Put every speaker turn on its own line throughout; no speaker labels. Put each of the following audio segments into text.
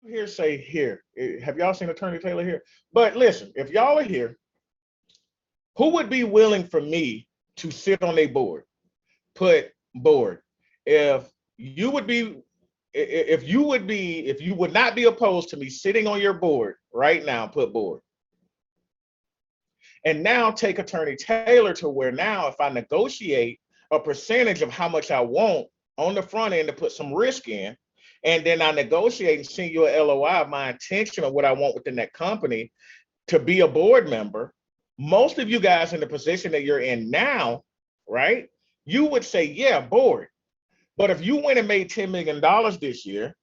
Here say here. Have y'all seen Attorney Taylor here? But listen, if y'all are here, who would be willing for me to sit on a board? Put board. If you would be, if you would not be opposed to me sitting on your board right now, put board. And now take Attorney Taylor to where now if I negotiate a percentage of how much I want on the front end to put some risk in, and then I negotiate and send you a LOI of my intention of what I want within that company to be a board member, most of you guys in the position that you're in now, right? You would say, yeah, board. But if you went and made $10 million this year,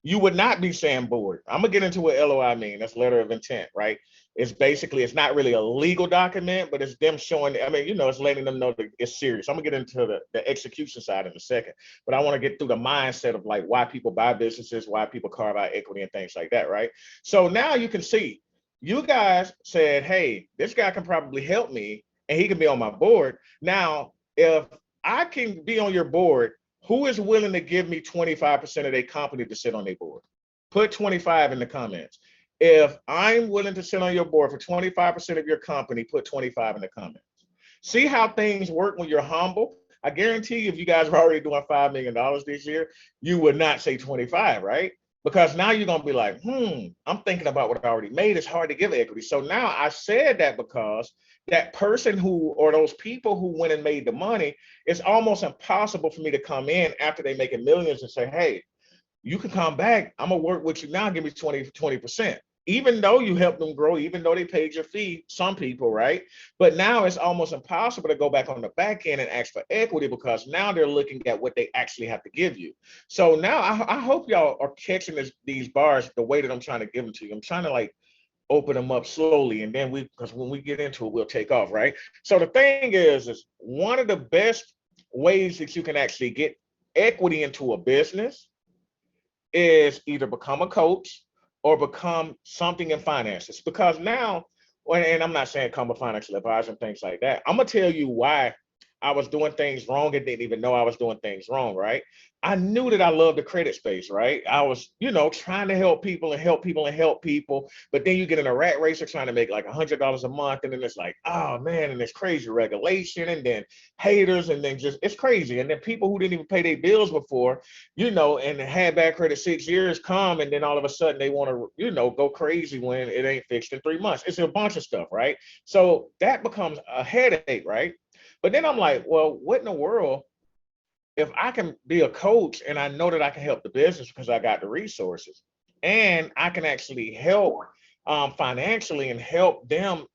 you would not be saying board. I'm gonna get into what LOI mean. That's letter of intent, right? It's basically it's not really a legal document, but it's them showing. I mean, it's letting them know that it's serious. I'm gonna get into the execution side in a second, but I want to get through the mindset of like why people buy businesses, why people carve out equity and things like that, right? So now you can see, you guys said, hey, this guy can probably help me, and he can be on my board. Now, if I can be on your board, who is willing to give me 25% of their company to sit on their board? Put 25 in the comments. If I'm willing to sit on your board for 25% of your company, put 25 in the comments. See how things work when you're humble? I guarantee you, if you guys are already doing $5 million this year, you would not say 25, right? Because now you're gonna be like, I'm thinking about what I already made. It's hard to give equity. So now I said that because that person who, or those people who went and made the money, it's almost impossible for me to come in after they making millions and say, hey, you can come back. I'm gonna work with you now. Give me 20%. Even though you helped them grow, even though they paid your fee, some people, right? But now it's almost impossible to go back on the back end and ask for equity because now they're looking at what they actually have to give you. So now I hope y'all are catching these bars the way that I'm trying to give them to you. I'm trying to like open them up slowly, and then because when we get into it, we'll take off, right? So the thing is one of the best ways that you can actually get equity into a business is either become a coach or become something in finances. Because now, and I'm not saying become a financial advisor and things like that. I'm gonna tell you why I was doing things wrong and didn't even know I was doing things wrong, right? I knew that I loved the credit space, right? I was, trying to help people and help people and help people. But then you get in a rat race of trying to make like $100 a month. And then it's like, oh man, and it's crazy regulation and then haters and then just it's crazy. And then people who didn't even pay their bills before, and had bad credit 6 years come and then all of a sudden they want to, go crazy when it ain't fixed in 3 months. It's a bunch of stuff, right? So that becomes a headache, right? But then I'm like, well, what in the world if I can be a coach and I know that I can help the business because I got the resources and I can actually help financially and help them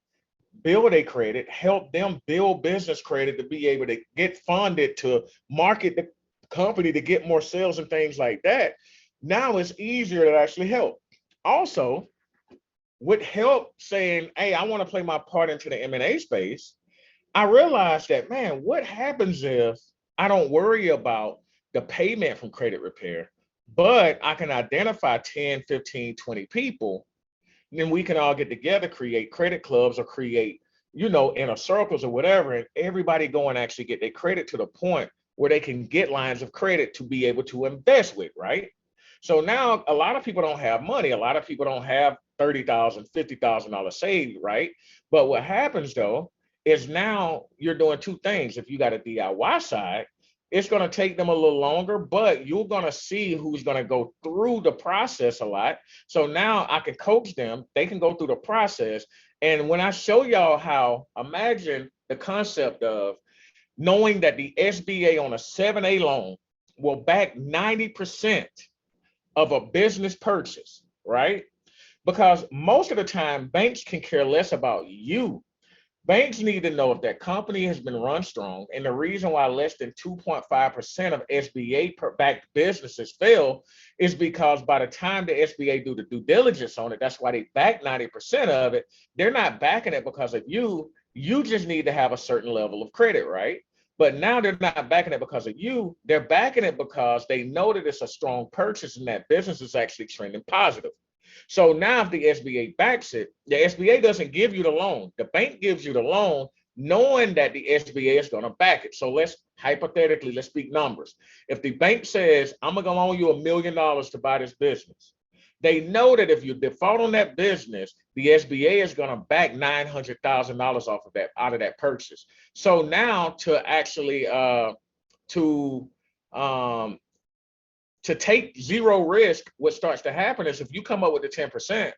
build a credit, help them build business credit to be able to get funded to market the company to get more sales and things like that. Now it's easier to actually help. Also, with help saying, hey, I want to play my part into the M&A space, I realized that, man, what happens if I don't worry about the payment from credit repair, but I can identify 10, 15, 20 people, then we can all get together, create credit clubs or create, inner circles or whatever, and everybody go and actually get their credit to the point where they can get lines of credit to be able to invest with, right? So now a lot of people don't have money. A lot of people don't have $30,000, $50,000 saved, right? But what happens though is now you're doing two things. If you got a DIY side, it's going to take them a little longer, but you're going to see who's going to go through the process a lot. So now I can coach them. They can go through the process. And when I show y'all how, imagine the concept of knowing that the SBA on a 7A loan will back 90% of a business purchase, right? Because most of the time, banks can care less about you. Banks need to know if that company has been run strong. And the reason why less than 2.5% of SBA backed businesses fail is because by the time the SBA do the due diligence on it, that's why they back 90% of it. They're not backing it because of you. You just need to have a certain level of credit, right? But now they're not backing it because of you. They're backing it because they know that it's a strong purchase and that business is actually trending positive. So now if the SBA backs it, the SBA doesn't give you the loan. The bank gives you the loan knowing that the SBA is going to back it. So let's speak numbers. If the bank says, I'm going to loan you $1 million to buy this business, They know that if you default on that business, the SBA is going to back $900,000 off of that, out of that purchase. So now to actually to um, to take zero risk, what starts to happen is if you come up with the 10%,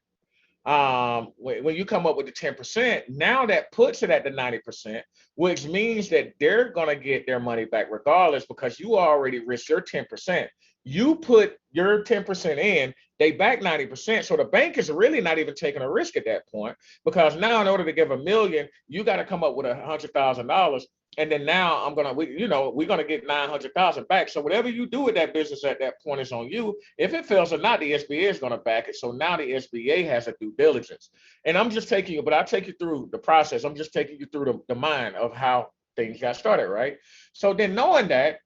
when you come up with the 10%, now that puts it at the 90%, which means that they're going to get their money back regardless because you already risked your 10%. You put your 10% in, they back 90%. So the bank is really not even taking a risk at that point, because now in order to give $1 million, you got to come up with $100,000. And then now we're gonna get 900,000 back. So whatever you do with that business at that point is on you. If it fails or not, the SBA is gonna back it. So now the SBA has a due diligence. And I'm just taking you, but I'll take you through the process. I'm just taking you through the mind of how things got started, right? So then knowing that,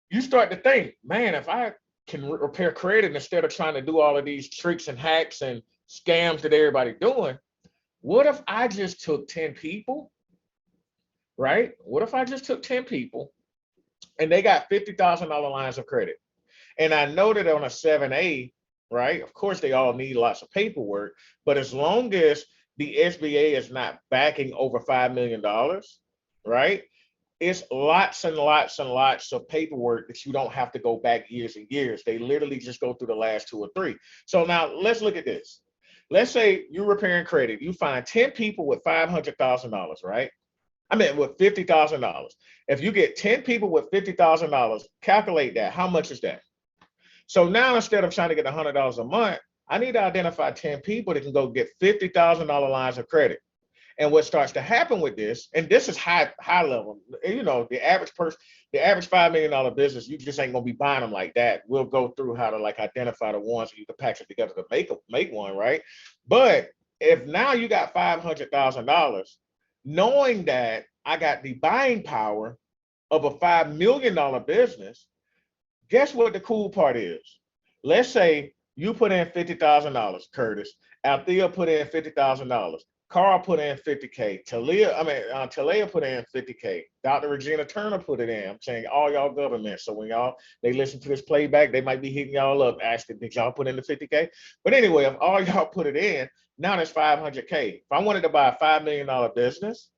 you start to think, man, if I can repair credit instead of trying to do all of these tricks and hacks and scams that everybody's doing, what if I just took 10 people? Right? What if I just took 10 people and they got $50,000 lines of credit? And I know that on a 7A, right? Of course, they all need lots of paperwork, but as long as the SBA is not backing over $5 million, right? It's lots and lots and lots of paperwork that you don't have to go back years and years. They literally just go through the last 2 or 3. So now let's look at this. Let's say you're repairing credit. You find 10 people with $500,000, right? I mean, with $50,000. If you get 10 people with $50,000, calculate that. How much is that? So now instead of trying to get $100 a month, I need to identify 10 people that can go get $50,000 lines of credit. And what starts to happen with this, and this is high level, you know, the average person, the average $5 million business, you just ain't gonna be buying them like that. We'll go through how to like identify the ones that you can patch it together to make one, right? But if now you got $500,000, knowing that I got the buying power of a $5 million business, guess what the cool part is? Let's say you put in $50,000, Curtis. Althea put in $50,000. Carl put in 50K. Talia put in 50K. Dr. Regina Turner put it in. I'm saying all y'all government. So when they listen to this playback, they might be hitting y'all up asking, did y'all put in the 50K? But anyway, if all y'all put it in, now that's 500K. If I wanted to buy a $5 million business,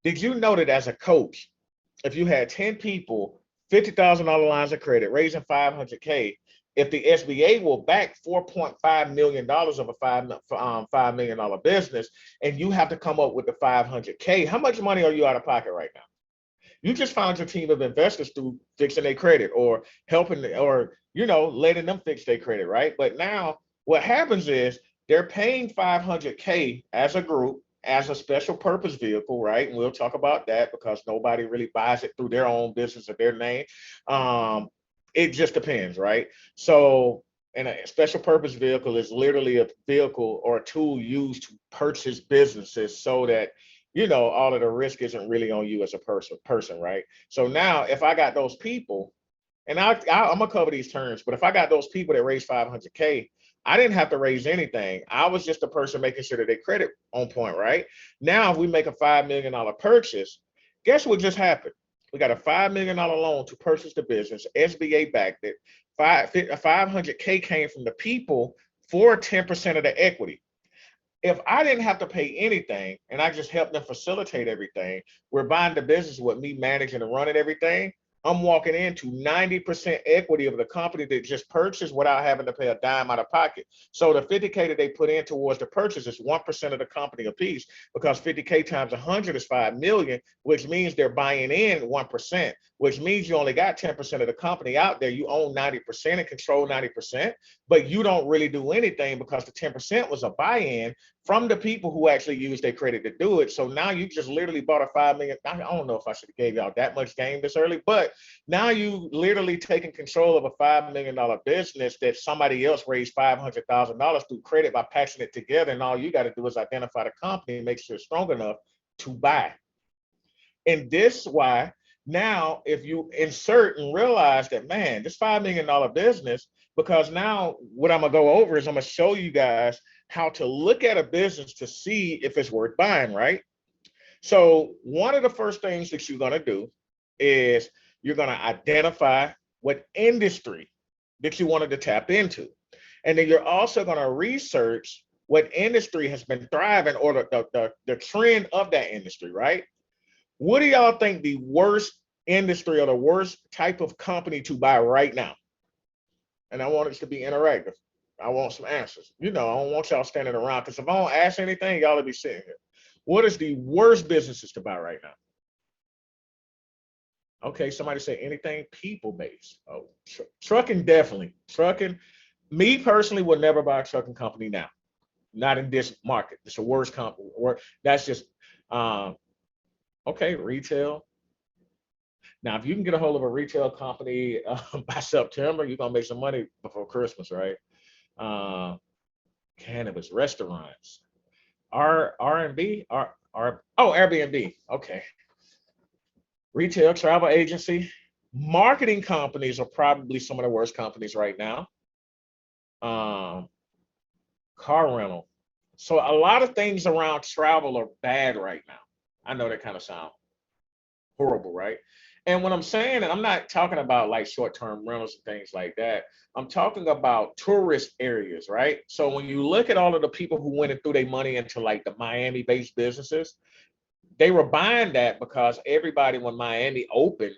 did you know that as a coach, if you had 10 people, $50,000 lines of credit, raising 500K, if the SBA will back $4.5 million of a $5 million business, and you have to come up with the 500K, how much money are you out of pocket right now? You just found your team of investors through fixing their credit or helping, or, you know, letting them fix their credit, right? But now what happens is they're paying 500K as a group, as a special purpose vehicle, right? And we'll talk about that because nobody really buys it through their own business or their name. It just depends, right? So, and a special purpose vehicle is literally a vehicle or a tool used to purchase businesses so that, you know, all of the risk isn't really on you as a person, right? So now if I got those people, and I'm gonna cover these terms, but if I got those people that raised 500K, I didn't have to raise anything. I was just the person making sure that they credit on point, right? Now, if we make a $5 million purchase, guess what just happened? We got a $5 million loan to purchase the business. SBA backed it. 500K came from the people for 10% of the equity. If I didn't have to pay anything and I just helped them facilitate everything, we're buying the business with me managing and running everything. I'm walking into 90% equity of the company that just purchased without having to pay a dime out of pocket. So the 50K that they put in towards the purchase is 1% of the company a piece, because 50K times 100 is 5 million, which means they're buying in 1%, which means you only got 10% of the company out there. You own 90% and control 90%, but you don't really do anything because the 10% was a buy-in from the people who actually used their credit to do it. So now you just literally bought a 5 million. I don't know if I should have gave y'all that much game this early, but now you literally taking control of a $5 million business that somebody else raised $500,000 through credit by patching it together. And all you got to do is identify the company and make sure it's strong enough to buy. And this why now, if you insert and realize that, man, this $5 million business, because now what I'm gonna go over is I'm gonna show you guys how to look at a business to see if it's worth buying, right? So one of the first things that you're gonna do is you're gonna identify what industry that you wanted to tap into. And then you're also going to research what industry has been thriving or the trend of that industry, right? What do y'all think the worst industry or the worst type of company to buy right now? And I want it to be interactive. I want some answers. I don't want y'all standing around because if I don't ask anything, y'all will be sitting here. What is the worst businesses to buy right now? Okay, somebody say anything people based. Oh, trucking definitely. Trucking. Me personally would never buy a trucking company now. Not in this market. It's a worst company. Or that's just okay. Retail. Now, if you can get a hold of a retail company by September, you're gonna make some money before Christmas, right? Uh, Cannabis restaurants, R&B, Airbnb. Okay, retail, travel agency, marketing companies are probably some of the worst companies right now. Um, Car rental. So a lot of things around travel are bad right now. I know that kind of sounds horrible, right? And when I'm saying it, I'm not talking about like short-term rentals and things like that. I'm talking about tourist areas, right? So when you look at all of the people who went and threw their money into like the Miami-based businesses, they were buying that because everybody, when Miami opened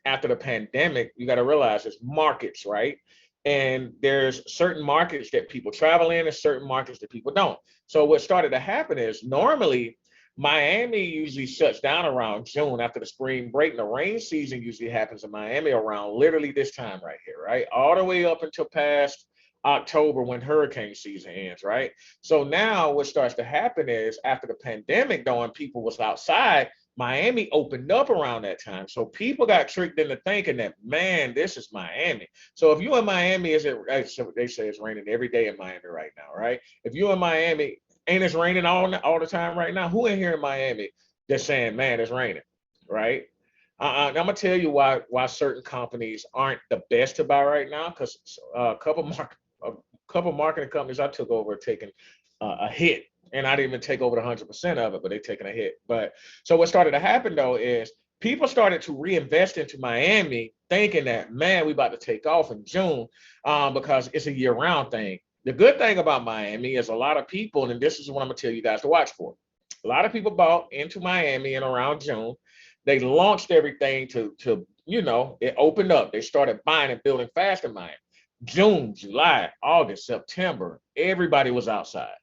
after the pandemic, you got to realize it's markets, right? And there's certain markets that people travel in and certain markets that people don't. So what started to happen is normally Miami usually shuts down around June after the spring break. And the rain season usually happens in Miami around literally this time right here, right? All the way up until past October when hurricane season ends, right? So now what starts to happen is after the pandemic, though, and people was outside, Miami opened up around that time. So people got tricked into thinking that, man, this is Miami. So if you in Miami, they say it's raining every day in Miami right now, right? If you in Miami, ain't it's raining all the time right now? Who in here in Miami that's saying, man, it's raining, right? I'm gonna tell you why certain companies aren't the best to buy right now because a couple marketing companies I took over taking a hit, and I didn't even take over the 100% of it, but they taking a hit. But so what started to happen though is people started to reinvest into Miami, thinking that man, we about to take off in June because it's a year-round thing. The good thing about Miami is a lot of people, and this is what I'm gonna tell you guys to watch for. A lot of people bought into Miami in around June. They launched everything it opened up. They started buying and building fast in Miami. June, July, August, September, everybody was outside.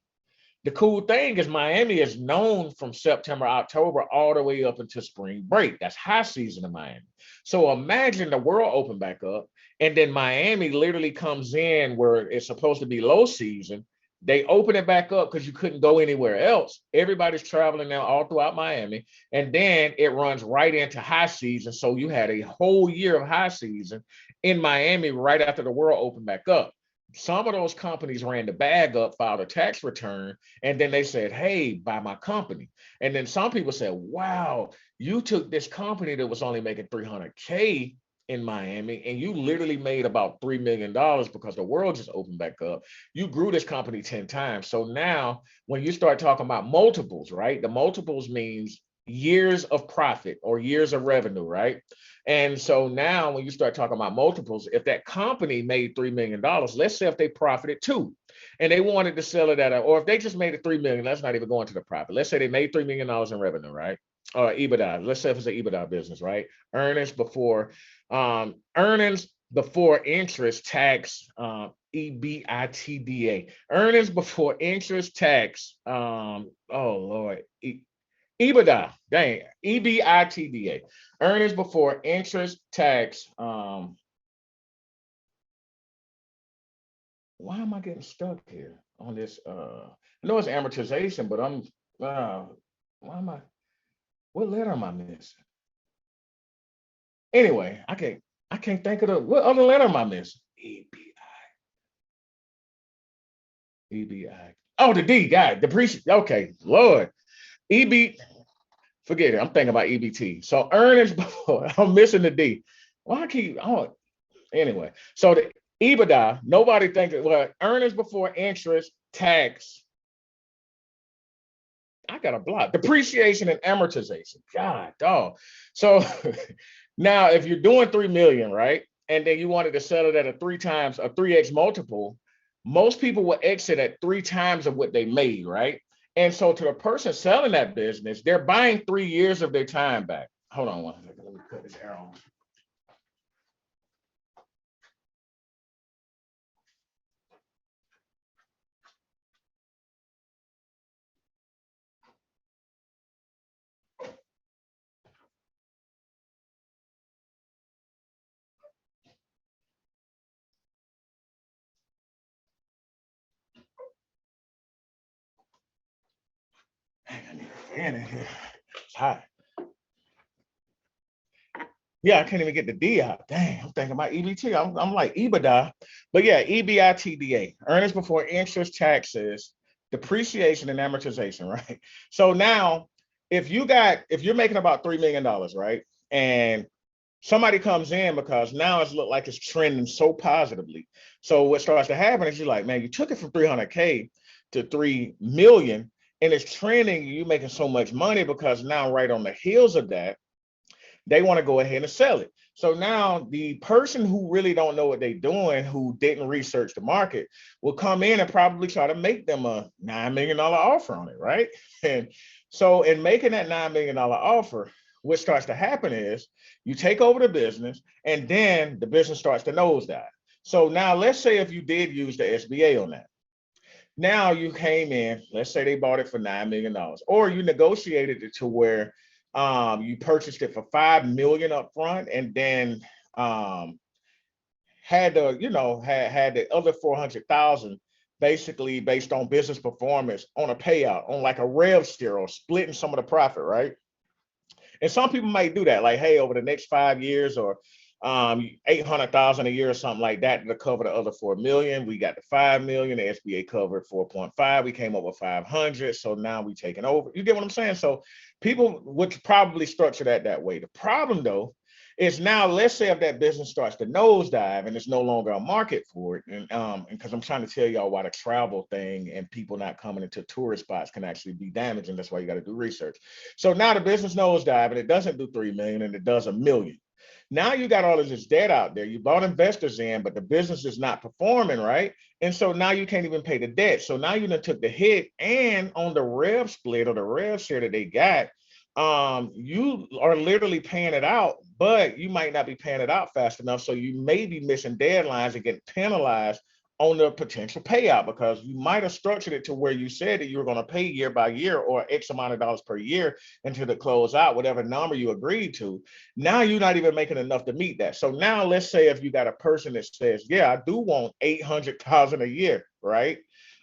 The cool thing is Miami is known from September, October, all the way up until spring break. That's high season in Miami. So imagine the world open back up, and then Miami literally comes in where it's supposed to be low season. They open it back up because you couldn't go anywhere else. Everybody's traveling now all throughout Miami, and then it runs right into high season. So you had a whole year of high season in Miami right after the world opened back up. Some of those companies ran the bag up, filed a tax return, and then they said, hey, buy my company. And then some people said, wow, you took this company that was only making 300K in Miami, and you literally made about $3 million because the world just opened back up. You grew this company 10 times. So now when you start talking about multiples, right? The multiples means years of profit or years of revenue, right? And so now when you start talking about multiples, if that company made $3 million, let's say if they profited two and they wanted to sell it or if they just made it 3 million, let's not even go into the profit. Let's say they made $3 million in revenue, right? Or EBITDA. Let's say if it's an EBITDA business, right? Earnings before interest, tax, EBITDA. Earnings before interest, tax, oh Lord, EBITDA, dang, EBITDA, earnings before interest, tax. Why am I getting stuck here on this? I know it's amortization, but why am I? What letter am I missing? Anyway, I can't think of what other letter am I missing? EBI. Oh, the D, guy, depreciation. Okay, Lord, EB. Forget it. I'm thinking about EBT. So earnings before I'm missing the D. Why I keep anyway. So the EBITDA, nobody thinks well, earnings before interest, tax. I got a block. Depreciation and amortization. God dog. So now if you're doing 3 million, right? And then you wanted to sell it at a 3x multiple, Most people will exit at 3 times of what they made, right? And so to the person selling that business, they're buying 3 years of their time back. Hold on one second. Let me cut this arrow. I need a fan in here. It's hot. Yeah, I can't even get the D out. Dang, I'm thinking about EBT. I'm like EBITDA. But yeah, EBITDA, earnings before interest, taxes, depreciation, and amortization, right? So now if you're making about $3 million, right? And somebody comes in because now it's look like it's trending so positively. So what starts to happen is you're like, man, you took it from 300K to 3 million and it's trending, you making so much money because now right on the heels of that, they want to go ahead and sell it. So now the person who really don't know what they're doing, who didn't research the market, will come in and probably try to make them a $9 million offer on it, right? And so in making that $9 million offer, what starts to happen is you take over the business and then the business starts to nosedive. So now let's say if you did use the SBA on that. Now you came in, let's say they bought it for $9 million, or you negotiated it to where you purchased it for 5 million up front and then had the, had the other 400,000 basically based on business performance on a payout on like a rev share or splitting some of the profit, right? And some people might do that, like, hey, over the next 5 years or 800,000 a year or something like that to cover the other 4 million. We got the 5 million, the SBA covered 4.5. We came up with 500. So now we taking over. You get what I'm saying? So people would probably structure that way. The problem though is now let's say if that business starts to nosedive and there's no longer a market for it, and because I'm trying to tell y'all why the travel thing and people not coming into tourist spots can actually be damaging. That's why you got to do research. So now the business nosedive and it doesn't do 3 million and it does 1 million. Now you got all of this debt out there. You brought investors in, but the business is not performing, right? And so now you can't even pay the debt. So now you done took the hit, and on the rev split or the rev share that they got, you are literally paying it out, but you might not be paying it out fast enough. So you may be missing deadlines and getting penalized on the potential payout because you might have structured it to where you said that you were going to pay year by year or X amount of dollars per year until it close out, whatever number you agreed to. Now you're not even making enough to meet that. So now let's say if you got a person that says, yeah, I do want 800,000 a year, right?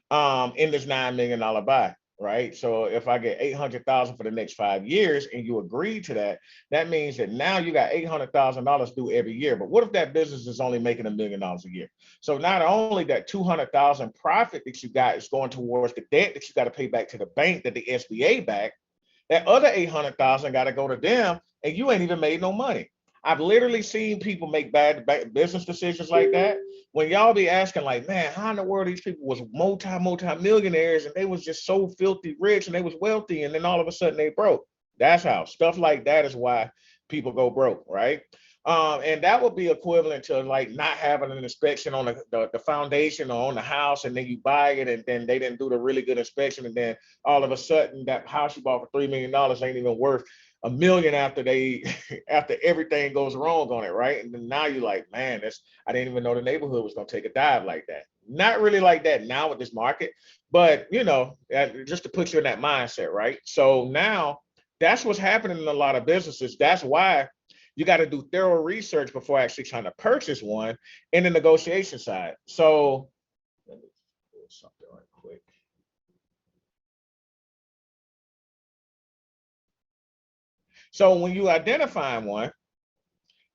In this $9 million buy. Right. So if I get 800,000 for the next 5 years and you agree to that, that means that now you got $800,000 due every year. But what if that business is only making $1 million a year? So not only that 200,000 profit that you got is going towards the debt that you got to pay back to the bank that the SBA back, that other 800,000 got to go to them and you ain't even made no money. I've literally seen people make bad business decisions like that. When y'all be asking like, man, how in the world these people was multi-millionaires and they was just so filthy rich and they was wealthy and then all of a sudden they broke. That's how stuff like that is why people go broke, right? And that would be equivalent to like not having an inspection on the foundation or on the house, and then you buy it and then they didn't do the really good inspection, and then all of a sudden that house you bought for $3 million ain't even worth 1 million after they after everything goes wrong on it, right? And then now you're like, man, I didn't even know the neighborhood was gonna take a dive like that. Not really like that now with this market, but just to put you in that mindset, right? So now that's what's happening in a lot of businesses. That's why you got to do thorough research before actually trying to purchase one in the negotiation side. So let me do something right quick. So when you identify one,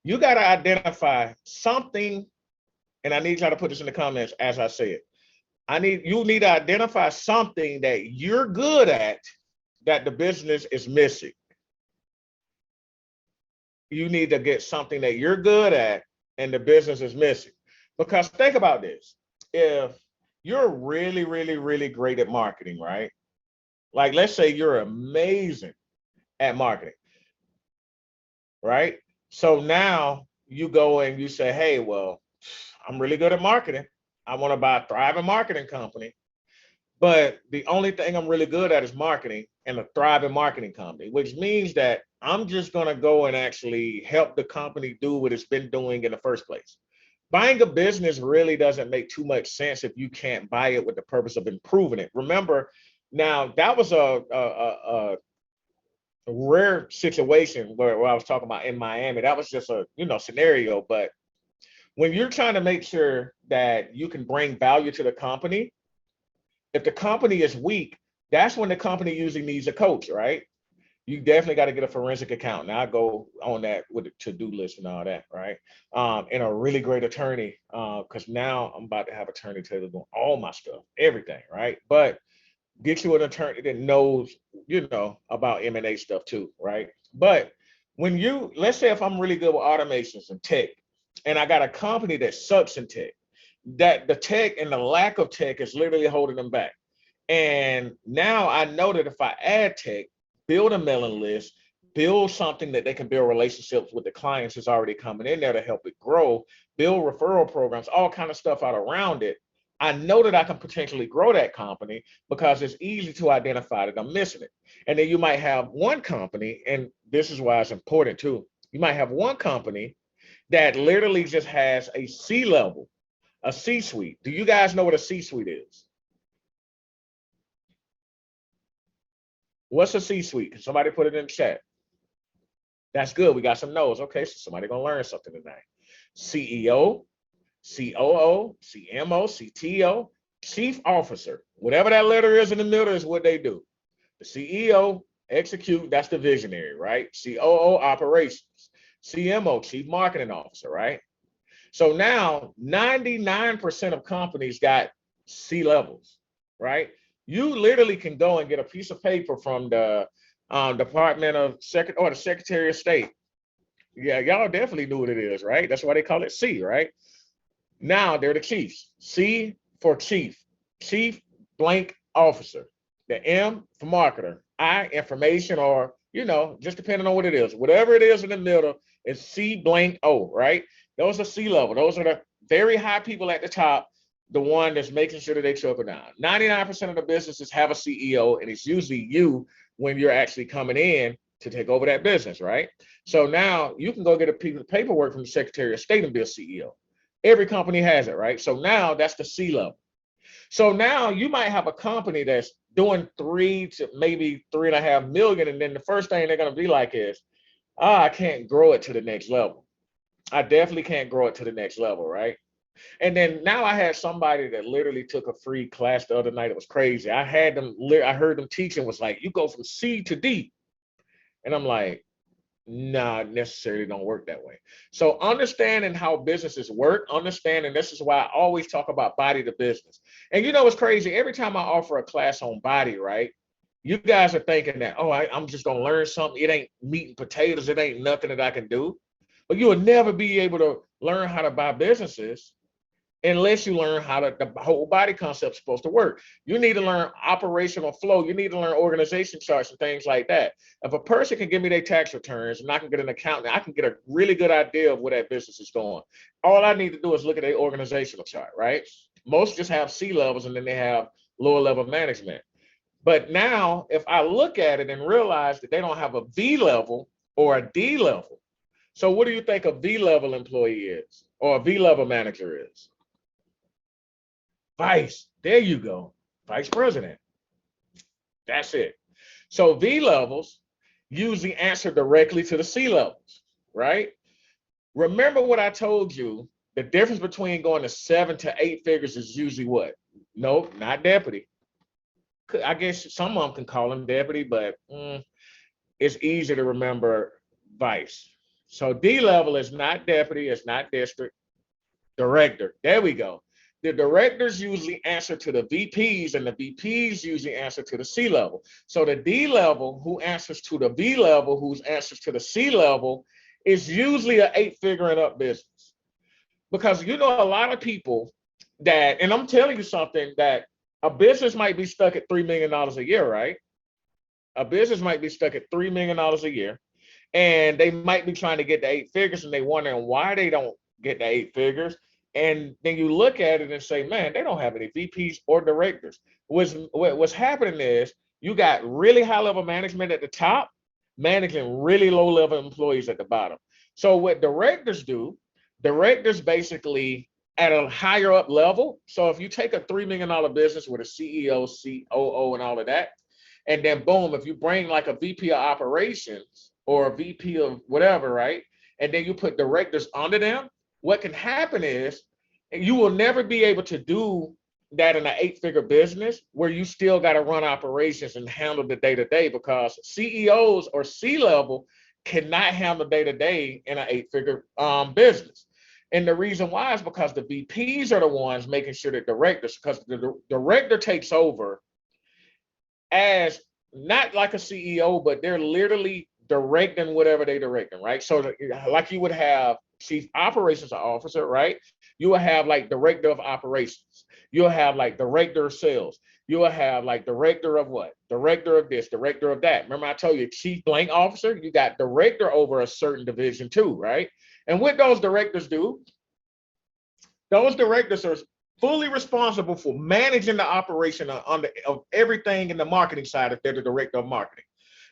you got to identify something, and I need y'all to put this in the comments as I say it. You need to identify something that you're good at that the business is missing. You need to get something that you're good at and the business is missing. Because think about this. If you're really, really, really great at marketing, right? Like, let's say you're amazing at marketing, right? So now you go and you say, hey, well, I'm really good at marketing. I want to buy a thriving marketing company. But the only thing I'm really good at is marketing and a thriving marketing company, which means that I'm just going to go and actually help the company do what it's been doing in the first place. Buying a business really doesn't make too much sense if you can't buy it with the purpose of improving it. Remember, now that was a rare situation where I was talking about in Miami. That was just a scenario. But when you're trying to make sure that you can bring value to the company, if the company is weak, that's when the company usually needs a coach, right? You definitely got to get a forensic accountant. Now I go on that with the to-do list and all that, right? And a really great attorney, because now I'm about to have Attorney Taylor doing all my stuff, everything, right? But get you an attorney that knows, about M&A stuff too, right? But let's say if I'm really good with automations and tech, and I got a company that sucks in tech, that the tech and the lack of tech is literally holding them back. And now I know that if I add tech, build a mailing list, build something that they can build relationships with the clients that's already coming in there to help it grow, build referral programs, all kind of stuff out around it. I know that I can potentially grow that company because it's easy to identify that I'm missing it. And then you might have one company, and this is why it's important too. You might have one company that literally just has a C-level, a C-suite. Do you guys know what a C-suite is? What's a C-suite? Can somebody put it in the chat? That's good. We got some no's. Okay, so somebody gonna learn something tonight. CEO, COO, CMO, CTO, Chief Officer. Whatever that letter is in the middle is what they do. The CEO, execute, that's the visionary, right? COO, operations. CMO, Chief Marketing Officer, right? So now 99% of companies got C levels, right? You literally can go and get a piece of paper from the Department of the Secretary of State. Yeah, y'all definitely knew what it is, right? That's why they call it C, right? Now they're the chiefs. C for chief, chief blank officer. The M for marketer, I information, or just depending on what it is. Whatever it is in the middle is C blank O, right? Those are C level. Those are the very high people at the top, the one that's making sure that they trickle down. 99% of the businesses have a CEO, and it's usually you when you're actually coming in to take over that business, right? So now you can go get a piece of paperwork from the Secretary of State and be a CEO. Every company has it, right? So now that's the C level. So now you might have a company that's doing 3 to maybe 3.5 million, and then the first thing they're going to be like is, I can't grow it to the next level. I definitely can't grow it to the next level, right? And then now I had somebody that literally took a free class the other night. It was crazy. I heard them teaching, was like, you go from C to D. And I'm like, nah, necessarily don't work that way. So understanding how businesses work, understanding, this is why I always talk about body to business. And it's crazy. Every time I offer a class on body, right? You guys are thinking that, I'm just going to learn something. It ain't meat and potatoes. It ain't nothing that I can do. But you will never be able to learn how to buy businesses unless you learn how the whole body concept is supposed to work. You need to learn operational flow. You need to learn organization charts and things like that. If a person can give me their tax returns and I can get an accountant, I can get a really good idea of where that business is going. All I need to do is look at their organizational chart, right? Most just have C levels and then they have lower level management. But now if I look at it and realize that they don't have a V level or a D level, so what do you think a V level employee is or a V level manager is? Vice, there you go, vice president. That's it. So V levels usually answer directly to the C levels, right? Remember what I told you, the difference between going to 7 to 8 figures is usually what? Nope, not deputy. I guess some of them can call him deputy, but it's easier to remember vice. So D level is not deputy, it's not district, director. There we go. The directors usually answer to the VPs, and the VPs usually answer to the C level. So the D level, who answers to the V level, who answers to the C level, is usually an 8-figure and up business. Because a lot of people that, and I'm telling you something, that a business might be stuck at $3 million a year, right? A business might be stuck at $3 million a year, and they might be trying to get to 8 figures, and they wondering why they don't get to 8 figures. And then you look at it and say, man, they don't have any VPs or directors. What's happening is you got really high level management at the top, managing really low level employees at the bottom. So what directors do, directors basically at a higher up level. So if you take a $3 million business with a CEO, COO, and all of that, and then boom, if you bring like a VP of operations or a VP of whatever, right? And then you put directors under them, what can happen is you will never be able to do that in an 8-figure business where you still got to run operations and handle the day to day, because CEOs or C level cannot handle day to day in an 8-figure business. And the reason why is because the VPs are the ones making sure that directors, because the director takes over as not like a CEO, but they're literally directing whatever they're directing, right? So like you would have chief operations officer, right? You will have like director of operations. You'll have like director of sales. You will have like director of what? Director of this, director of that. Remember I told you chief blank officer, you got director over a certain division too, right? And what those directors do, those directors are fully responsible for managing the operation of everything in the marketing side if they're the director of marketing.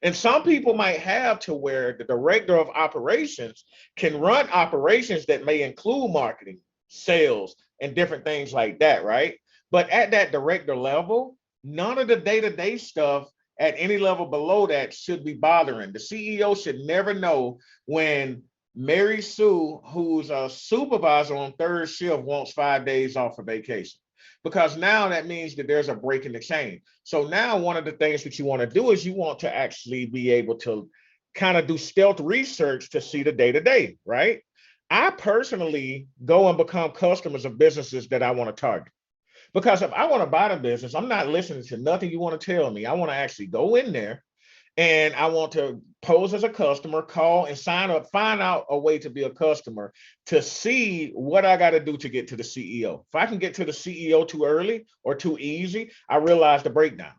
And some people might have to where the director of operations can run operations that may include marketing, sales, and different things like that, right? But at that director level, none of the day-to-day stuff at any level below that should be bothering. The CEO should never know when Mary Sue, who's a supervisor on third shift, wants 5 days off for vacation, because now that means that there's a break in the chain. So now one of the things that you want to do is you want to actually be able to kind of do stealth research to see the day-to-day, right? I personally go and become customers of businesses that I want to target. Because if I want to buy the business, I'm not listening to nothing you want to tell me. I want to actually go in there and I want to pose as a customer, call and sign up, find out a way to be a customer to see what I got to do to get to the CEO. If I can get to the CEO too early or too easy, I realize the breakdown.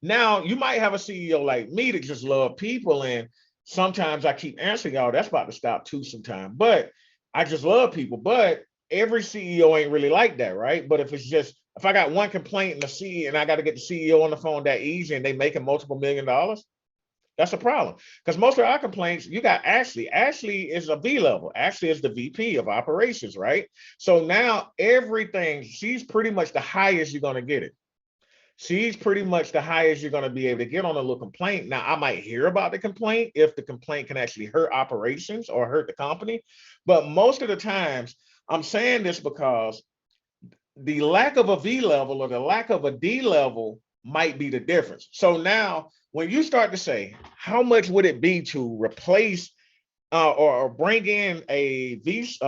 Now, you might have a CEO like me that just love people, and sometimes I keep answering y'all. That's about to stop too sometime, but I just love people. But every CEO ain't really like that, right? But if I got one complaint and the CEO and I got to get the CEO on the phone that easy and they making multiple $1 million, that's a problem. Because most of our complaints, you got Ashley. Ashley is a V level. Ashley is the VP of operations, right? So now everything, she's pretty much the highest you're going to get it. She's pretty much the highest you're going to be able to get on a little complaint. Now, I might hear about the complaint if the complaint can actually hurt operations or hurt the company. But most of the times, I'm saying this because the lack of a V level or the lack of a D level might be the difference. So now when you start to say, how much would it be to replace or bring in a V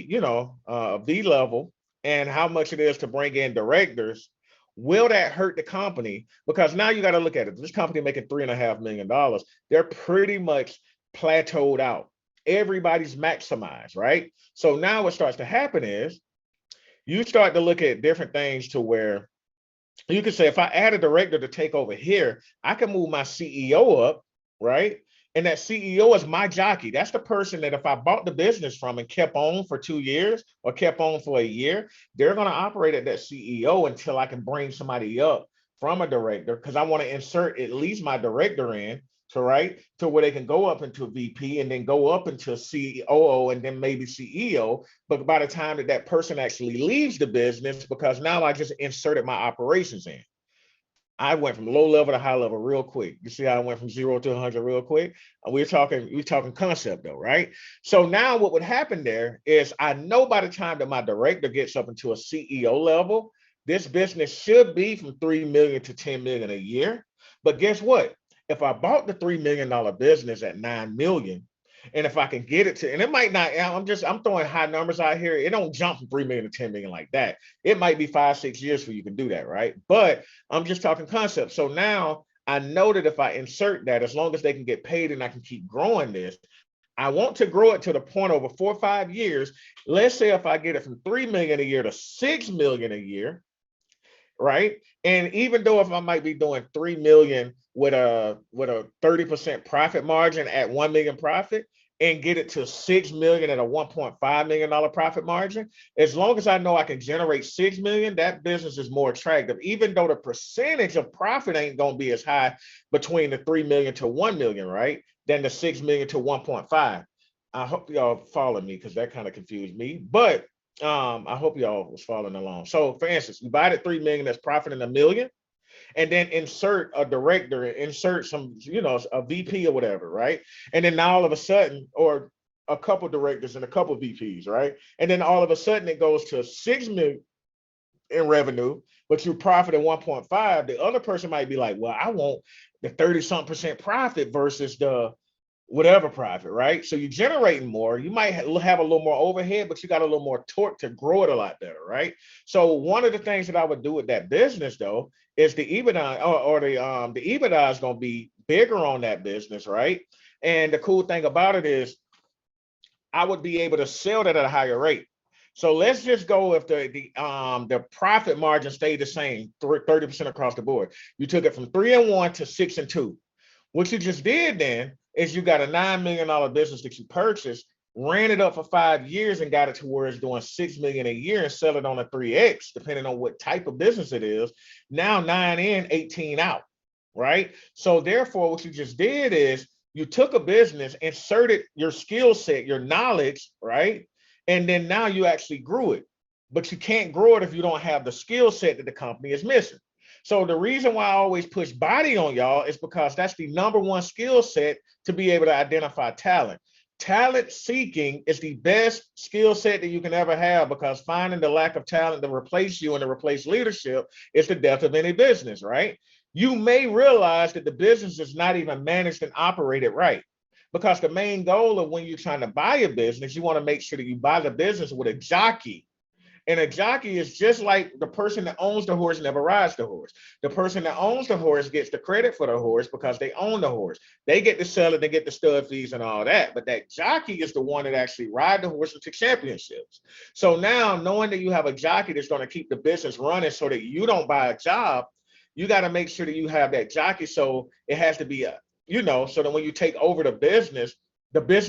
level, and how much it is to bring in directors, will that hurt the company? Because now you got to look at it. This company making $3.5 million, they're pretty much plateaued out. Everybody's maximized, right? So now what starts to happen is you start to look at different things to where you can say, if I add a director to take over here, I can move my CEO up, right? And that CEO is my jockey. That's the person that if I bought the business from and kept on for 2 years or kept on for a year, they're going to operate at that CEO until I can bring somebody up from a director, because I want to insert at least my director in to where they can go up into a VP and then go up into a COO and then maybe CEO. But by the time that person actually leaves the business, because now I just inserted my operations in, I went from low level to high level real quick. You see how I went from 0 to 100 real quick? We're talking concept though, right? So now what would happen there is I know by the time that my director gets up into a CEO level, this business should be from 3 million to 10 million a year. But guess what? If I bought the $3 million business at 9 million, and if I can get it to, and it might not, I'm throwing high numbers out here. It don't jump from 3 million to 10 million like that. It might be 5-6 years for you can do that, right? But I'm just talking concept. So now I know that if I insert that, as long as they can get paid and I can keep growing this, I want to grow it to the point over 4 or 5 years. Let's say if I get it from 3 million a year to 6 million a year, right? And even though if I might be doing 3 million with a 30% profit margin at 1 million profit, and get it to 6 million at a $1.5 million profit margin, as long as I know I can generate 6 million, that business is more attractive, even though the percentage of profit ain't gonna be as high between the 3 million to 1 million, right? Than the 6 million to 1.5. I hope y'all follow me because that kind of confused me, but I hope y'all was following along. So for instance, you buy the 3 million that's profiting $1 million, and then insert a director, insert some, a VP or whatever, right? And then now all of a sudden, or a couple directors and a couple VPs, right? And then all of a sudden it goes to 6 million in revenue, but you profit at 1.5. The other person might be like, well, I want the 30-something% profit versus the whatever profit, right? So you're generating more. You might have a little more overhead, but you got a little more torque to grow it a lot better, right? So one of the things that I would do with that business though is the EBITDA, or the EBITDA is going to be bigger on that business, right? And the cool thing about it is I would be able to sell that at a higher rate. So let's just go if the profit margin stayed the same, 30% across the board. You took it from 3-1 to 6-2. What you just did then is you got a $9 million business that you purchased, ran it up for 5 years and got it to where it's doing 6 million a year and sell it on a 3X, depending on what type of business it is. Now 9 in, 18 out, right? So therefore, what you just did is you took a business, inserted your skill set, your knowledge, right? And then now you actually grew it. But you can't grow it if you don't have the skill set that the company is missing. So the reason why I always push body on y'all is because that's the #1 skill set to be able to identify talent. Talent seeking is the best skill set that you can ever have, because finding the lack of talent to replace you and to replace leadership is the death of any business, right? You may realize that the business is not even managed and operated right, because the main goal of when you're trying to buy a business, you want to make sure that you buy the business with a jockey. And a jockey is just like the person that owns the horse never rides the horse. The person that owns the horse gets the credit for the horse because they own the horse. They get to sell it, they get the stud fees and all that. But that jockey is the one that actually ride the horse into championships. So now, knowing that you have a jockey that's going to keep the business running so that you don't buy a job, you got to make sure that you have that jockey. So it has to be so that when you take over the business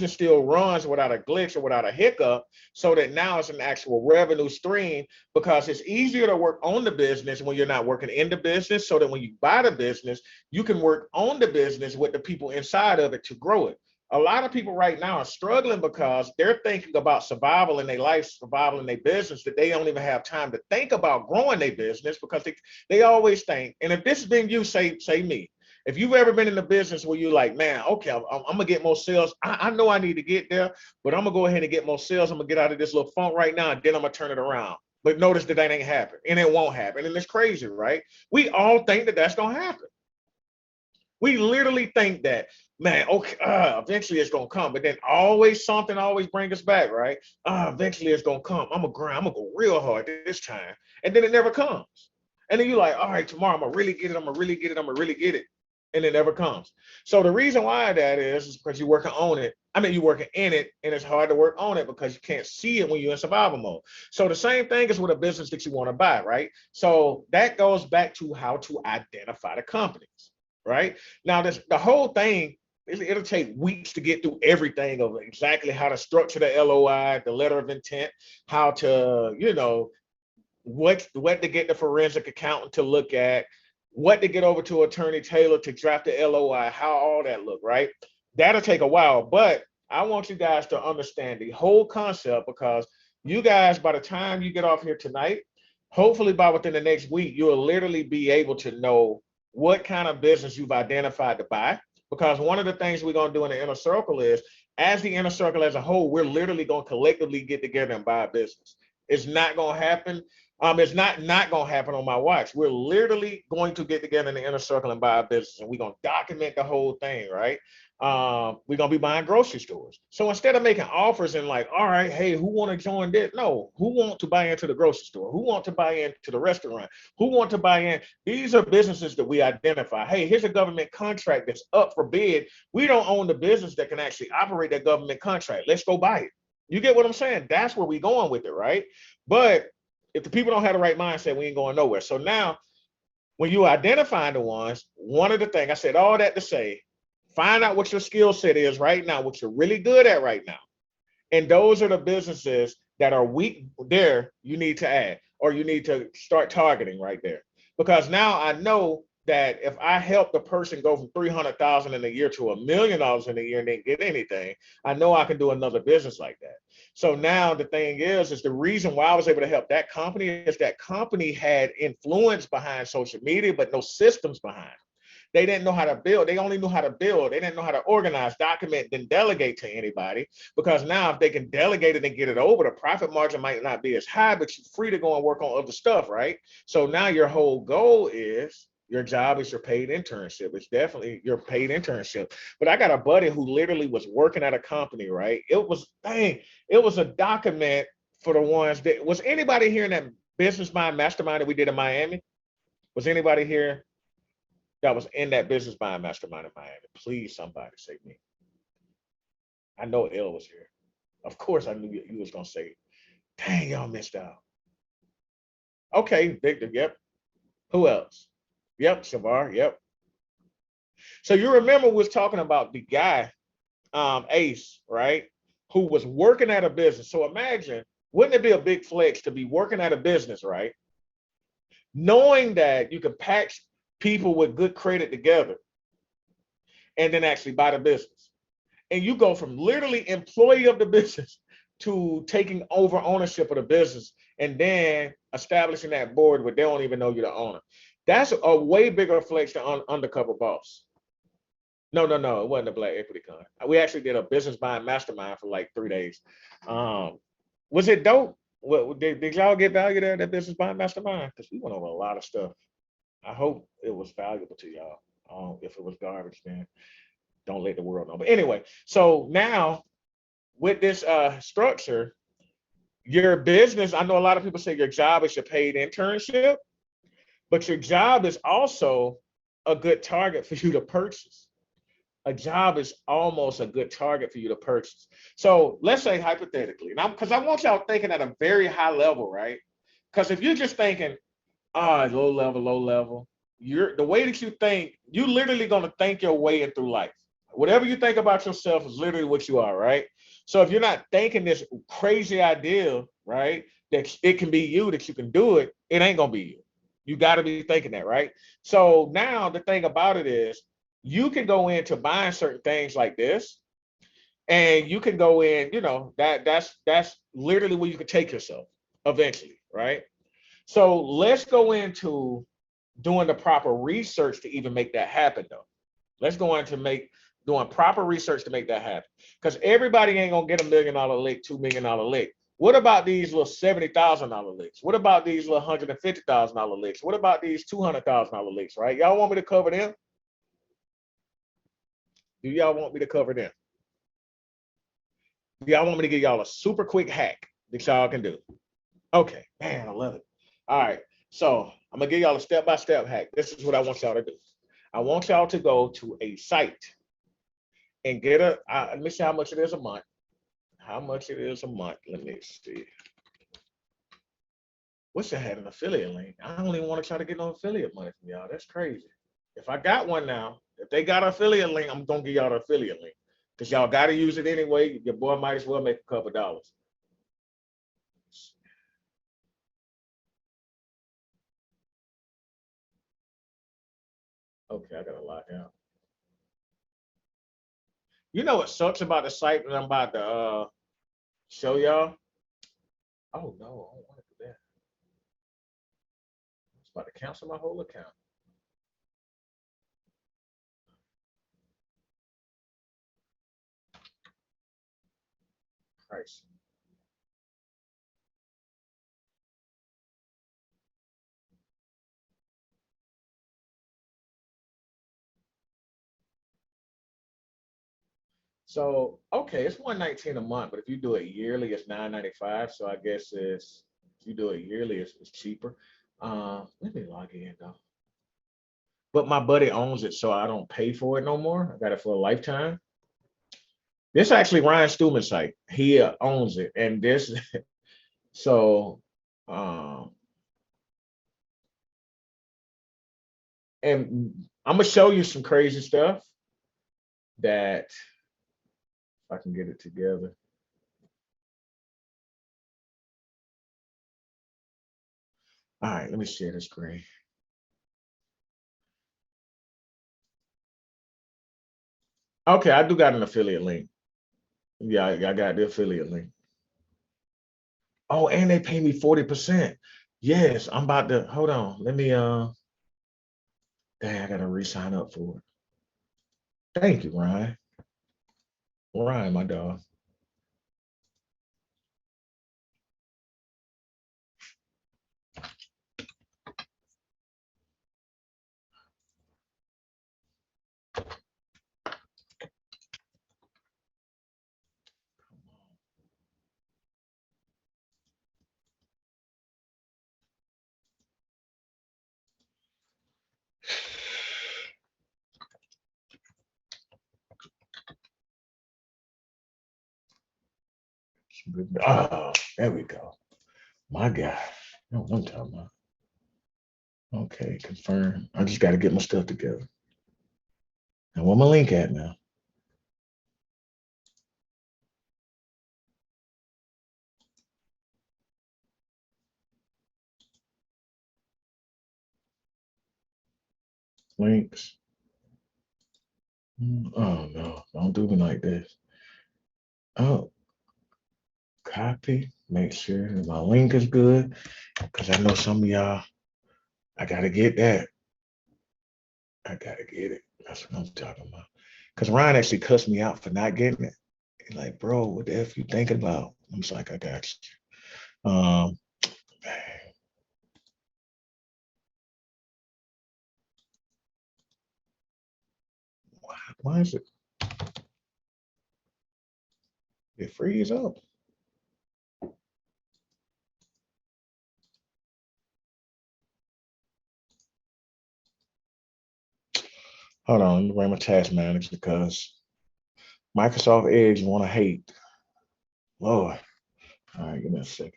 still runs without a glitch or without a hiccup, so that now it's an actual revenue stream, because it's easier to work on the business when you're not working in the business, so that when you buy the business, you can work on the business with the people inside of it to grow it. A lot of people right now are struggling because they're thinking about survival in their life, survival in their business, that they don't even have time to think about growing their business, because they always think, and if this has been you, say me, if you've ever been in a business where you're like, man, okay, I'm gonna get more sales. I know I need to get there, but I'm gonna go ahead and get more sales. I'm gonna get out of this little funk right now, and then I'm gonna turn it around. But notice that ain't happen, and it won't happen, and it's crazy, right? We all think that that's gonna happen. We literally think that, man, okay, eventually it's gonna come, but then something always brings us back, right? Eventually it's gonna come. I'm gonna grind. I'm gonna go real hard this time, and then it never comes. And then you're like, all right, tomorrow I'm gonna really get it. I'm gonna really get it. I'm gonna really get it. And it never comes. So the reason why that is because you're working on it. I mean, you're working in it, and it's hard to work on it because you can't see it when you're in survival mode. So the same thing is with a business that you want to buy, right? So that goes back to how to identify the companies, right? Now, the whole thing, it'll take weeks to get through everything of exactly how to structure the LOI, the letter of intent, how to, what to get the forensic accountant to look at, what to get over to Attorney Taylor to draft the LOI, how all that look, right? That'll take a while, but I want you guys to understand the whole concept, because you guys, by the time you get off here tonight, hopefully by within the next week, you'll literally be able to know what kind of business you've identified to buy. Because one of the things we're going to do in the inner circle is, as the inner circle as a whole, we're literally going to collectively get together and buy a business. It's not going to happen. It's not going to happen on my watch. We're literally going to get together in the inner circle and buy a business, and we're going to document the whole thing, right? We're going to be buying grocery stores. So instead of making offers and like, all right, hey, who want to join this? No, who want to buy into the grocery store? Who want to buy into the restaurant? Who want to buy in? These are businesses that we identify. Hey, here's a government contract that's up for bid. We don't own the business that can actually operate that government contract. Let's go buy it. You get what I'm saying? That's where we're going with it, right? But if the people don't have the right mindset, we ain't going nowhere. So now, when you identify the ones, one of the things, I said all that to say, Find out what your skill set is right now, what you're really good at right now. And those are the businesses that are weak there, you need to add, or you need to start targeting right there. Because now I know that if I help the person go from 300,000 in a year to $1 million in a year and didn't get anything, I know I can do another business like that. So now the thing is the reason why I was able to help that company is that company had influence behind social media, but no systems behind. They didn't know how to build. They only knew how to build. They didn't know how to organize, document, then delegate to anybody. Because now, if they can delegate it and get it over, the profit margin might not be as high, but you're free to go and work on other stuff, right? So now your whole goal is your job is your paid internship. It's definitely your paid internship. But I got a buddy who literally was working at a company, right? It was a document for the ones that was anybody here in that business mind mastermind that we did in Miami? Was anybody here that was in that business buying mastermind in Miami? Please, somebody say me. I know L was here. Of course, I knew you was gonna say, dang, y'all missed out. Okay, Victor, yep. Who else? Yep, Shavar, yep. So you remember we was talking about the guy, Ace, right? Who was working at a business. So imagine, wouldn't it be a big flex to be working at a business, right? Knowing that you can patch people with good credit together and then actually buy the business. And you go from literally employee of the business to taking over ownership of the business and then establishing that board where they don't even know you're the owner. That's a way bigger flex than undercover boss. No, it wasn't a Black Equity Con. We actually did a business buying mastermind for like 3 days. Was it dope? Did y'all get value there, that business buying mastermind? Because we went over a lot of stuff. I hope it was valuable to y'all. If it was garbage, then don't let the world know. But anyway, so now with this structure, your business, I know a lot of people say your job is your paid internship, but your job is also a good target for you to purchase. A job is almost a good target for you to purchase. So let's say hypothetically, now because I want y'all thinking at a very high level, right? Because if you're just thinking, low level, you're the way that you think, you literally gonna think your way in through life. Whatever you think about yourself is literally what you are, right? So if you're not thinking this crazy idea, right, that it can be you, that you can do it, it ain't gonna be you. You got to be thinking that, right? So now the thing about it is you can go into buying certain things like this, and you can go in, that's literally where you can take yourself eventually, right? So let's go into doing the proper research to even make that happen, though. Let's go into doing proper research to make that happen. Because everybody ain't gonna get $1 million lick, $2 million lick. What about these little $70,000 licks? What about these little $150,000 licks? What about these $200,000 licks? Right? Y'all want me to cover them? Do y'all want me to cover them? Do y'all want me to give y'all a super quick hack that y'all can do? Okay, man, I love it. All right, so I'm gonna give y'all a step-by-step hack. This is what I want y'all to do. I want y'all to go to a site and get let me see how much it is a month. How much it is a month? Let me see. Wish I had an affiliate link. I don't even want to try to get no affiliate money from y'all. That's crazy. If I got one now, if they got an affiliate link, I'm gonna give y'all the affiliate link. Because y'all gotta use it anyway. Your boy might as well make a couple dollars. Okay, I gotta log out. You know what sucks about the site that I'm about to show y'all? Oh no, I don't want to do that. I was about to cancel my whole account. Christ. So okay, it's 119 a month, but if you do it yearly, it's 995. So I guess if you do it yearly, it's cheaper. Let me log in though. But my buddy owns it, so I don't pay for it no more. I got it for a lifetime. This actually Ryan Stewman's site. He owns it, and this so um and I'm gonna show you some crazy stuff. that, if I can get it together. All right, let me share the screen. Okay, I do got an affiliate link. Yeah, I got the affiliate link. Oh, and they pay me 40%. Yes, I'm about to hold on. Let me dang, I gotta re-sign up for it. Thank you, Ryan. Ryan, my dog. Oh, there we go. My God. No, I'm talking about. Okay, confirm. I just got to get my stuff together. Now, where my link at now? Links. Oh no, don't do me like this. Oh, copy. Make sure my link is good because I know some of y'all. I gotta get that. I gotta get it. That's what I'm talking about. Because Ryan actually cussed me out for not getting it. He's like, bro, what the F you thinking about? I'm just like, I got you. Why is it? It freeze up. Hold on, let me bring my task manager because Microsoft Edge want to hate. Lord. All right, give me a second.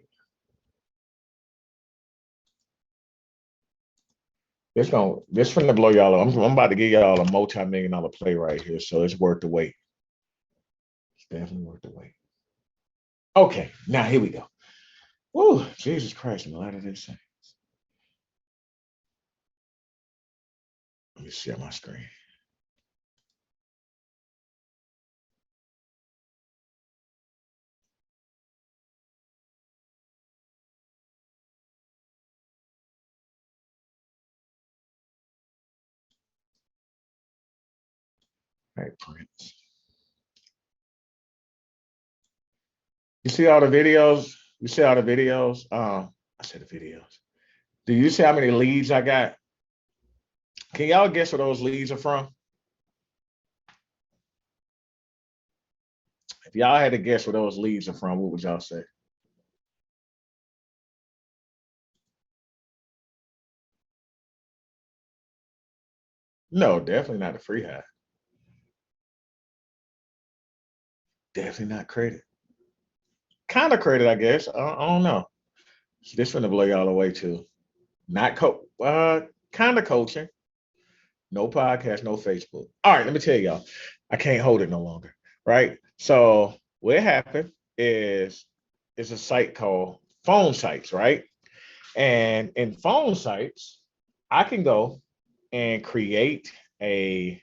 This finna blow y'all up. I'm about to give y'all a multi-million-dollar play right here, so it's worth the wait. It's definitely worth the wait. Okay, now here we go. Woo, Jesus Christ, I'm a lot of this thing. Let me share my screen. All right, Prince. You see all the videos? You see all the videos? I said the videos. Do you see how many leads I got? Can y'all guess where those leads are from? If y'all had to guess where those leads are from, what would y'all say? No, definitely not the free high. Definitely not credit. Kind of credit, I guess. I don't know. This gonna blow y'all away too. Not kind of coaching. No podcast, no Facebook. All right, let me tell y'all. I can't hold it no longer. Right. So what happened is a site called Phone Sites, right? And in Phone Sites, I can go and create a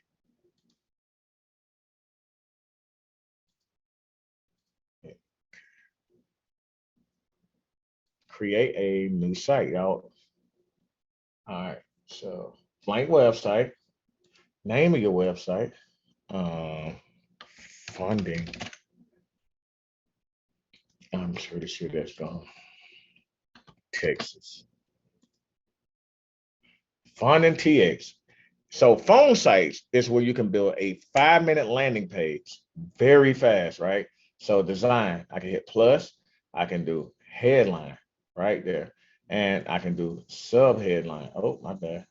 new site, y'all. All right. So blank website, name of your website, um, funding. I'm pretty sure that's gone. Texas. Funding TX. So phone sites is where you can build a 5-minute landing page very fast, right? So design, I can hit plus, I can do headline right there, and I can do sub headline. Oh, my bad.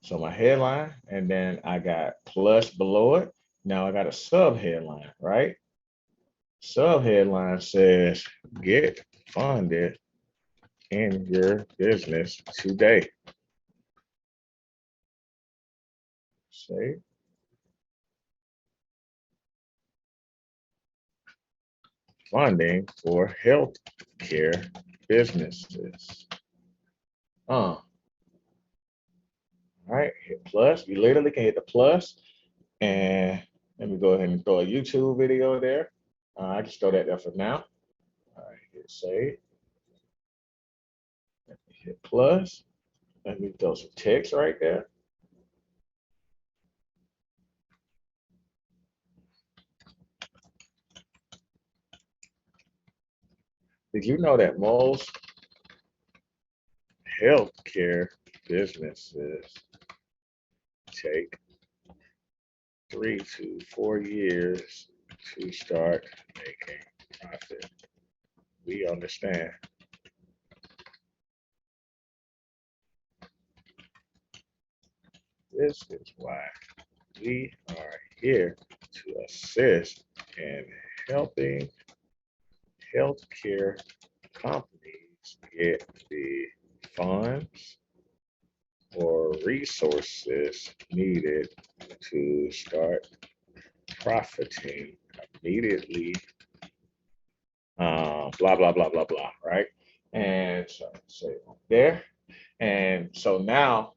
So my headline, and then I got plus below it. Now I got a sub headline, right? Sub headline says get funded in your business today. Say funding for healthcare businesses. All right, hit plus. You literally can hit the plus, and let me go ahead and throw a YouTube video there. I just throw that there for now. All right, hit save. Let me hit plus. Let me throw some text right there. Did you know that most healthcare businesses take 3 to 4 years to start making profit? We understand. This is why we are here to assist in helping healthcare companies get the funds or resources needed to start profiting immediately, blah, blah, blah, blah, blah, right? And so say there. And so now,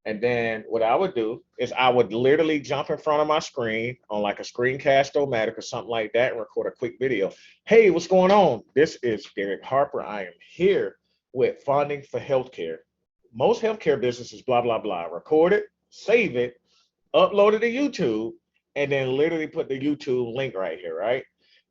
and then what I would do is I would literally jump in front of my screen on like a Screencast-O-Matic or something like that and record a quick video. Hey, what's going on? This is Derek Harper. I am here with Funding for Healthcare. Most healthcare businesses, blah, blah, blah. Record it, save it, upload it to YouTube, and then literally put the YouTube link right here, right?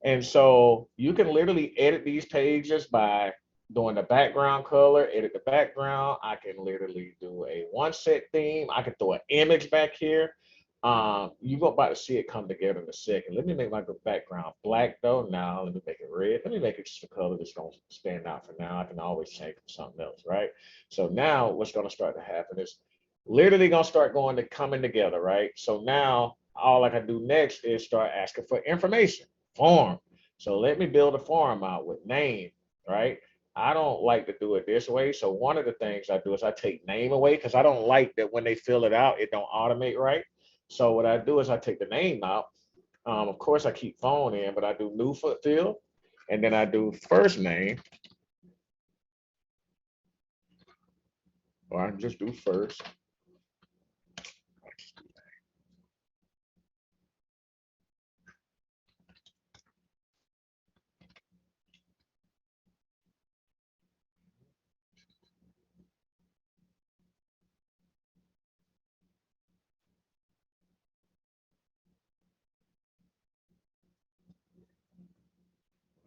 And so you can literally edit these pages by doing the background color, edit the background. I can literally do a one set theme. I can throw an image back here. You're about to see it come together in a second. Let me make my background black though. Now let me make it red. Let me make it just a color that's gonna stand out for now. I can always change it to something else, right? So now what's gonna start to happen is literally gonna start going to coming together, right? So now all I can do next is start asking for information, form. So let me build a form out with name, right? I don't like to do it this way. So one of the things I do is I take name away because I don't like that when they fill it out, it don't automate right. So what I do is I take the name out. Of course, I keep phone in, but I do new field, and then I do first name, or I just do first.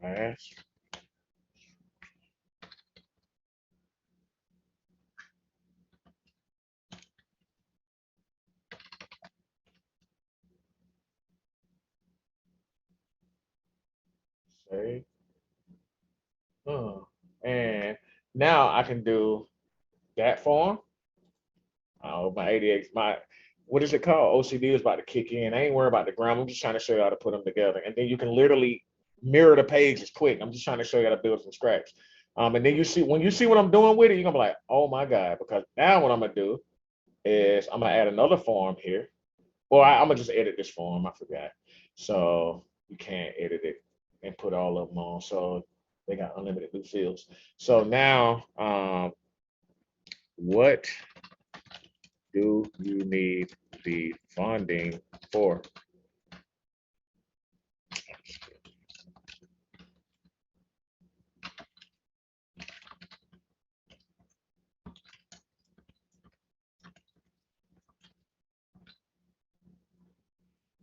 Last. Save. And now I can do that form. My ADX, what is it called? OCD is about to kick in. I ain't worried about the grammar. I'm just trying to show you how to put them together. And then you can literally mirror the pages quick. I'm just trying to show you how to build from scratch. And then you see, when you see what I'm doing with it, you're gonna be like, oh my God, because now what I'm gonna do is I'm gonna add another form here. Or I'm gonna just edit this form, I forgot. So you can't edit it and put all of them on. So they got unlimited new fields. So now, what do you need the funding for?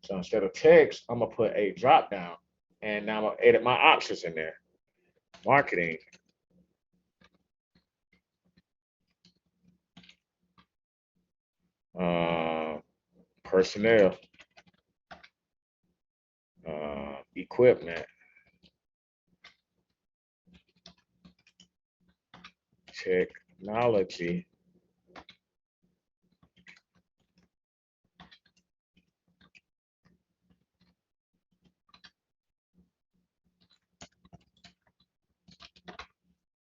So instead of text, I'm gonna put a drop down, and now I'm gonna edit my options in there. Marketing. Personnel. Equipment. Technology.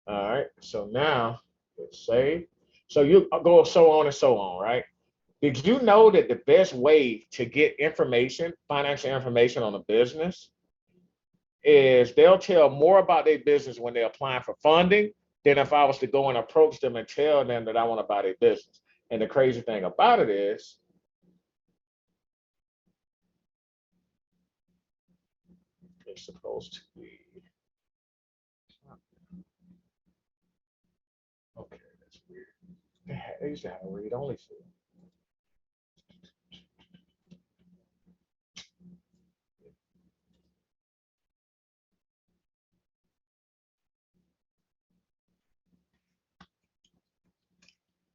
All right, so now let's save. So you go so on and so on, right? Did you know that the best way to get information, financial information on a business is they'll tell more about their business when they're applying for funding than if I was to go and approach them and tell them that I want to buy their business. And the crazy thing about it is, it's supposed to be, okay, that's weird. They used to have a read only for.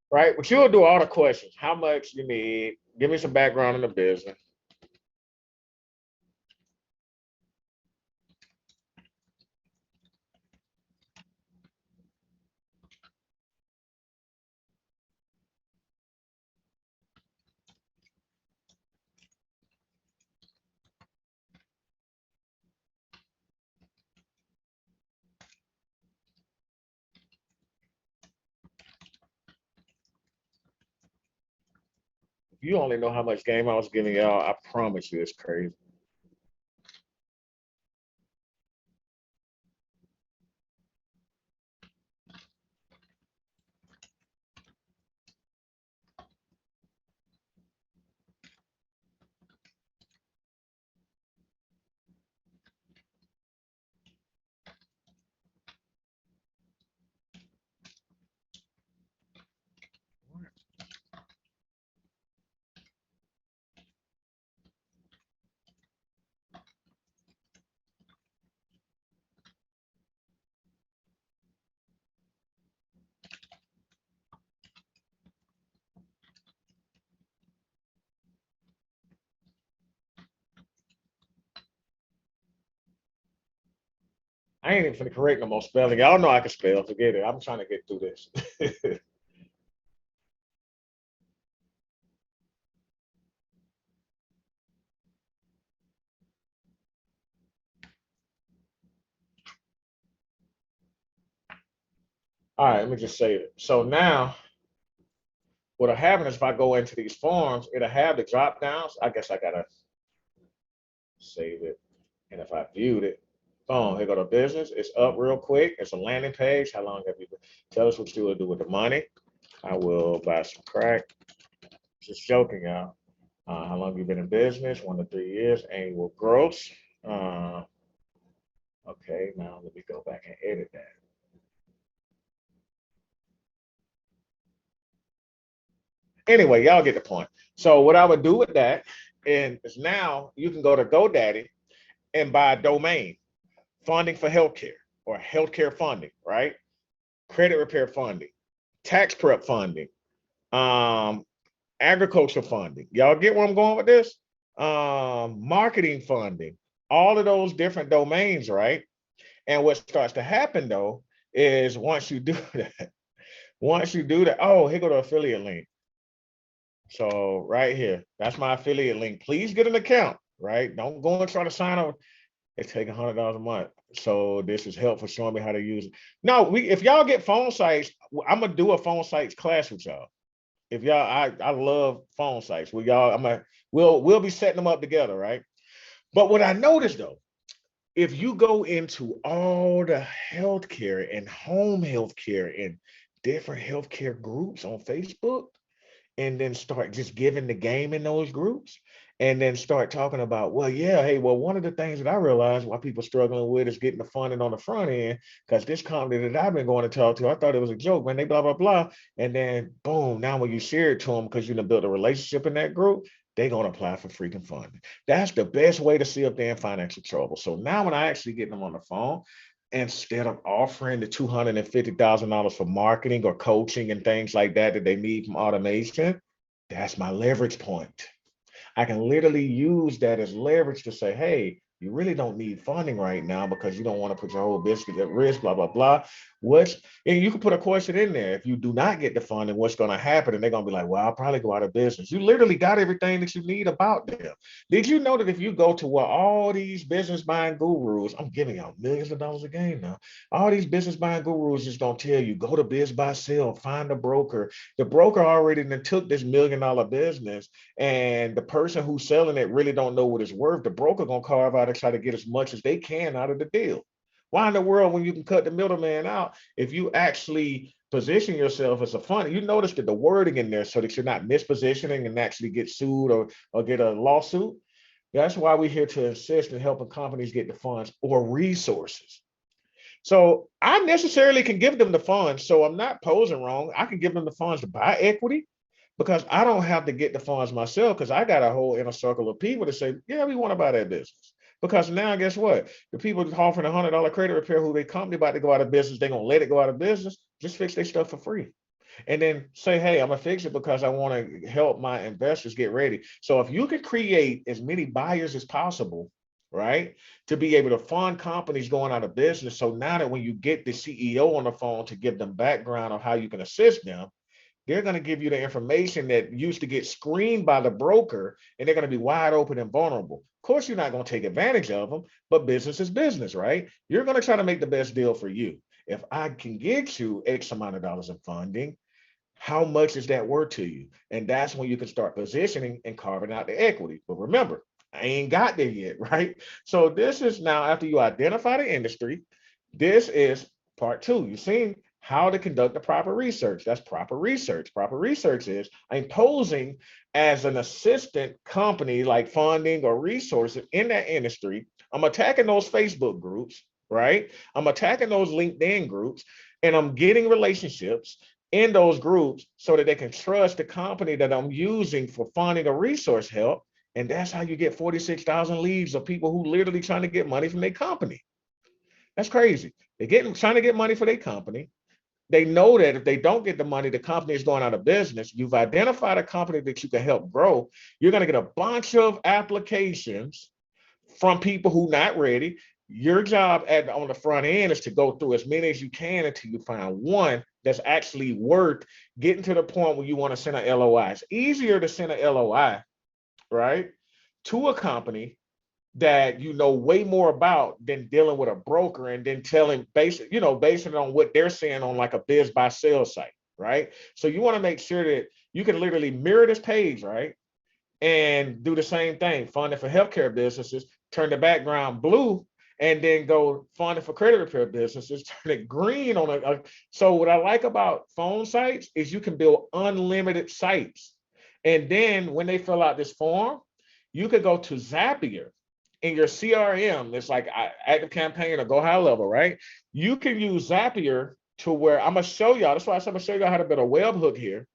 Right, but you'll do all the questions. How much you need? Give me some background in the business. If you only know how much game I was giving y'all, I promise you it's crazy. I ain't even finna correct no more spelling. Y'all know I can spell. Forget it. I'm trying to get through this. All right, let me just say it. So now what'll happen is if I go into these forms, it'll have the drop downs. I guess I gotta save it. And if I viewed it, boom, here go to business. It's up real quick. It's a landing page. How long have you been? Tell us what you will do with the money. I will buy some crack. Just joking, y'all. How long have you been in business? 1 to 3 years. Annual gross. Uh, okay, now let me go back and edit that. Anyway, y'all get the point. So what I would do with that is now you can go to GoDaddy and buy a domain, funding for healthcare or healthcare funding, right? Credit repair funding, tax prep funding, um, agriculture funding. Y'all get where I'm going with this? Marketing funding, all of those different domains, right? And what starts to happen though is once you do that, oh, here go the affiliate link. So right here, that's my affiliate link. Please get an account, right? Don't go and try to sign up. It's taking $100 a month. So this is helpful showing me how to use it. No, if y'all get phone sites, I'm gonna do a phone sites class with y'all. If y'all, I love phone sites. With y'all, we'll be setting them up together, right? But what I noticed though, if you go into all the healthcare and home healthcare and different healthcare groups on Facebook, and then start just giving the game in those groups and then start talking about, well, yeah, hey, well, one of the things that I realized why people struggling with is getting the funding on the front end, because this company that I've been going to talk to, I thought it was a joke, man, they blah, blah, blah. And then boom, now when you share it to them because you done built a relationship in that group, they're going to apply for freaking funding. That's the best way to see if they're in financial trouble. So now when I actually get them on the phone, instead of offering the $250,000 for marketing or coaching and things like that that they need from automation, that's my leverage point. I can literally use that as leverage to say, hey, you really don't need funding right now because you don't want to put your whole business at risk, blah, blah, blah. And you can put a question in there. If you do not get the funding, what's going to happen? And they're going to be like, well, I'll probably go out of business. You literally got everything that you need about them. Did you know that if you go to where all these business buying gurus, I'm giving out millions of dollars a game now, all these business buying gurus just going to tell you, go to biz, buy, sell, find a broker. The broker already took this $1 million business, and the person who's selling it really don't know what it's worth. The broker going to carve out LOI to try to get as much as they can out of the deal. Why in the world, when you can cut the middleman out, if you actually position yourself as a fund, you notice that the wording in there so that you're not mispositioning and actually get sued or get a lawsuit. That's why we're here to assist in helping companies get the funds or resources. So I necessarily can give them the funds. So I'm not posing wrong. I can give them the funds to buy equity because I don't have to get the funds myself because I got a whole inner circle of people to say, yeah, we want to buy that business. Because now, guess what? The people offering $100 credit repair who their company about to go out of business, they're going to let it go out of business, just fix their stuff for free. And then say, hey, I'm going to fix it because I want to help my investors get ready. So if you can create as many buyers as possible, right, to be able to fund companies going out of business. So now that when you get the CEO on the phone to give them background on how you can assist them, they're going to give you the information that used to get screened by the broker, and they're going to be wide open and vulnerable. Of course, you're not going to take advantage of them, but business is business, right? You're going to try to make the best deal for you. If I can get you X amount of dollars in funding, how much is that worth to you? And that's when you can start positioning and carving out the equity. But remember, I ain't got there yet, right? So this is now after you identify the industry, this is part two. You've seen how to conduct the proper research. That's proper research. Proper research is I'm posing as an assistant company like funding or resources in that industry. I'm attacking those Facebook groups, right? I'm attacking those LinkedIn groups, and I'm getting relationships in those groups so that they can trust the company that I'm using for funding or resource help. And that's how you get 46,000 leads of people who literally trying to get money from their company. That's crazy. They're trying to get money for their company. They know that if they don't get the money, the company is going out of business. You've identified a company that you can help grow. You're going to get a bunch of applications from people who not ready. Your job on the front end is to go through as many as you can until you find one that's actually worth getting to the point where you want to send an LOI. It's easier to send an LOI, right, to a company that you know way more about than dealing with a broker and then telling basing it on what they're saying on like a biz buy sell site, right? So you want to make sure that you can literally mirror this page, right? And do the same thing, funding for healthcare businesses, turn the background blue, and then go funding for credit repair businesses, turn it green on a. So what I like about phone sites is you can build unlimited sites. And then when they fill out this form, you could go to Zapier in your CRM. It's like Active Campaign or Go High Level, right? You can use Zapier to where I'm gonna show y'all. That's why I'm gonna show y'all how to build a webhook here,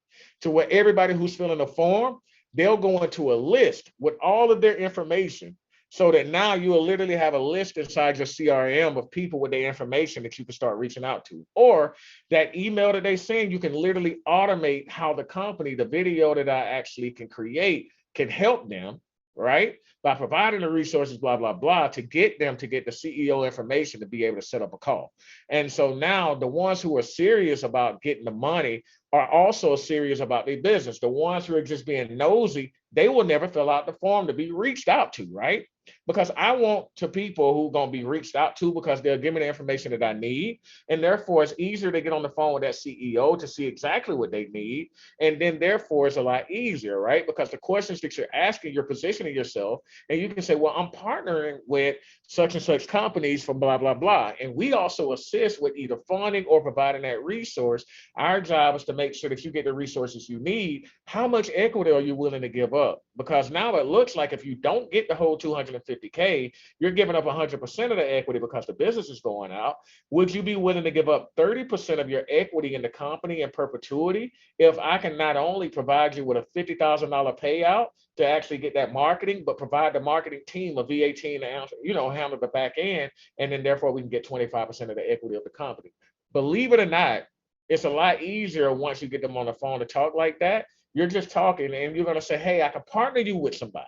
to where everybody who's filling the form, they'll go into a list with all of their information, so that now you will literally have a list inside your CRM of people with their information that you can start reaching out to. Or that email that they send, you can literally automate how the company, the video that I actually can create can help them, right? By providing the resources, blah, blah, blah, to get them to get the CEO information to be able to set up a call. And so now the ones who are serious about getting the money are also serious about their business. The ones who are just being nosy, they will never fill out the form to be reached out to, right? Because I want to people who are going to be reached out to because they'll give me the information that I need. And therefore, it's easier to get on the phone with that CEO to see exactly what they need. And then therefore, it's a lot easier, right? Because the questions that you're asking, you're positioning yourself, and you can say, well, I'm partnering with such and such companies from blah, blah, blah. And we also assist with either funding or providing that resource. Our job is to make sure that you get the resources you need. How much equity are you willing to give up? Because now it looks like if you don't get the whole 250K, you're giving up 100% of the equity because the business is going out. Would you be willing to give up 30% of your equity in the company in perpetuity if I can not only provide you with a $50,000 payout to actually get that marketing, but provide the marketing team, a VA team to handle the back end, and then therefore we can get 25% of the equity of the company? Believe it or not, it's a lot easier once you get them on the phone to talk like that. You're just talking and you're going to say, hey, I can partner you with somebody.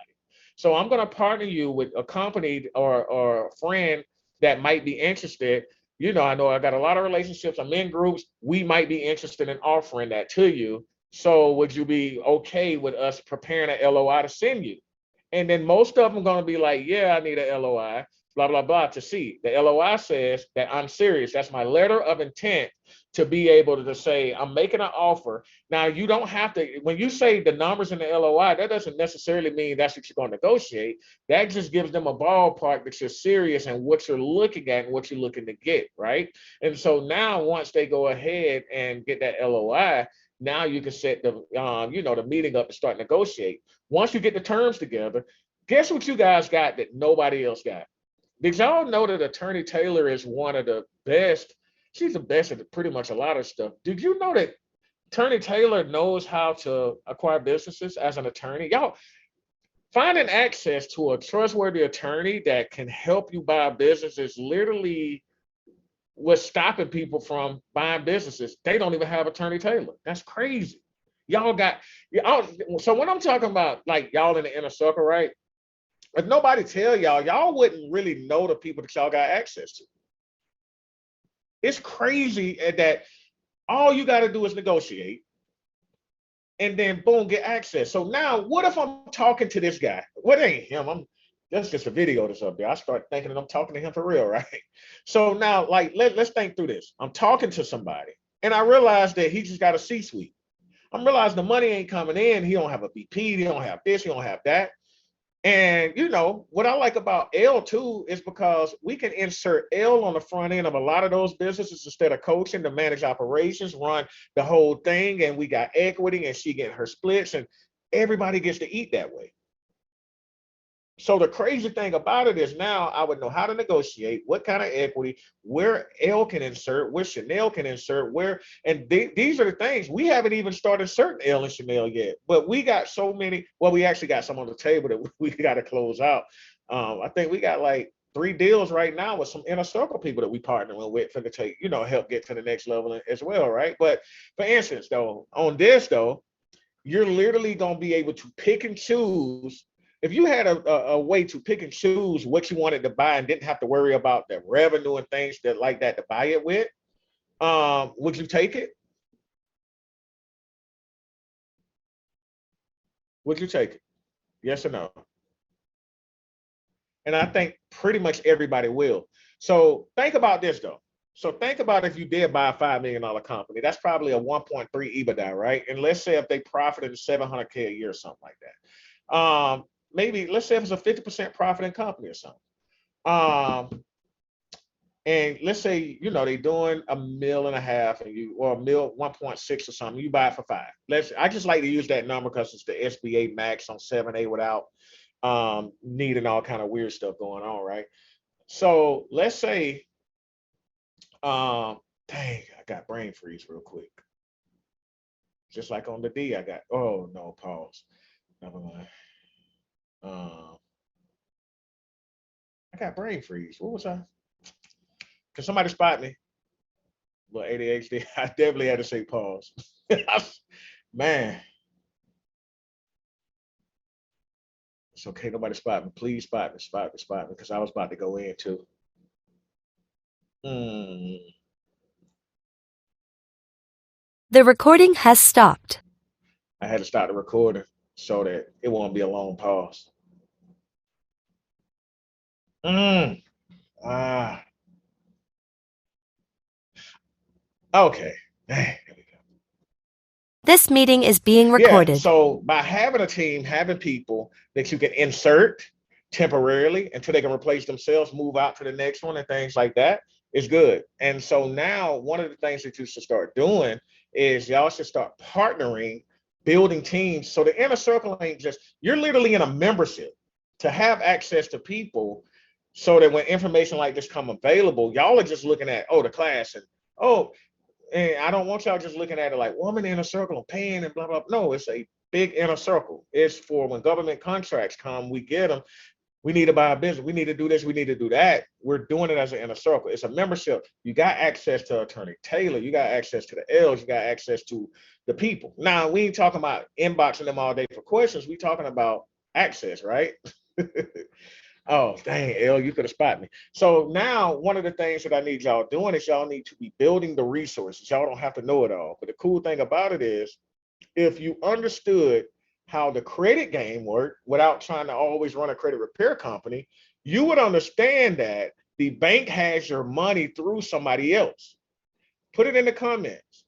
So I'm going to partner you with a company or a friend that might be interested. I know I got a lot of relationships. I'm in groups. We might be interested in offering that to you. So would you be okay with us preparing an LOI to send you? And then most of them are going to be like, yeah, I need an LOI. blah, blah, blah to see. The LOI says that I'm serious. That's my letter of intent to be able to say, I'm making an offer. Now, you don't have to, when you say the numbers in the LOI, that doesn't necessarily mean that's what you're going to negotiate. That just gives them a ballpark that you're serious and what you're looking at and what you're looking to get, right? And so now once they go ahead and get that LOI, now you can set the the meeting up and start negotiate. Once you get the terms together, guess what you guys got that nobody else got? Did y'all know that Attorney Taylor is one of the best? She's the best at pretty much a lot of stuff. Did you know that Attorney Taylor knows how to acquire businesses as an attorney? Y'all, finding access to a trustworthy attorney that can help you buy a business is literally what's stopping people from buying businesses. They don't even have Attorney Taylor. That's crazy. Y'all got y'all. So when I'm talking about like y'all in the inner circle, right? If nobody tell y'all, y'all wouldn't really know the people that y'all got access to. It's crazy that all you got to do is negotiate and then boom, get access. So now what if I'm talking to this guy? What ain't him? That's just a video that's up there. I start thinking that I'm talking to him for real, right? So now, like, let's think through this. I'm talking to somebody, and I realize that he just got a C-suite. I'm realizing the money ain't coming in. He don't have a BP. He don't have this. He don't have that. And what I like about L too is because we can insert L on the front end of a lot of those businesses instead of coaching to manage operations, run the whole thing, and we got equity, and she getting her splits, and everybody gets to eat that way. So the crazy thing about it is now I would know how to negotiate, what kind of equity, where L can insert, where Chanel can insert, and these are the things. We haven't even started certain L and Chanel yet, but we got so many. Well, we actually got some on the table that we got to close out. I think we got like 3 deals right now with some inner circle people that we partnering with for the take, help get to the next level as well, right? But for instance, though, on this though, you're literally gonna be able to pick and choose. If you had a way to pick and choose what you wanted to buy and didn't have to worry about the revenue and things that like that to buy it with, would you take it? Would you take it? Yes or no? And I think pretty much everybody will. So think about this though. So think about if you did buy a $5 million company, that's probably a 1.3 EBITDA, right? And let's say if they profited $700K a year or something like that. Maybe let's say it was a 50% profiting company or something. And let's say, they're doing $1.5 million or $1.6 million or something, you buy it for 5. I just like to use that number because it's the SBA max on 7A without needing all kind of weird stuff going on, right? So let's say, dang, I got brain freeze real quick. Just like on the D, oh no, pause. Never mind. I got brain freeze. What was I? Can somebody spot me? Well, ADHD. I definitely had to say pause. Man. It's okay. Nobody spot me. Please spot me. Spot me. Because I was about to go in too.
The recording has stopped.
I had to stop the recording so that it won't be a long pause. Okay. There we go.
This meeting is being recorded.
Yeah, so by having a team, having people that you can insert temporarily until they can replace themselves, move out to the next one and things like that is good. And so now one of the things that you should start doing is y'all should start partnering, building teams. So the inner circle ain't just, you're literally in a membership to have access to people so that when information like this come available, y'all are just looking at, the class and I don't want y'all just looking at it like, well, I'm in the inner circle, I'm paying and blah, blah. No, it's a big inner circle. It's for when government contracts come, we get them. We need to buy a business. We need to do this. We need to do that. We're doing it as an inner circle. It's a membership. You got access to Attorney Taylor. You got access to the L's. You got access to the people. Now, we ain't talking about inboxing them all day for questions. We talking about access, right? Oh, dang, L, you could have spotted me. So now one of the things that I need y'all doing is y'all need to be building the resources. Y'all don't have to know it all. But the cool thing about it is if you understood how the credit game worked without trying to always run a credit repair company, you would understand that the bank has your money through somebody else. Put it in the comments.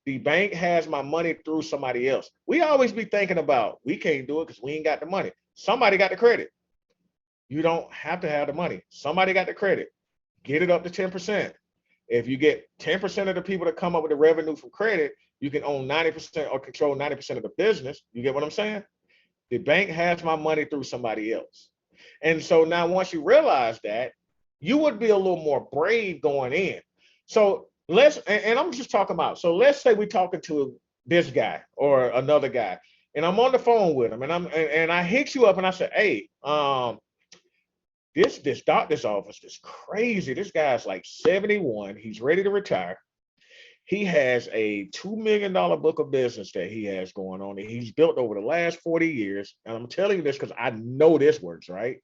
The bank has my money through somebody else. We always be thinking about, we can't do it because we ain't got the money. Somebody got the credit. You don't have to have the money. Somebody got the credit. Get it up to 10%. If you get 10% of the people that come up with the revenue from credit, you can own 90% or control 90% of the business. You get what I'm saying? The bank has my money through somebody else. And so now once you realize that, you would be a little more brave going in. So and I'm just talking about, so let's say we're talking to this guy or another guy, and I'm on the phone with him, and I hit you up and I said, hey, this doctor's office is crazy. This guy's like 71. He's ready to retire. He has a $2 million book of business that he has going on. And he's built over the last 40 years. And I'm telling you this because I know this works, right?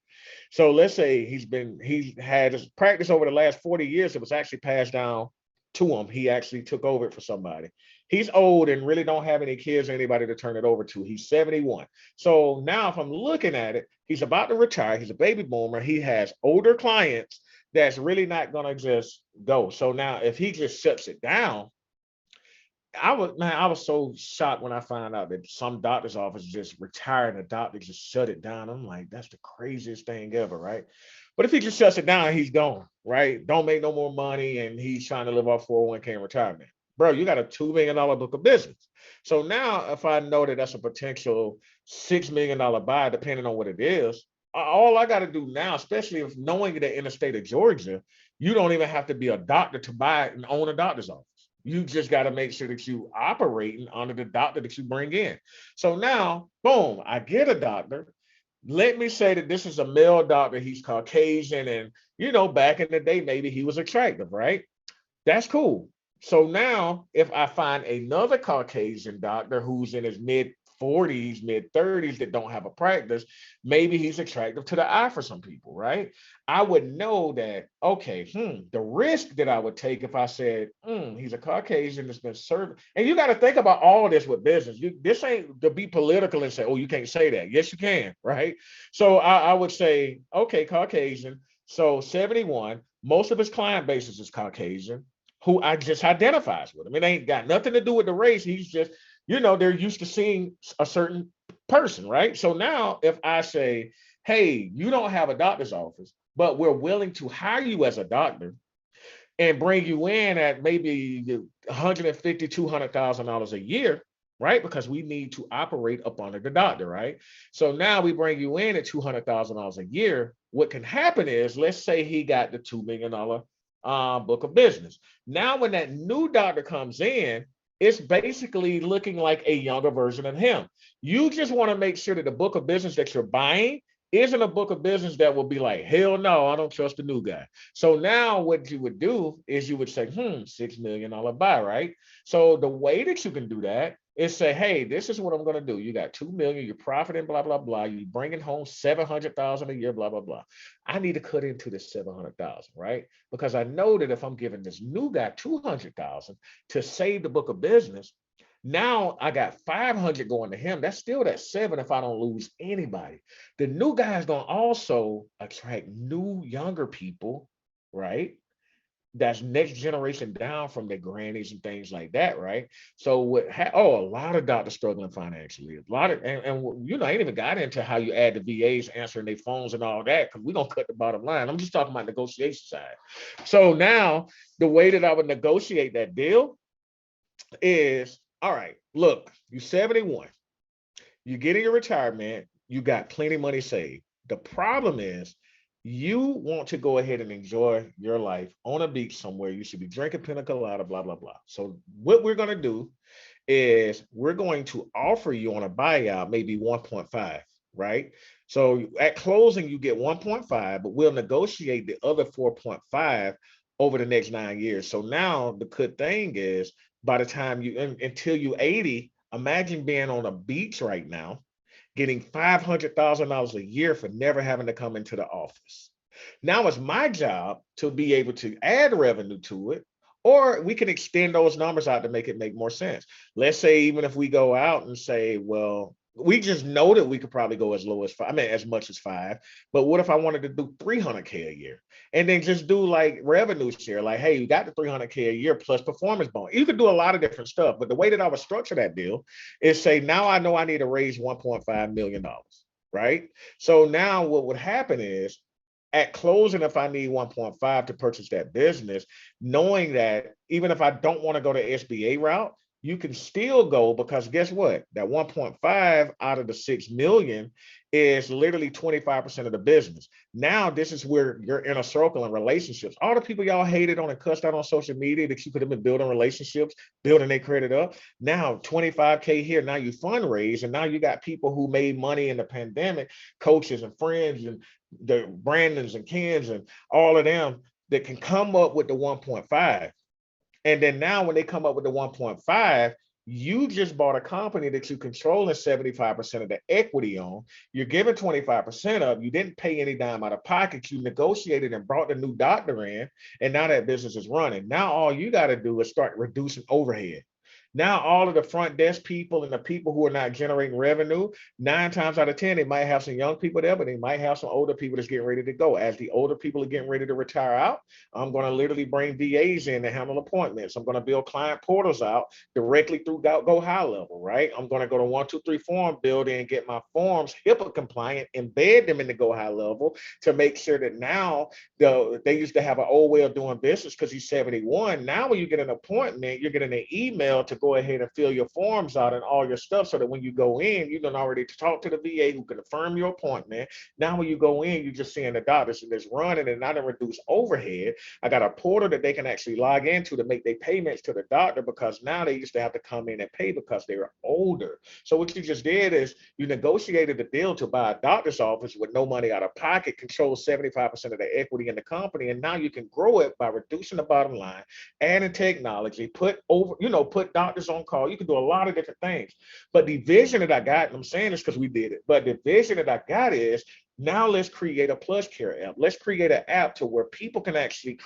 So let's say he's had his practice over the last 40 years. It was actually passed down to him. He actually took over it for somebody. He's old and really don't have any kids or anybody to turn it over to. He's 71. So now if I'm looking at it, he's about to retire. He's a baby boomer. He has older clients that's really not going to just go. So now if he just shuts it down, I was so shocked when I found out that some doctor's office just retired and a doctor just shut it down. I'm like, that's the craziest thing ever, right? But if he just shuts it down, he's gone, right? Don't make no more money, and he's trying to live off 401k and retirement. Bro, you got a $2 million book of business. So now if I know that that's a potential $6 million buy, depending on what it is, all I got to do now, especially if knowing that in the state of Georgia, you don't even have to be a doctor to buy and own a doctor's office. You just got to make sure that you operating under the doctor that you bring in. So now, boom, I get a doctor. Let me say that this is a male doctor. He's Caucasian. And, back in the day, maybe he was attractive, right? That's cool. So now if I find another Caucasian doctor who's in his mid 40s, mid 30s that don't have a practice, maybe he's attractive to the eye for some people, right? I would know that, okay, the risk that I would take if I said, he's a Caucasian that's been serving. And you got to think about all of this with business. This ain't to be political and say, oh, you can't say that. Yes, you can, right? So I would say, okay, Caucasian. So 71, most of his client bases is Caucasian, who I just identifies with him. It ain't got nothing to do with the race. He's just, they're used to seeing a certain person, right? So now if I say, hey, you don't have a doctor's office, but we're willing to hire you as a doctor and bring you in at maybe $150,000, $200,000 a year, right? Because we need to operate up under the doctor, right? So now we bring you in at $200,000 a year. What can happen is, let's say he got the $2 million book of business. Now, when that new doctor comes in, it's basically looking like a younger version of him. You just want to make sure that the book of business that you're buying isn't a book of business that will be like, hell no, I don't trust the new guy. So now what you would do is you would say, $6 million buy, right? So the way that you can do that is say, hey, this is what I'm going to do. You got 2 million, you're profiting, blah, blah, blah. You're bringing home 700,000 a year, blah, blah, blah. I need to cut into this 700,000, right? Because I know that if I'm giving this new guy 200,000 to save the book of business, now I got 500 going to him. That's still that 7 if I don't lose anybody. The new guy is going to also attract new, younger people, right? That's next generation down from their grannies and things like that, right? So a lot of doctors struggling financially. A lot of, and I ain't even got into how you add the VAs answering their phones and all that, because we're gonna cut the bottom line. I'm just talking about negotiation side. So now the way that I would negotiate that deal is, all right, look, you're 71, you get in your retirement, you got plenty of money saved. The problem is, you want to go ahead and enjoy your life on a beach somewhere. You should be drinking pina colada, blah, blah, blah. So what we're going to do is we're going to offer you on a buyout, maybe 1.5, right? So at closing, you get 1.5, but we'll negotiate the other 4.5 over the next 9 years. So now the good thing is, by the time until you're 80, imagine being on a beach right now, getting $500,000 a year for never having to come into the office. Now it's my job to be able to add revenue to it, or we can extend those numbers out to make it make more sense. Let's say even if we go out and say, well, we just know that we could probably go as low as five, I mean, as much as five. But what if I wanted to do 300K a year and then just do like revenue share? Like, hey, you got the 300K a year plus performance bonus. You could do a lot of different stuff. But the way that I would structure that deal is say, now I know I need to raise $1.5 million, right? So now what would happen is at closing, if I need 1.5 to purchase that business, knowing that even if I don't want to go the SBA route, you can still go, because guess what? That 1.5 out of the 6 million is literally 25% of the business. Now, this is where you're in a circle and relationships. All the people y'all hated on and cussed out on social media that you could have been building relationships, building their credit up. Now, 25K here. Now you fundraise, and now you got people who made money in the pandemic, coaches and friends and the Brandons and Kens and all of them that can come up with the 1.5. And then now when they come up with the 1.5, you just bought a company that you control and 75% of the equity on. You're giving 25% of, you didn't pay any dime out of pocket. You negotiated and brought the new doctor in, and now that business is running. Now all you got to do is start reducing overhead. Now, all of the front desk people and the people who are not generating revenue, 9 times out of 10, they might have some young people there, but they might have some older people that's getting ready to go. As the older people are getting ready to retire out, I'm going to literally bring VAs in to handle appointments. I'm going to build client portals out directly through Go High Level, right? I'm going to go to 123 Form Builder and get my forms HIPAA compliant, embed them in the Go High Level to make sure that now they used to have an old way of doing business because he's 71. Now, when you get an appointment, you're getting an email to go ahead and fill your forms out and all your stuff so that when you go in, you can already talk to the VA who can affirm your appointment. Now, when you go in, you're just seeing the doctors and it's running, and I done reduce overhead. I got a portal that they can actually log into to make their payments to the doctor, because now they used to have to come in and pay because they were older. So what you just did is you negotiated a deal to buy a doctor's office with no money out of pocket, control 75% of the equity in the company, and now you can grow it by reducing the bottom line, adding technology, put doctors on call. You can do a lot of different things. But the vision that I got, and I'm saying this because we did it, but the vision that I got is, now let's create a PlushCare app. Let's create an app to where people can actually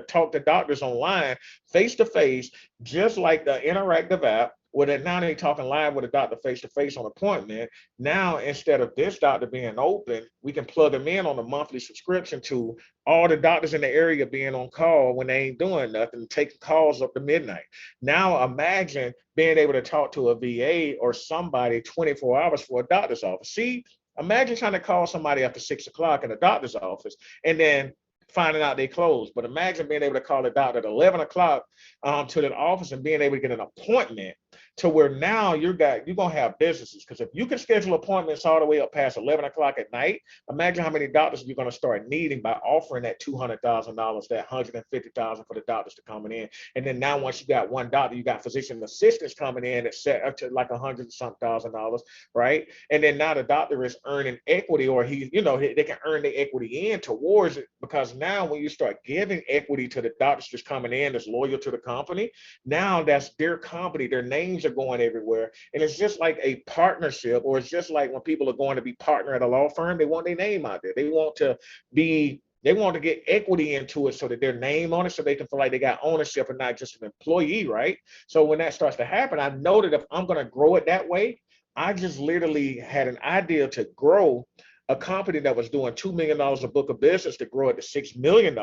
talk to doctors online, face to face, just like the interactive app. Where now they're talking live with a doctor face to face on appointment. Now, instead of this doctor being open, we can plug them in on a monthly subscription to all the doctors in the area being on call when they ain't doing nothing, taking calls up to midnight. Now, imagine being able to talk to a VA or somebody 24 hours for a doctor's office. See, imagine trying to call somebody after 6 o'clock in a doctor's office and then finding out they closed. But imagine being able to call a doctor at 11 o'clock to the office and being able to get an appointment to where now you're going to have businesses. Because if you can schedule appointments all the way up past 11 o'clock at night, imagine how many doctors you're going to start needing by offering that $200,000, that $150,000 for the doctors to coming in. And then now once you got one doctor, you got physician assistants coming in at set up to like $100,000, right? And then now the doctor is earning equity, or they can earn the equity in towards it, because now when you start giving equity to the doctors just coming in that's loyal to the company, now that's their company, their names are going everywhere. And it's just like a partnership, or it's just like when people are going to be partner at a law firm, they want their name out there. They want to get equity into it so that their name on it, so they can feel like they got ownership and not just an employee, right? So when that starts to happen, I know that if I'm going to grow it that way, I just literally had an idea to grow a company that was doing $2 million a book of business to grow it to $6 million.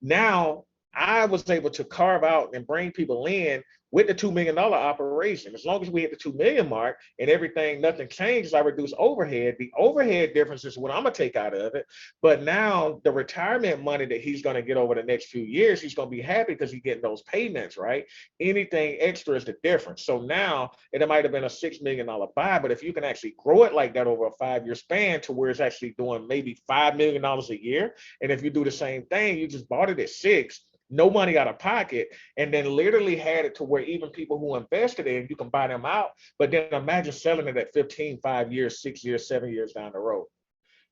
Now I was able to carve out and bring people in with the $2 million operation. As long as we hit the 2 million mark and everything, nothing changes, I reduce overhead. The overhead difference is what I'm gonna take out of it. But now the retirement money that he's gonna get over the next few years, he's gonna be happy because he's getting those payments, right? Anything extra is the difference. So now it might have been a $6 million buy, but if you can actually grow it like that over a 5-year span to where it's actually doing maybe $5 million a year, and if you do the same thing, you just bought it at 6, no money out of pocket, and then literally had it to where even people who invested in, you can buy them out. But then imagine selling it at 15, 5 years, 6 years, 7 years down the road.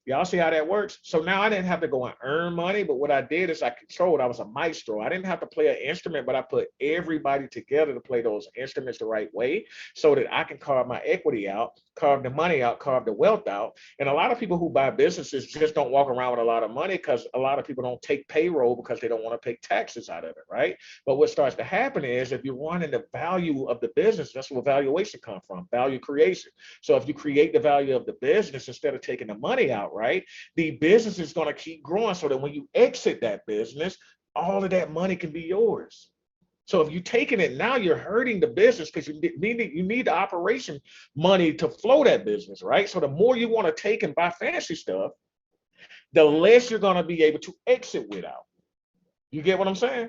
Y'all see how that works? So now I didn't have to go and earn money, but what I did is I controlled. I was a maestro. I didn't have to play an instrument, but I put everybody together to play those instruments the right way so that I can carve my equity out. carve the money out, carve the wealth out. And a lot of people who buy businesses just don't walk around with a lot of money because a lot of people don't take payroll because they don't want to pay taxes out of it, right? But what starts to happen is if you're running the value of the business, that's where valuation comes from, value creation. So if you create the value of the business instead of taking the money out, right, the business is going to keep growing so that when you exit that business, all of that money can be yours. So if you're taking it now, you're hurting the business because you need the operation money to flow that business, right? So the more you want to take and buy fancy stuff, the less you're going to be able to exit without. You get what I'm saying?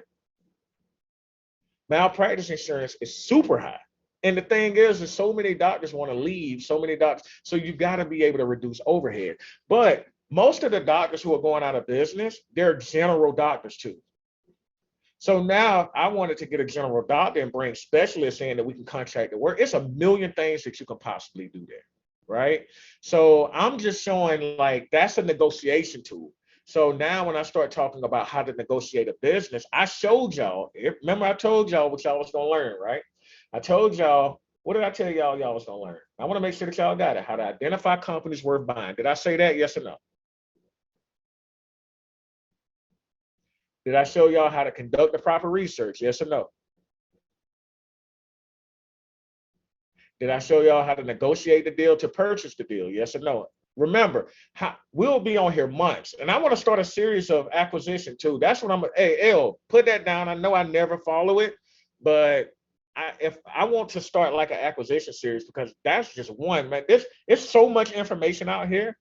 Malpractice insurance is super high. And the thing is so many doctors want to leave, so many doctors. So you got to be able to reduce overhead. But most of the doctors who are going out of business, they're general doctors too. So now I wanted to get a general doctor and bring specialists in that we can contract to work. It's a million things that you can possibly do there, right? So I'm just showing like that's a negotiation tool. So now when I start talking about how to negotiate a business, I showed y'all, remember I told y'all what y'all was gonna learn, right? I told y'all, what did I tell y'all was gonna learn? I wanna make sure that y'all got it, how to identify companies worth buying. Did I say that, yes or no? Did I show y'all how to conduct the proper research? Yes or no? Did I show y'all how to negotiate the deal to purchase the deal? Yes or no? Remember, we'll be on here months, and I want to start a series of acquisition too. That's what I'm. Hey, L, put that down. I know I never follow it, but if I want to start like an acquisition series because that's just one, man. It's so much information out here.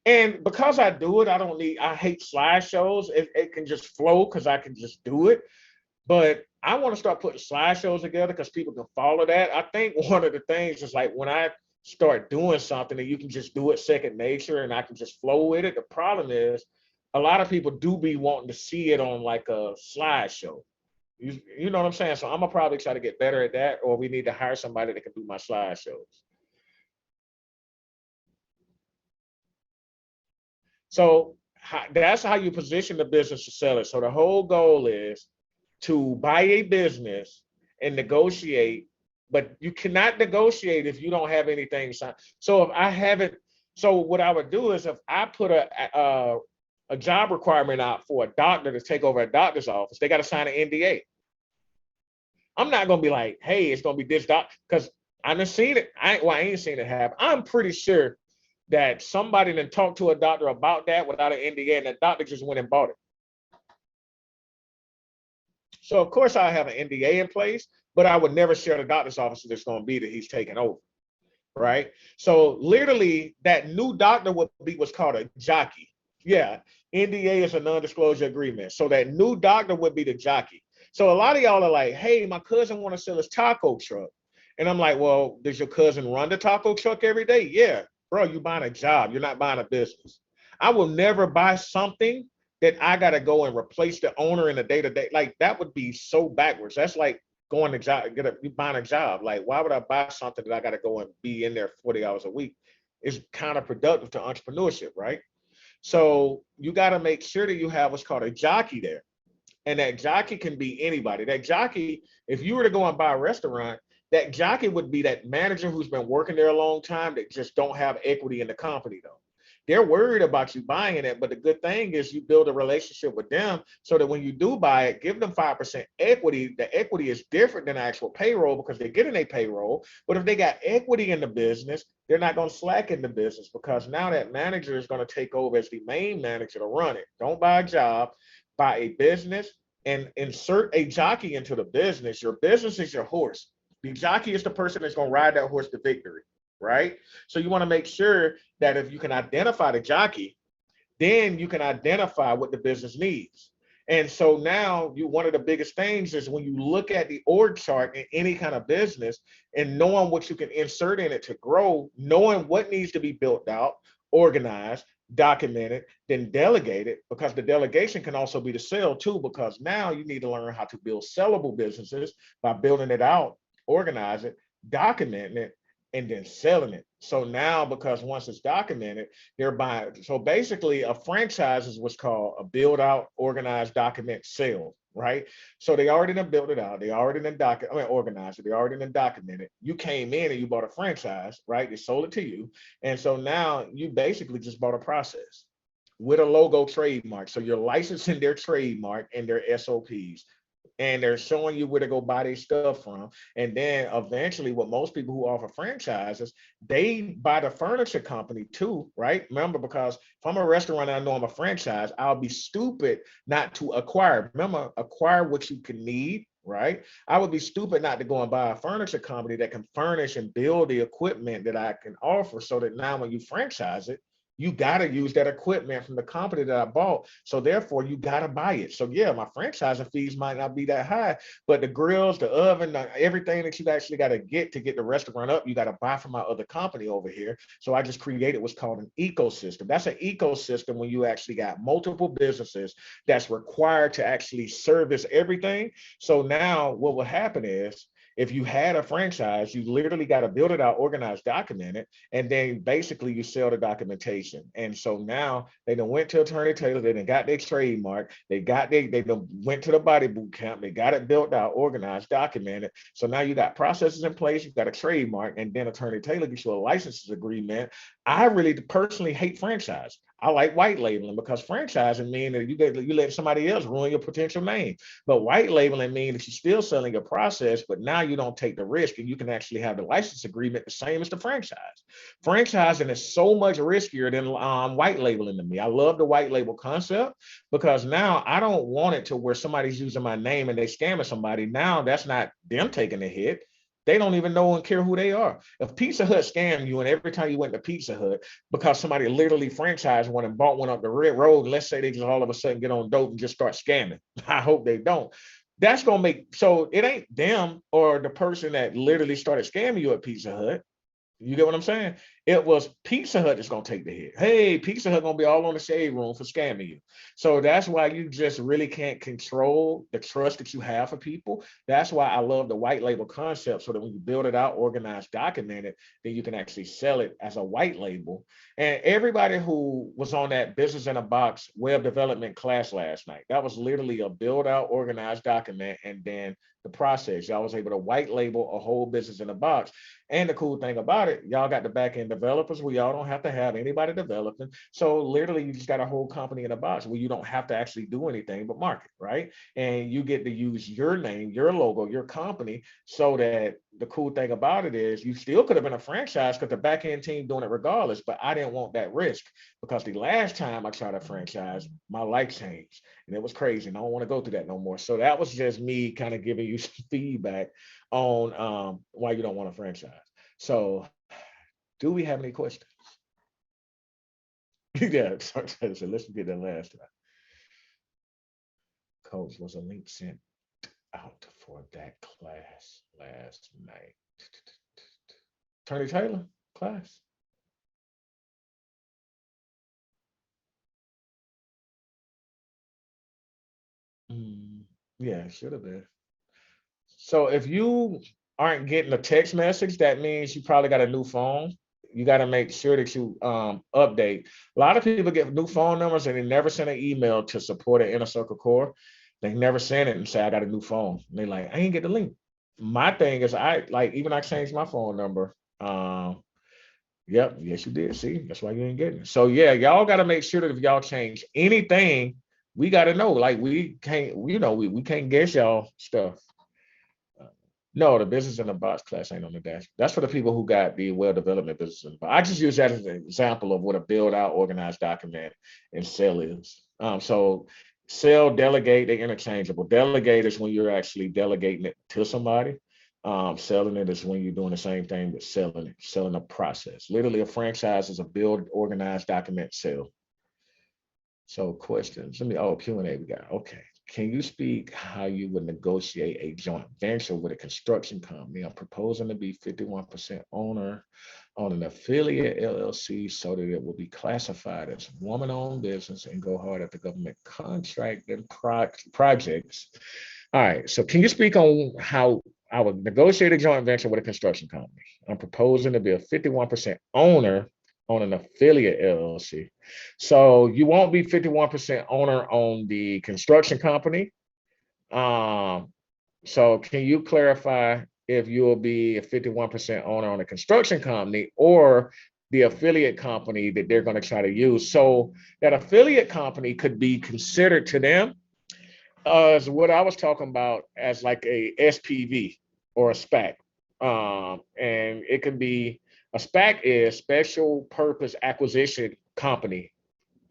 And because I do it, I hate slideshows. It can just flow because I can just do it. But I want to start putting slideshows together because people can follow that. I think one of the things is like when I start doing something and you can just do it second nature and I can just flow with it. The problem is a lot of people do be wanting to see it on like a slideshow. You know what I'm saying? So I'm gonna probably try to get better at that, or we need to hire somebody that can do my slideshows. So that's how you position the business to sell it. So the whole goal is to buy a business and negotiate, but you cannot negotiate if you don't have anything signed. So if I haven't, so what I would do is if I put a job requirement out for a doctor to take over a doctor's office, they got to sign an NDA. I'm not gonna be like, hey, it's gonna be this doc, because I done seen it. I ain't seen it happen. I'm pretty sure that somebody then talked to a doctor about that without an NDA, and the doctor just went and bought it. So of course I have an NDA in place, but I would never share the doctor's office that's going to be that he's taking over, right? So literally that new doctor would be what's called a jockey. Yeah, NDA is a non-disclosure agreement. So that new doctor would be the jockey. So a lot of y'all are like, hey, my cousin want to sell his taco truck. And I'm like, well, does your cousin run the taco truck every day? Yeah, bro, you're buying a job. You're not buying a business. I will never buy something that I got to go and replace the owner in the day-to-day. Like that would be so backwards. That's like going to job, buying a job. Like, why would I buy something that I got to go and be in there 40 hours a week? It's counterproductive to entrepreneurship, right? So you got to make sure that you have what's called a jockey there. And that jockey can be anybody. That jockey, if you were to go and buy a restaurant, that jockey would be that manager who's been working there a long time that just don't have equity in the company though. They're worried about you buying it, but the good thing is you build a relationship with them so that when you do buy it, give them 5% equity. The equity is different than actual payroll because they're getting a payroll. But if they got equity in the business, they're not going to slack in the business because now that manager is going to take over as the main manager to run it. Don't buy a job, buy a business and insert a jockey into the business. Your business is your horse. The jockey is the person that's going to ride that horse to victory, right? So you want to make sure that if you can identify the jockey, then you can identify what the business needs. And so now one of the biggest things is when you look at the org chart in any kind of business and knowing what you can insert in it to grow, knowing what needs to be built out, organized, documented, then delegated, because the delegation can also be the sell too, because now you need to learn how to build sellable businesses by building it out, organize it, documenting it, and then selling it. So now, because once it's documented, they're buying. So basically, a franchise is what's called a build out, organized, document, sale, right? So they already done built it out. They already done organized it. They already done documented. You came in and you bought a franchise, right? They sold it to you. And so now you basically just bought a process with a logo trademark. So you're licensing their trademark and their SOPs, and they're showing you where to go buy their stuff from. And then eventually, what most people who offer franchises, they buy the furniture company too, right? Remember, because if I'm a restaurant and I know I'm a franchise, I'll be stupid not to acquire. Remember, acquire what you can need, right? I would be stupid not to go and buy a furniture company that can furnish and build the equipment that I can offer, so that now when you franchise it, you got to use that equipment from the company that I bought. So therefore, you got to buy it. So yeah, my franchising fees might not be that high, but the grills, the oven, everything that you actually got to get the restaurant up, you got to buy from my other company over here. So I just created what's called an ecosystem. That's an ecosystem when you actually got multiple businesses that's required to actually service everything. So now what will happen is, if you had a franchise, you literally got to build it out, organize, document it, and then basically you sell the documentation. And so now they done went to Attorney Taylor, they done got their trademark, they done went to the body boot camp, they got it built out, organized, documented. So now you got processes in place, you got a trademark, and then Attorney Taylor gets you a licenses agreement. I really personally hate franchise. I like white labeling, because franchising means that you let somebody else ruin your potential name. But white labeling means that you're still selling a process, but now you don't take the risk, and you can actually have the license agreement the same as the franchise. Franchising is so much riskier than white labeling to me. I love the white label concept, because now I don't want it to where somebody's using my name and they scamming somebody. Now that's not them taking the hit. They don't even know and care who they are. If Pizza Hut scammed you, and every time you went to Pizza Hut, because somebody literally franchised one and bought one up the red road, let's say they just all of a sudden get on dope and just start scamming. I hope they don't. That's gonna make, so it ain't them or the person that literally started scamming you at Pizza Hut. You get what I'm saying? It was Pizza Hut that's gonna take the hit. Hey, Pizza Hut gonna be all on the shade room for scamming you. So that's why you just really can't control the trust that you have for people. That's why I love the white label concept, so that when you build it out, organize, document it, then you can actually sell it as a white label. And everybody who was on that business in a box web development class last night, that was literally a build out, organize, document, and then the process. Y'all was able to white label a whole business in a box. And the cool thing about it, y'all got the back end developers where y'all don't have to have anybody developing. So literally you just got a whole company in a box where you don't have to actually do anything but market, right? And you get to use your name, your logo, your company, so that the cool thing about it is you still could have been a franchise because the back end team doing it regardless, but I didn't want that risk, because the last time I tried a franchise, my life changed and it was crazy. And I don't want to go through that no more. So that was just me kind of giving you some feedback on why you don't want a franchise. So do we have any questions? Yeah, so let's get that last one. Coach, was a link sent out for that class last night? Attorney Taylor class? Yeah, it should have been. So if you aren't getting a text message, that means you probably got a new phone. You got to make sure that you update. A lot of people get new phone numbers and they never send an email to support an Inner Circle Core. They never send it and say, I got a new phone. And they like, I ain't get the link. My thing is, I changed my phone number. Yep, yes, you did. See, that's why you ain't getting it. So yeah, y'all got to make sure that if y'all change anything, we got to know. Like we can't, we can't guess y'all stuff. No, the business in the box class ain't on the dash. That's for the people who got the well development business in the box. I just use that as an example of what a build out, organized, document, and sell is. So sell, delegate, they're interchangeable. Delegate is when you're actually delegating it to somebody. Selling it is when you're doing the same thing but selling a process. Literally, a franchise is a build, organize, document, sell. So questions. Q&A we got. Okay. Can you speak how you would negotiate a joint venture with a construction company? I'm proposing to be 51% owner on an affiliate LLC so that it will be classified as woman-owned business and go hard at the government contract and projects. All right. So can you speak on how I would negotiate a joint venture with a construction company. I'm proposing to be a 51% owner on an affiliate LLC. So you won't be 51% owner on the construction company. So can you clarify if you will be a 51% owner on a construction company or the affiliate company that they're going to try to use? So that affiliate company could be considered to them as what I was talking about as like a SPV or a SPAC. And it could be a SPAC is special purpose acquisition company.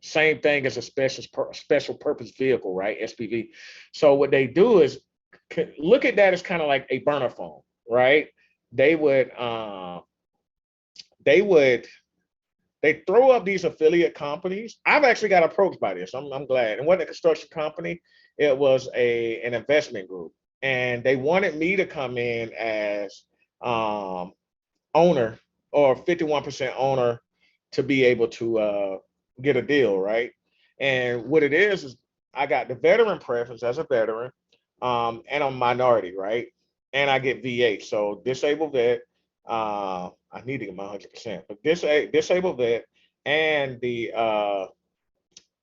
Same thing as a special purpose vehicle, right? SPV. So what they do is look at that as kind of like a burner phone, right? They would they throw up these affiliate companies. I've actually got approached by this. I'm glad. It wasn't a construction company. It was an investment group, and they wanted me to come in as owner or 51% owner to be able to get a deal, right? And what it is I got the veteran preference as a veteran, and I'm minority, right? And I get VA, so disabled vet. I need to get my 100%, but disabled vet and the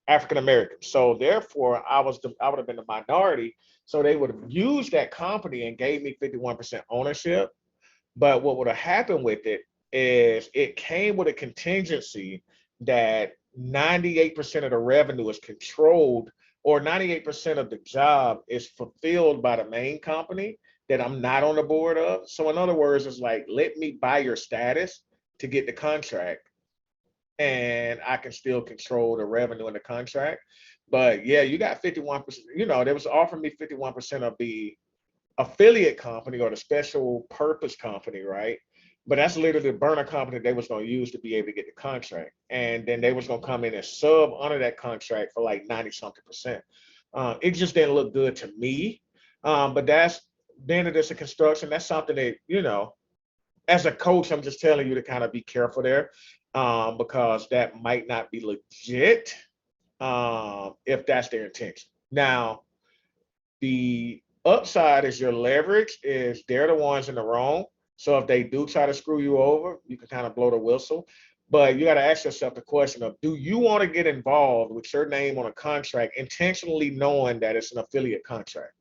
African American. So therefore, I would have been the minority. So they would have used that company and gave me 51% ownership. But what would have happened with it is it came with a contingency that 98% of the revenue is controlled, or 98% of the job is fulfilled by the main company that I'm not on the board of. So in other words, it's like, let me buy your status to get the contract, and I can still control the revenue in the contract. But yeah, you got 51%, they was offering me 51% of the affiliate company or the special purpose company, right? But that's literally the burner company they was going to use to be able to get the contract. And then they was going to come in and sub under that contract for like 90 something percent. It just didn't look good to me. But that's being that it's a construction, that's something that, as a coach, I'm just telling you to kind of be careful there, because that might not be legit if that's their intention. Now, the upside is your leverage is they're the ones in the wrong. So if they do try to screw you over, you can kind of blow the whistle. But you got to ask yourself the question of, do you want to get involved with your name on a contract intentionally knowing that it's an affiliate contract?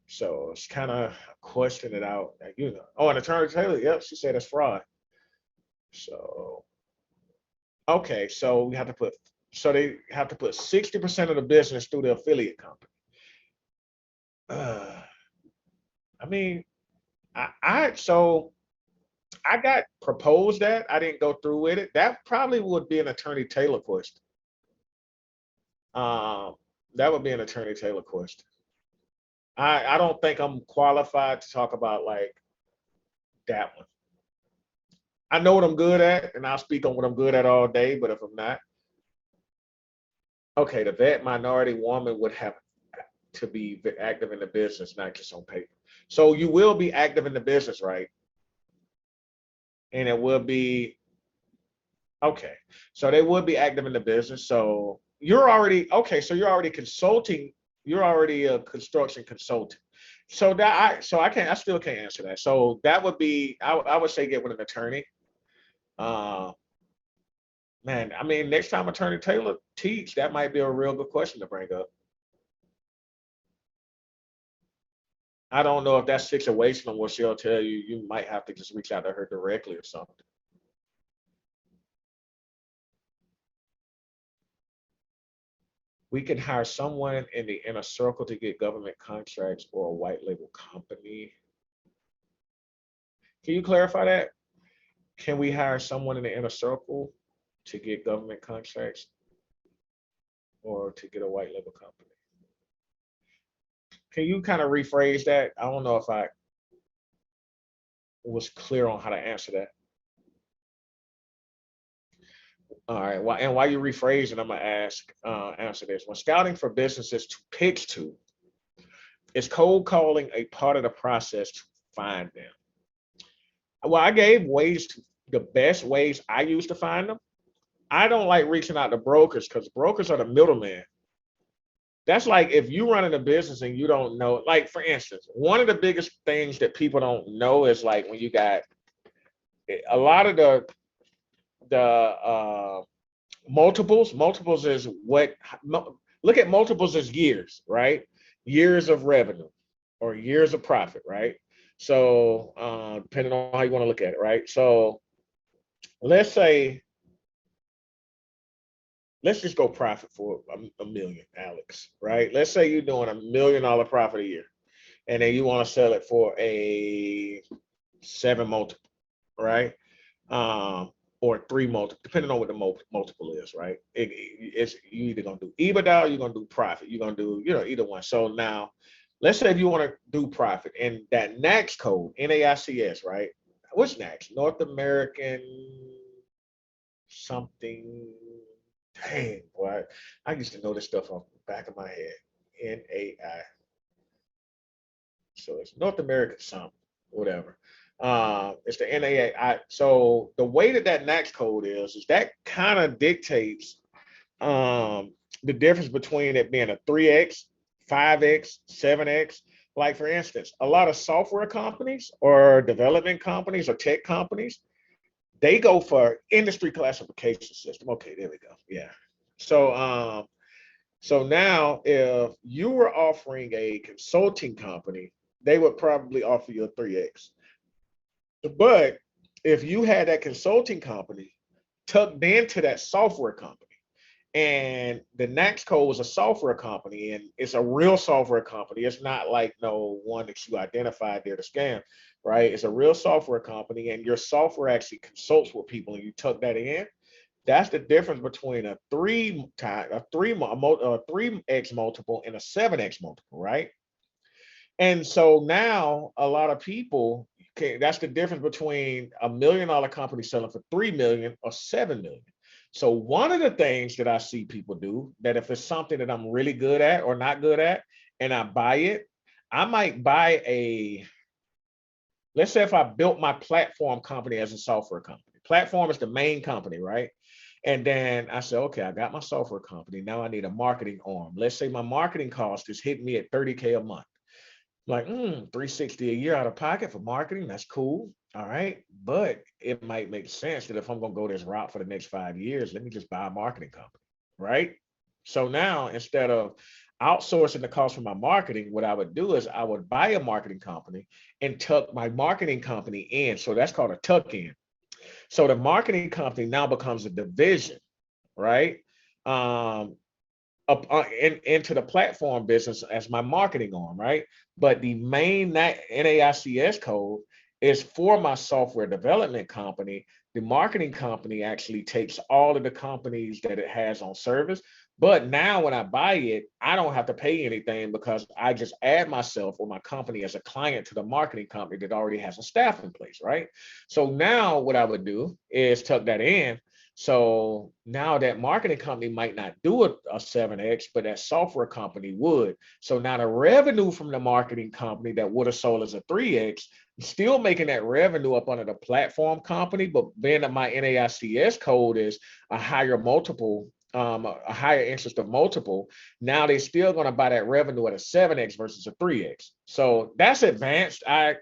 So it's kind of question it out. Oh, and Attorney Taylor, yep, she said it's fraud. So, okay, so they have to put 60% of the business through the affiliate company. I mean, so I got proposed that. I didn't go through with it. That probably would be an Attorney Taylor question. That would be an Attorney Taylor question. I don't think I'm qualified to talk about like that one. I know what I'm good at, and I'll speak on what I'm good at all day, but if I'm not, okay, the vet minority woman would have to be active in the business, not just on paper. So you will be active in the business, right? And it will be, okay. So they will be active in the business. So you're already, okay, so you're already consulting, you're already a construction consultant. So I still can't answer that. So that would be, I would say get with an attorney. Man, I mean, next time Attorney Taylor teach, that might be a real good question to bring up. I don't know if that's situational where she'll tell you, you might have to just reach out to her directly or something. We can hire someone in the inner circle to get government contracts or a white label company. Can you clarify that? Can we hire someone in the inner circle to get government contracts or to get a white label company? Can you kind of rephrase that? I don't know if I was clear on how to answer that. All right. While you're rephrasing, I'm gonna answer this. When scouting for businesses to pitch to, is cold calling a part of the process to find them? Well, I gave the best ways I use to find them. I don't like reaching out to brokers because brokers are the middleman. That's like if you running a business and you don't know, like for instance, one of the biggest things that people don't know is like when you got a lot of the multiples is what look at multiples as years, right? Years of revenue or years of profit, right? So depending on how you want to look at it, right? So let's say let's just go profit for a million, Alex, right? Let's say you're doing $1 million profit a year, and then you want to sell it for a 7 multiple, right? Or 3 multiple, depending on what the multiple is, right? It's you either gonna do EBITDA or you're gonna do profit. You're gonna do, either one. So now, let's say if you want to do profit, and that NAICS code, NAICS, right? What's NAICS? North American something. Dang, boy, I used to know this stuff off the back of my head. NAI. So it's North American something, whatever. It's the NAI. So the way that NAICS code is that kind of dictates the difference between it being a 3x, 5x, 7x. Like for instance, a lot of software companies or development companies or tech companies, they go for industry classification system. Okay, there we go. Yeah. So now if you were offering a consulting company, they would probably offer you a 3x. But if you had that consulting company tucked into that software company, and the NAICS code was a software company, and it's a real software company. It's not like no one that you identified there to scam, right? It's a real software company, and your software actually consults with people, and you tuck that in. That's the difference between a 3x multiple and a 7x multiple, right? And so now a lot of people that's the difference between $1 million company selling for 3 million or 7 million. So one of the things that I see people do, that if it's something that I'm really good at or not good at, and I buy it, I might buy let's say if I built my platform company as a software company. Platform is the main company, right? And then I said, okay, I got my software company. Now I need a marketing arm. Let's say my marketing cost is hitting me at 30K a month. Like, 360 a year out of pocket for marketing, that's cool. All right. But it might make sense that if I'm going to go this route for the next 5 years, let me just buy a marketing company. Right. So now instead of outsourcing the cost for my marketing, what I would do is I would buy a marketing company and tuck my marketing company in. So that's called a tuck in. So the marketing company now becomes a division, right? Into the platform business as my marketing arm, right? But the main NAICS code is for my software development company. The marketing company actually takes all of the companies that it has on service. But now when I buy it, I don't have to pay anything because I just add myself or my company as a client to the marketing company that already has a staff in place, right? So now what I would do is tuck that in. So now that marketing company might not do a 7x, but that software company would. So now the revenue from the marketing company that would have sold as a 3x, still making that revenue up under the platform company, but then my NAICS code is a higher multiple, a higher interest of multiple. Now they're still going to buy that revenue at a 7x versus a 3x. So that's advanced. I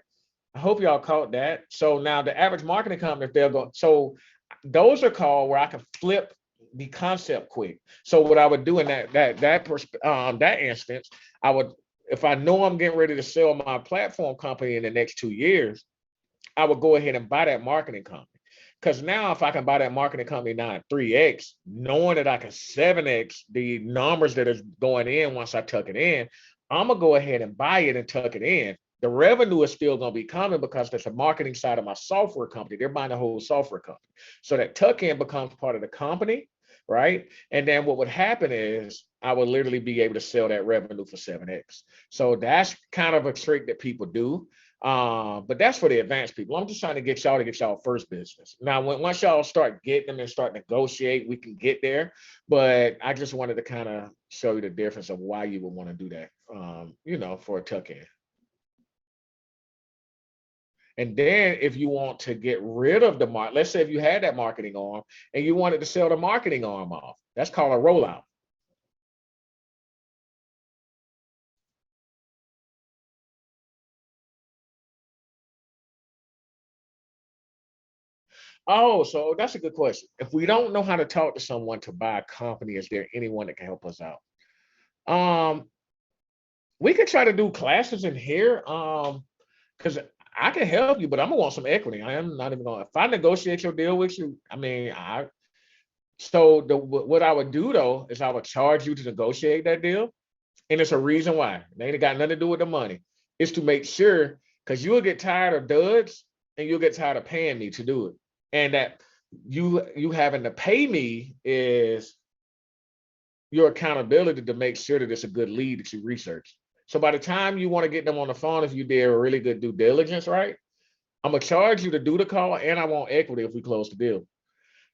hope y'all caught that. So now the average marketing company, if they're going, so those are called where I can flip the concept quick. So what I would do in that instance, I would, if I know I'm getting ready to sell my platform company in the next 2 years, I would go ahead and buy that marketing company. Because now if I can buy that marketing company now at 3x, knowing that I can 7x the numbers that is going in once I tuck it in, I'm gonna go ahead and buy it and tuck it in. The revenue is still going to be coming because there's a marketing side of my software company. They're buying the whole software company. So that tuck in becomes part of the company, right? And then what would happen is I would literally be able to sell that revenue for 7x. So that's kind of a trick that people do. But that's for the advanced people. I'm just trying to get y'all first business. Now, once y'all start getting them and start negotiate, we can get there. But I just wanted to kind of show you the difference of why you would want to do that, for a tuck in. And then if you want to get rid of the market, let's say if you had that marketing arm and you wanted to sell the marketing arm off, that's called a rollout. Oh, so that's a good question. If we don't know how to talk to someone to buy a company, is there anyone that can help us out? Um, we could try to do classes in here. Because I can help you, but I'm gonna want some equity. I am not even gonna. If I negotiate your deal with you, I mean, what I would do though is I would charge you to negotiate that deal, and it's a reason why. It ain't got nothing to do with the money. It's to make sure because you'll get tired of duds and you'll get tired of paying me to do it, and that you having to pay me is your accountability to make sure that it's a good lead that you research. So by the time you want to get them on the phone, if you did a really good due diligence, right? I'm gonna charge you to do the call, and I want equity if we close the deal.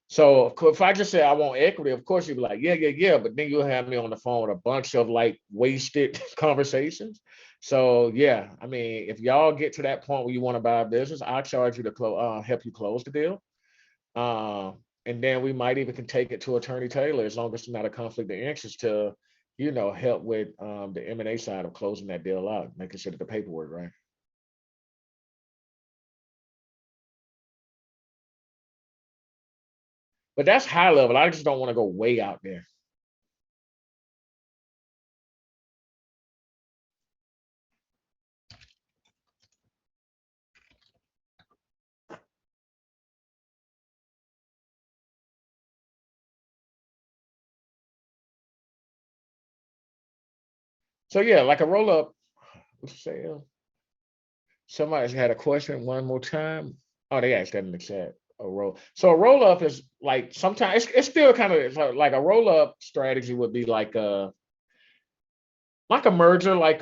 So if I just say I want equity, of course you'd be like, yeah, but then you'll have me on the phone with a bunch of like wasted conversations. So yeah, I mean, if y'all get to that point where you want to buy a business, I'll charge you to help you close the deal. And then we might even can take it to Attorney Taylor as long as it's not a conflict of interest to, help with the M&A side of closing that deal out, making sure that the paperwork right. But that's high level. I just don't want to go way out there. So yeah, like a roll up. What you say? Somebody's had a question one more time. Oh, they asked that in the chat. A roll. So a roll up is like sometimes it's still kind of like a roll up strategy would be like a merger, like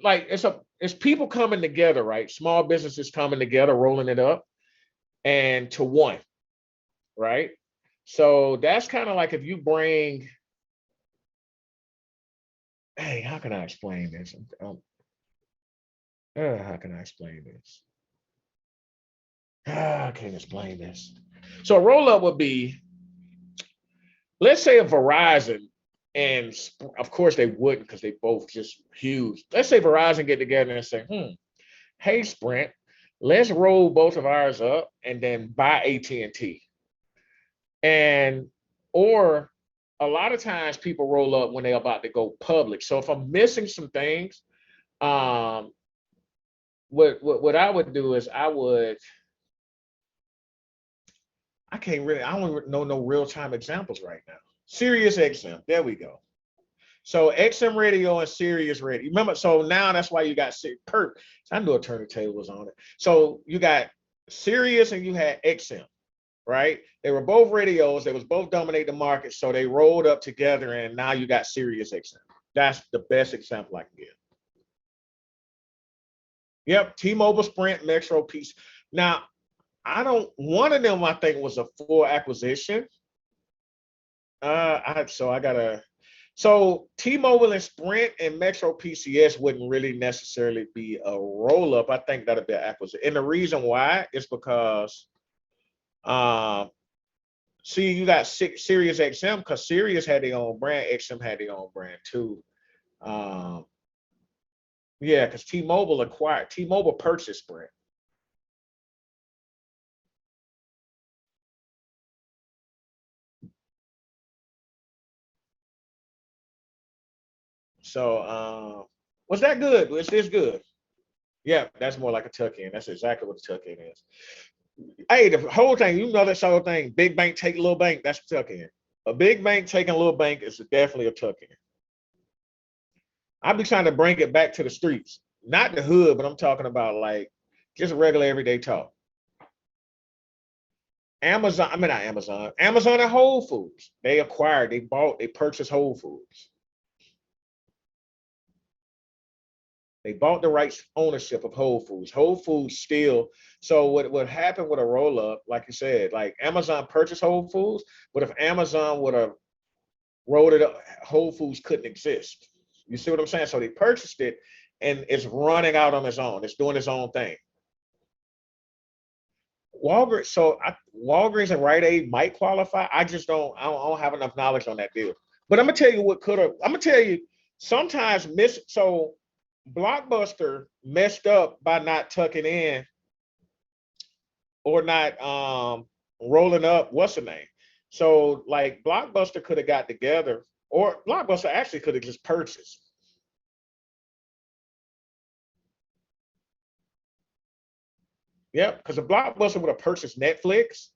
it's people coming together, right? Small businesses coming together, rolling it up and to one, right? So that's kind of like if you bring, hey, how can I explain this? How can I explain this? I can't explain this. So a roll up would be, let's say a Verizon, and of course they wouldn't because they both just huge. Let's say Verizon get together and say, hey Sprint, let's roll both of ours up and then buy AT&T. And or a lot of times people roll up when they're about to go public. So if I'm missing some things, what I would do is I don't know no real-time examples right now. Sirius XM, there we go. So XM radio and Sirius radio. Remember, so now that's why you got Kurt. I knew Attorney Taylor was on it. So you got Sirius and you had XM, right? They were both radios. They was both dominating the market. So they rolled up together and now you got Sirius XM. That's the best example I can give. Yep, T-Mobile, Sprint, Metro, Piece. Now, one of them I think was a full acquisition. So T-Mobile and Sprint and Metro PCS wouldn't really necessarily be a roll up. I think that'd be an acquisition. And the reason why is because see, you got Sirius XM because Sirius had their own brand, XM had their own brand too. Yeah, because T-Mobile purchased Sprint. So was that good? Was this good? Yeah, that's more like a tuck-in. That's exactly what the tuck-in is. Hey, the whole thing, this whole thing, big bank take little bank, that's a tuck-in. A big bank taking a little bank is definitely a tuck-in. I'll be trying to bring it back to the streets. Not the hood, but I'm talking about like just regular everyday talk. Amazon and Whole Foods. They purchased Whole Foods. They bought the rights ownership of Whole Foods. Whole Foods still. So what happened with a roll up, like you said, like Amazon purchased Whole Foods, but if Amazon would have rolled it up, Whole Foods couldn't exist. You see what I'm saying? So they purchased it and it's running out on its own. It's doing its own thing. Walgreens and Rite Aid might qualify. I don't have enough knowledge on that deal. But I'm gonna tell you what could have. I'm gonna tell you sometimes Blockbuster messed up by not tucking in or not rolling up what's the name. So like Blockbuster could have got together, or Blockbuster actually could have just purchased. Yep, because if Blockbuster would have purchased Netflix,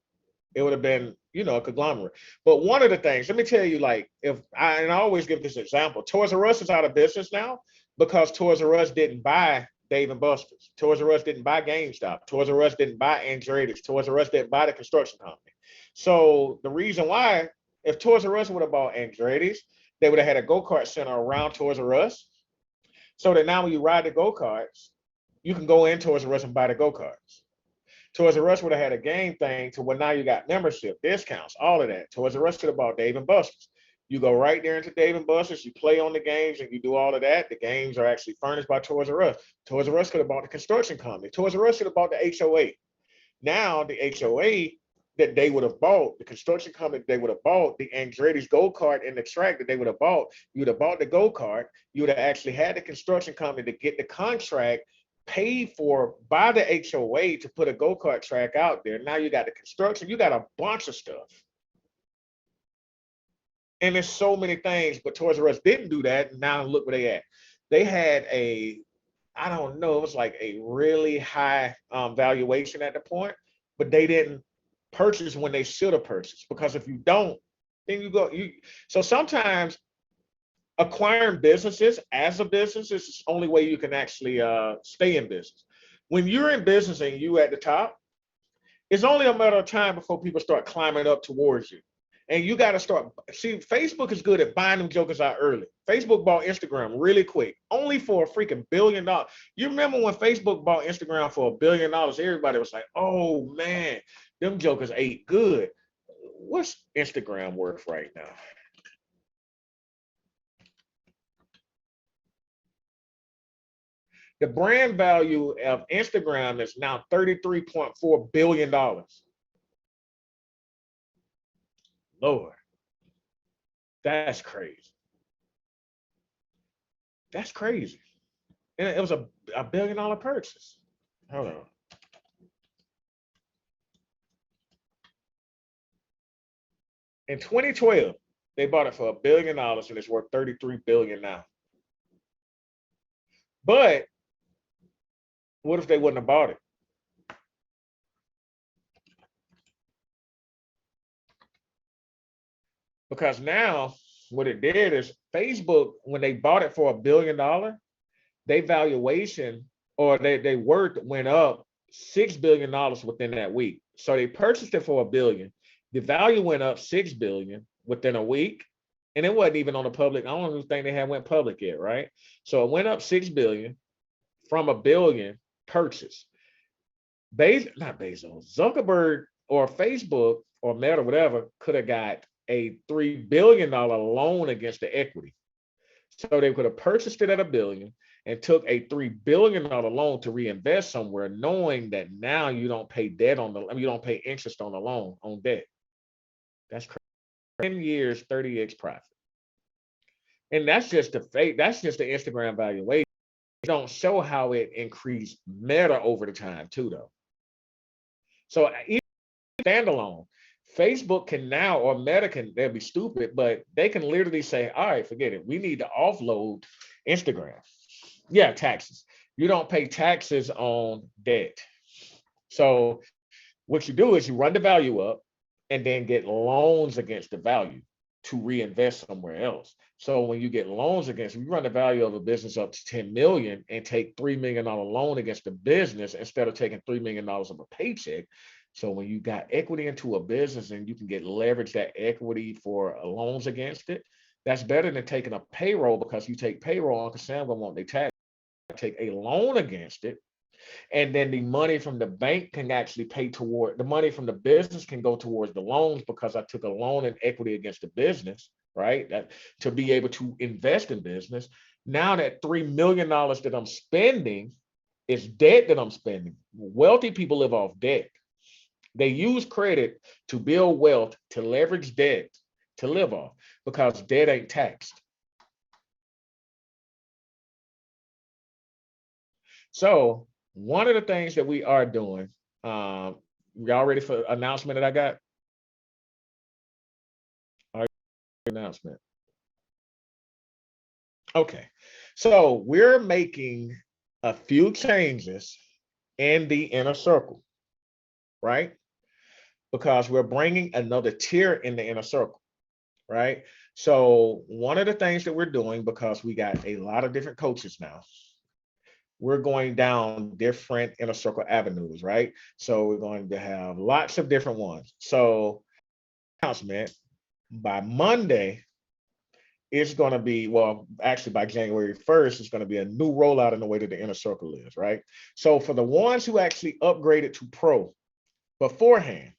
it would have been, a conglomerate. But one of the things, let me tell you, like, and I always give this example, Toys R Us is out of business now because Toys R Us didn't buy Dave and Buster's. Toys R Us didn't buy GameStop. Toys R Us didn't buy Andretti's. Toys R Us didn't buy the construction company. So the reason why, if Toys R Us would have bought Andretti's, they would have had a go-kart center around Toys R Us. So that now when you ride the go-karts, you can go in Toys R Us and buy the go-karts. Toys R Us would have had a game thing to where now you got membership, discounts, all of that. Toys R Us could have bought Dave and Buster's. You go right there into Dave and Buster's, you play on the games and you do all of that. The games are actually furnished by Toys R Us. Toys R Us could have bought the construction company. Toys R Us should have bought the HOA. Now the HOA that they would have bought, the construction company they would have bought, the Andretti's go-kart and the track that they would have bought, you would have bought the go-kart, you would have actually had the construction company to get the contract paid for by the HOA to put a go-kart track out there. Now you got the construction, you got a bunch of stuff. And there's so many things, but Toys R Us didn't do that. And now look where they at. They had I don't know, it was like a really high valuation at the point, but they didn't purchase when they should have purchased. Because if you don't, then so sometimes acquiring businesses as a business is the only way you can actually stay in business. When you're in business and you at the top, it's only a matter of time before people start climbing up towards you. And you got to start. See, Facebook is good at buying them jokers out early. Facebook bought Instagram really quick, only for a freaking $1 billion. You remember when Facebook bought Instagram for $1 billion? Everybody was like, "Oh man, them jokers ate good." What's Instagram worth right now? The brand value of Instagram is now $33.4 billion. Lord, that's crazy. That's crazy. And it was a $1 billion purchase. Hold on. In 2012, they bought it for $1 billion and it's worth 33 billion now. But what if they wouldn't have bought it? Because now what it did is Facebook, when they bought it for $1 billion, their valuation or their worth went up $6 billion within that week. So they purchased it for $1 billion. The value went up $6 billion within a week. And it wasn't even on the public. I don't even think they had went public yet, right? So it went up $6 billion from $1 billion purchase. Not Bezos, Zuckerberg or Facebook or Meta, whatever, could have got a $3 billion loan against the equity. So they could have purchased it at $1 billion and took a $3 billion loan to reinvest somewhere, knowing that now you don't pay you don't pay interest on the loan on debt. That's crazy. 10 years, 30x profit. And that's just the Instagram valuation. It don't show how it increased Meta over the time too, though. So even standalone, Facebook can now, or Meta can, they'll be stupid, but they can literally say, all right, forget it. We need to offload Instagram. Yeah, taxes. You don't pay taxes on debt. So what you do is you run the value up and then get loans against the value to reinvest somewhere else. So when you get loans against, you run the value of a business up to 10 million and take $3 million loan against the business instead of taking $3 million of a paycheck. So when you got equity into a business and you can get leverage that equity for loans against it, that's better than taking a payroll, because you take payroll, Uncle Sam gonna want their tax. Take a loan against it, and then the money from the bank can actually pay toward the money from the business can go towards the loans, because I took a loan and equity against the business, right? That to be able to invest in business. Now that $3 million that I'm spending is debt that I'm spending. Wealthy people live off debt. They use credit to build wealth, to leverage debt, to live off, because debt ain't taxed. So one of the things that we are doing, Y'all ready for the announcement that I got? All right, announcement. Okay, so we're making a few changes in the inner circle, right? Because we're bringing another tier in the inner circle, right? So one of the things that we're doing, because we got a lot of different coaches now, we're going down different inner circle avenues, right? So we're going to have lots of different ones. So announcement by Monday, it's going to be, well, actually by January 1st, it's going to be a new rollout in the way that the inner circle is, right? So for the ones who actually upgraded to pro beforehand,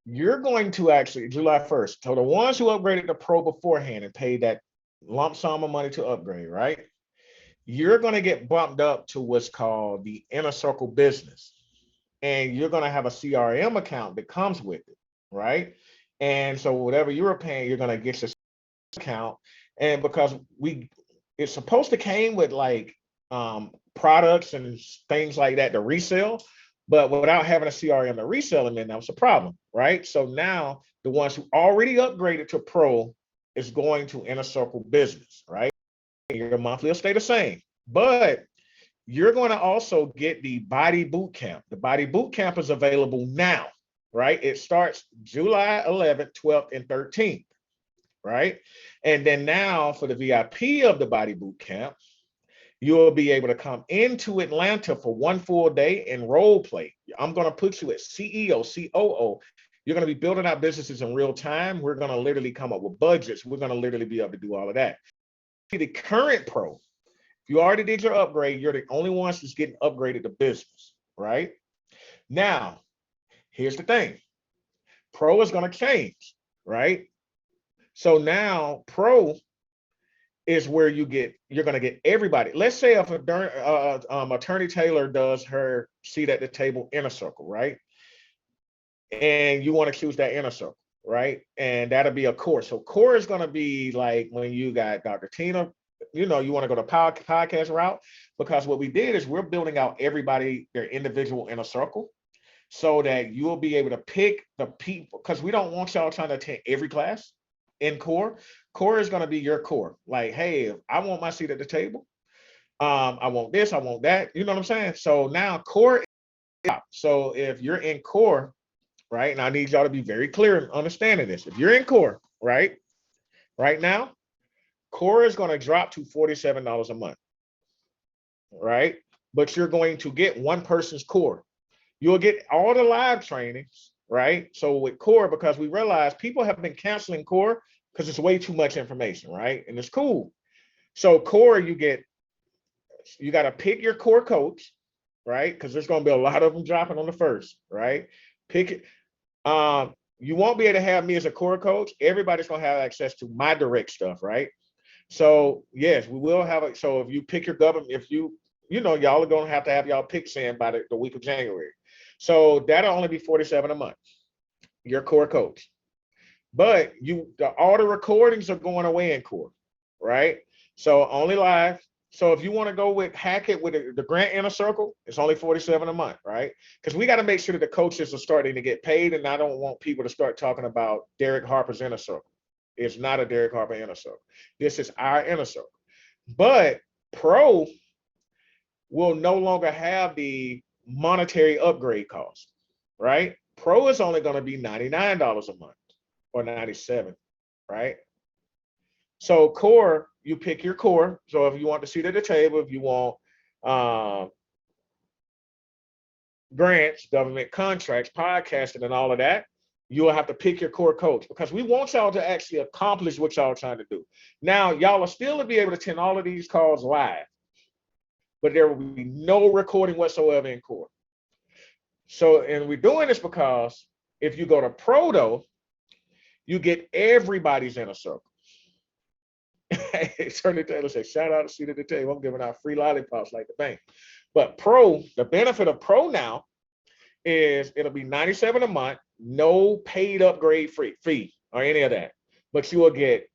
you're going to actually, July 1st, so the ones who upgraded to pro beforehand and paid that lump sum of money to upgrade, right? You're going to get bumped up to what's called the inner circle business. And you're going to have a CRM account that comes with it, right? And so whatever you were paying, you're going to get your account. And because it's supposed to came with like products and things like that to resell, but without having a CRM to resell them, then that was a problem, right? So now the ones who already upgraded to pro is going to inner circle business, right? Your monthly will stay the same, but you're going to also get the body boot camp. The body boot camp is available now, right? It starts July 11th, 12th, and 13th, right? And then now for the VIP of the body boot camp, you'll be able to come into Atlanta for one full day and role play. I'm going to put you at CEO, COO. You're going to be building out businesses in real time. We're going to literally come up with budgets. We're going to literally be able to do all of that. The current pro, if you already did your upgrade, you're the only ones that's getting upgraded to business, right? Now, here's the thing. Pro is going to change, right? So now pro is where you're going to get everybody. Let's say if Attorney Taylor does her seat at the table inner circle, right? And you want to choose that inner circle, right? And that'll be a core. So core is going to be like when you got Dr. Tina, you want to go to podcast route, because what we did is we're building out everybody, their individual inner circle, so that you'll be able to pick the people, because we don't want y'all trying to attend every class in core. Core is going to be your core. Like, hey, I want my seat at the table. I want this, I want that. You know what I'm saying? So now core is out. So if you're in core, right, and I need y'all to be very clear in understanding this. If you're in core, right now, core is going to drop to $47 a month, right? But you're going to get one person's core. You'll get all the live trainings, right? So with core, because we realize people have been canceling core because it's way too much information, right? And it's cool. So core, you got to pick your core coach, right? Because there's going to be a lot of them dropping on the first, right? Pick it. You won't be able to have me as a core coach. Everybody's going to have access to my direct stuff, right? So yes, we will have it. So if you pick your government, if y'all are going to have y'all picks in by the week of January. So that'll only be $47 a month, your core coach. But all the recordings are going away in core, right? So only live. So if you want to go with Hackett with the Grant Inner Circle, it's only $47 a month, right? Because we got to make sure that the coaches are starting to get paid, and I don't want people to start talking about Derek Harper's Inner Circle. It's not a Derek Harper Inner Circle. This is our Inner Circle. But Pro will no longer have the monetary upgrade cost, right? Pro is only going to be $99 a month or $97, right? So core, you pick your core. So if you want the seat at the table, if you want grants, government contracts, podcasting, and all of that, you will have to pick your core coach, because we want y'all to actually accomplish what y'all trying to do. Now, y'all will still be able to attend all of these calls live, but there will be no recording whatsoever in core. So, and we're doing this because if you go to Pro, though, you get everybody's inner circle. Attorney Taylor said, shout out to seat at the table. I'm giving out free lollipops like the bank. But Pro, the benefit of Pro now is it'll be $97 a month, no paid upgrade fee or any of that. But you will get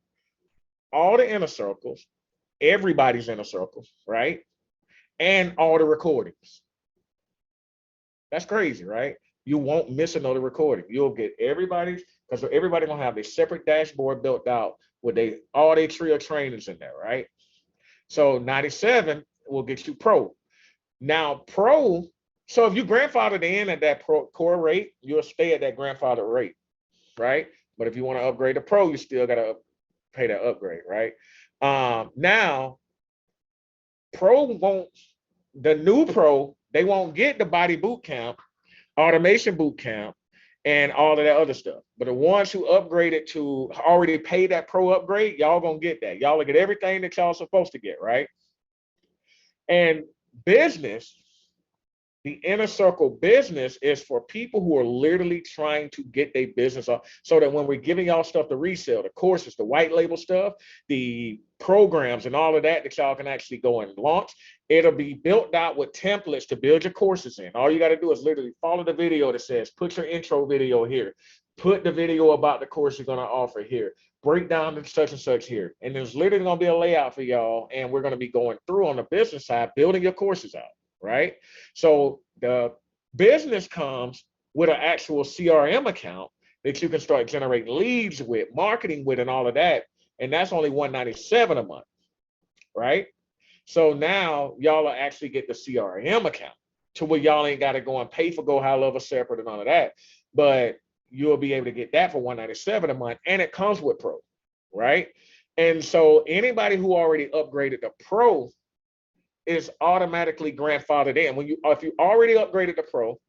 all the inner circles, everybody's inner circles, right? And all the recordings. That's crazy, right? You won't miss another recording. You'll get everybody's, because everybody gonna have a separate dashboard built out with all their trio trainers in there, right? So 97 will get you pro. Now pro, so if you grandfathered in at that pro core rate, you'll stay at that grandfather rate, right? But if you want to upgrade to pro, you still gotta pay that upgrade, right? Now pro won't, the new pro, they won't get the body boot camp, automation boot camp, and all of that other stuff. But the ones who upgraded to already pay that pro upgrade, y'all gonna get that. Y'all will get everything that y'all supposed to get, right? And business, the inner circle business is for people who are literally trying to get their business off, so that when we're giving y'all stuff to resell, the courses, the white label stuff, the programs and all of that y'all can actually go and launch, it'll be built out with templates to build your courses in. All you got to do is literally follow the video that says, put your intro video here, put the video about the course you're going to offer here, break down the such and such here. And there's literally going to be a layout for y'all. And we're going to be going through on the business side, building your courses out, right? So the business comes with an actual CRM account that you can start generating leads with, marketing with, and all of that. And that's only $197 a month, right? So now y'all will actually get the CRM account to where y'all ain't got to go and pay for Go High Level separate and all of that. But you'll be able to get that for $197 a month, and it comes with Pro, right? And so anybody who already upgraded to Pro is automatically grandfathered in. When you, if you already upgraded to Pro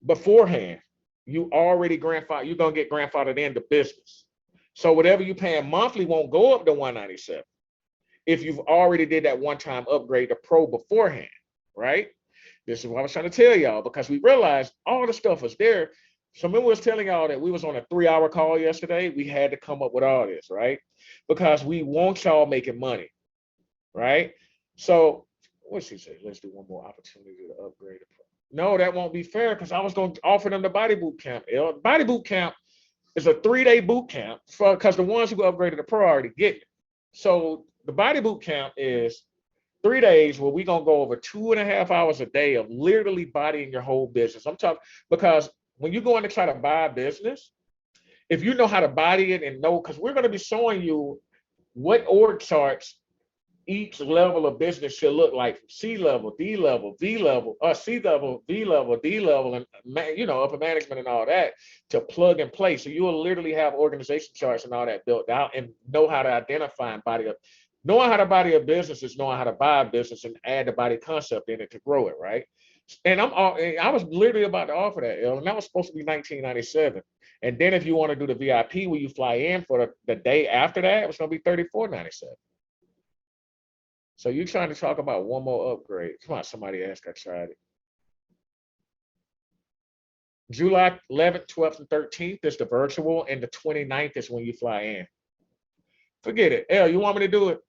beforehand, you already you're gonna get grandfathered into business. So whatever you paying monthly won't go up to $197 if you've already did that one-time upgrade to Pro beforehand, right? This is what I was trying to tell y'all, because we realized all the stuff was there. So remember, I was telling y'all that we was on a 3-hour call yesterday. We had to come up with all this, right? Because we want y'all making money, right? So what's she say? Let's do one more opportunity to upgrade the Pro. No, that won't be fair, because I was going to offer them the body boot camp. Body boot camp is a 3-day boot camp for, because the ones who upgraded the Pro already get it. So the body boot camp is 3 days where we're gonna go over 2.5 hours a day of literally bodying your whole business. I'm talking, because when you're going to try to buy a business, if you know how to body it and know, because we're going to be showing you what org charts each level of business should look like, from C level, D level, V level, C level, V level, D level, and upper management and all that, to plug and play. So you will literally have organization charts and all that built out, and know how to identify and body up. Knowing how to body a business is knowing how to buy a business and add the body concept in it to grow it, right? And I was literally about to offer that, and that was supposed to be $1997. And then if you want to do the VIP where you fly in for the day after that, it was going to be $34.97. So you're trying to talk about one more upgrade. Come on, somebody asked, I tried it. July 11th, 12th, and 13th is the virtual, and the 29th is when you fly in. Forget it. You want me to do it?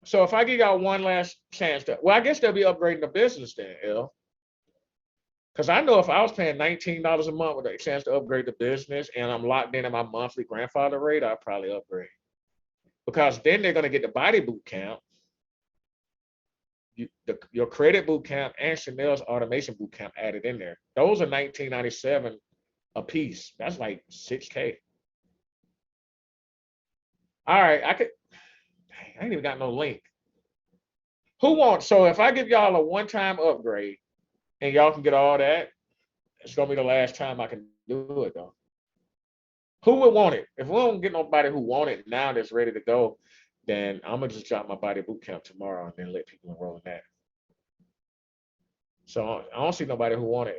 So if I give y'all one last chance to, well, I guess they'll be upgrading the business then, because I know if I was paying $19 a month with a chance to upgrade the business and I'm locked in at my monthly grandfather rate, I'd probably upgrade. Because then they're going to get the body boot camp, your credit boot camp, and Chanel's automation boot camp added in there. Those are $19.97 a piece. That's like $6K. All right, I ain't even got no link. Who wants? So if I give y'all a one-time upgrade and y'all can get all that, it's gonna be the last time I can do it though. Who would want it? If we don't get nobody who want it now that's ready to go, then I'm gonna just drop my body boot camp tomorrow and then let people enroll in that. So I don't see nobody who want it,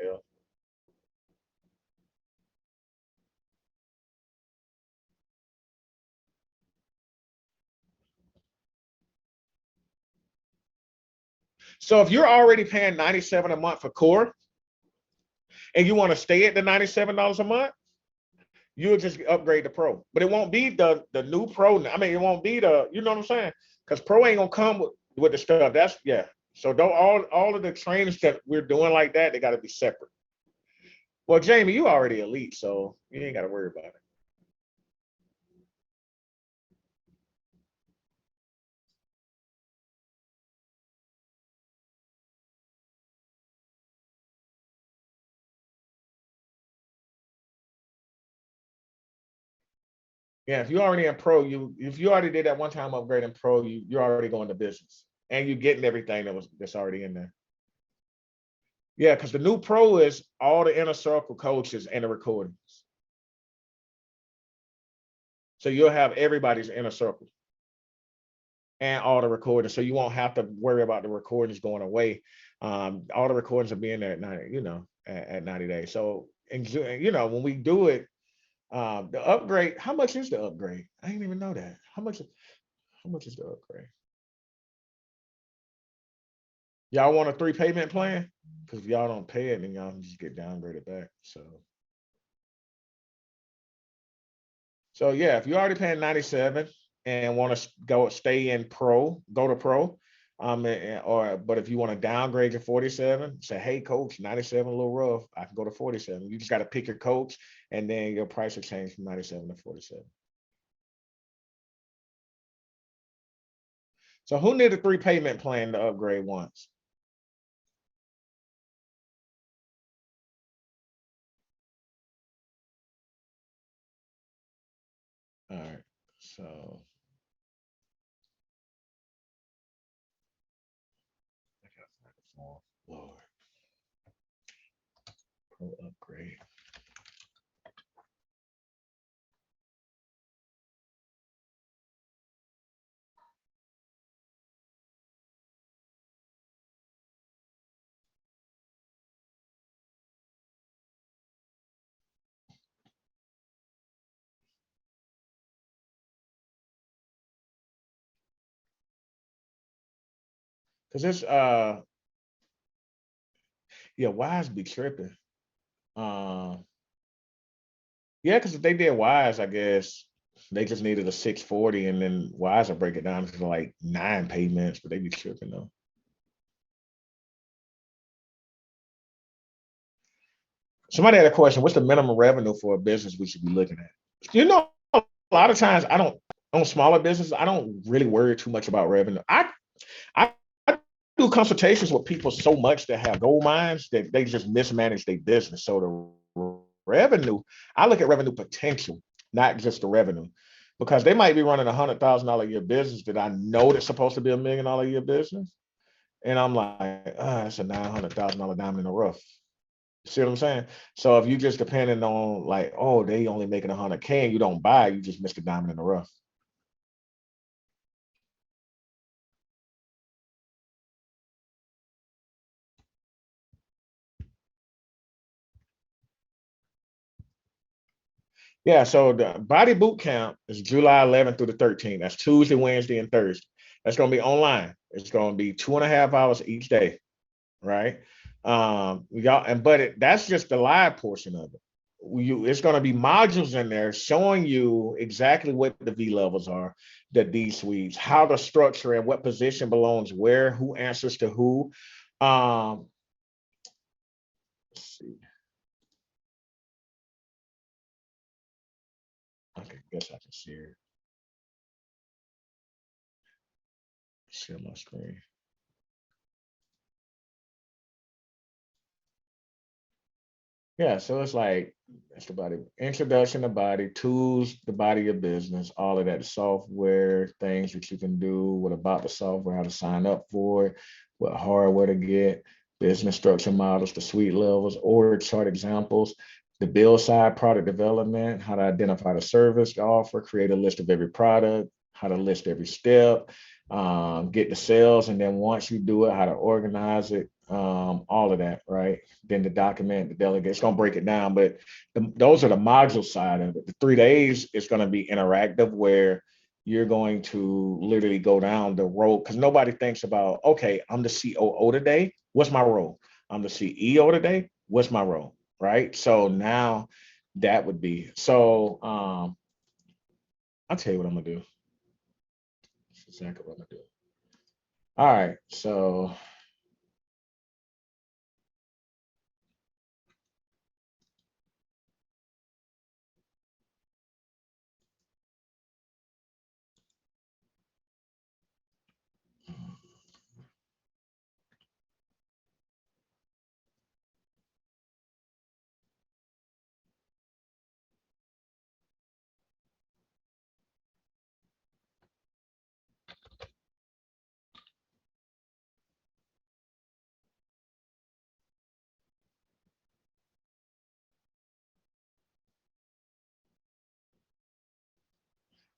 So if you're already paying $97 a month for core and you want to stay at the $97 a month, you'll just upgrade the Pro. But it won't be the new Pro. I mean, it won't be the, you know what I'm saying? Because Pro ain't gonna come with the stuff. That's, yeah. So don't, all of the trainings that we're doing like that, they got to be separate. Well, Jamie, you already elite, so you ain't got to worry about it. Yeah, if you're already in pro, if you already did that one time upgrade in pro, you're already going to business and you're getting everything that's already in there. Yeah, because the new pro is all the inner circle coaches and the recordings. So you'll have everybody's inner circle and all the recordings. So you won't have to worry about the recordings going away. All the recordings are being there at 90, at 90 days. So, and when we do it, the upgrade, how much is the upgrade? I didn't even know that. How much is the upgrade? Y'all want a 3 payment plan? Because if y'all don't pay it, then y'all can just get downgraded back. So yeah, if you're already paying 97 and want to stay in pro, go to pro. But if you want to downgrade your 47, say, hey coach, 97 a little rough. I can go to 47. You just got to pick your coach, and then your price will change from 97 to 47. So who need a 3 payment plan to upgrade once? All right, so Lord, pro upgrade. Because it's yeah, Wise be tripping. Yeah, because if they did Wise, I guess they just needed a 640, and then Wise will break it down to like 9 payments, but they be tripping though. Somebody had a question: what's the minimum revenue for a business we should be looking at? A lot of times I don't on smaller businesses, I don't really worry too much about revenue. I do consultations with people so much that have gold mines that they just mismanage their business. So the revenue, I look at revenue potential, not just the revenue, because they might be running $100,000 a year business that I know that's supposed to be $1 million a year business, and I'm like, it's a $900,000 diamond in the rough. See what I'm saying? So if you just depending on like, oh, they only making 100K and you don't buy, you just missed the diamond in the rough. Yeah, so the body boot camp is July 11th through the 13th. That's Tuesday, Wednesday, and Thursday. That's going to be online. It's going to be 2.5 hours each day, right? That's just the live portion of it. It's going to be modules in there showing you exactly what the V levels are, the D suites, how the structure and what position belongs where, who answers to who. Let's see. Okay, guess I can share my screen. Yeah, so it's like that's the body introduction to body, tools, the body of business, all of that software, things that you can do, what about the software, how to sign up for it, what hardware to get, business structure models, the suite levels, org chart examples, the build side, product development, how to identify the service to offer, create a list of every product, how to list every step, get the sales, and then once you do it, how to organize it, all of that, right? Then the document, the delegate, it's going to break it down. But those are the module side of it. The 3 days is going to be interactive where you're going to literally go down the road because nobody thinks about, okay, I'm the COO today. What's my role? I'm the CEO today. What's my role? Right. So now that would be so. I'll tell you what I'm gonna do. That's exactly what I'm gonna do. All right. So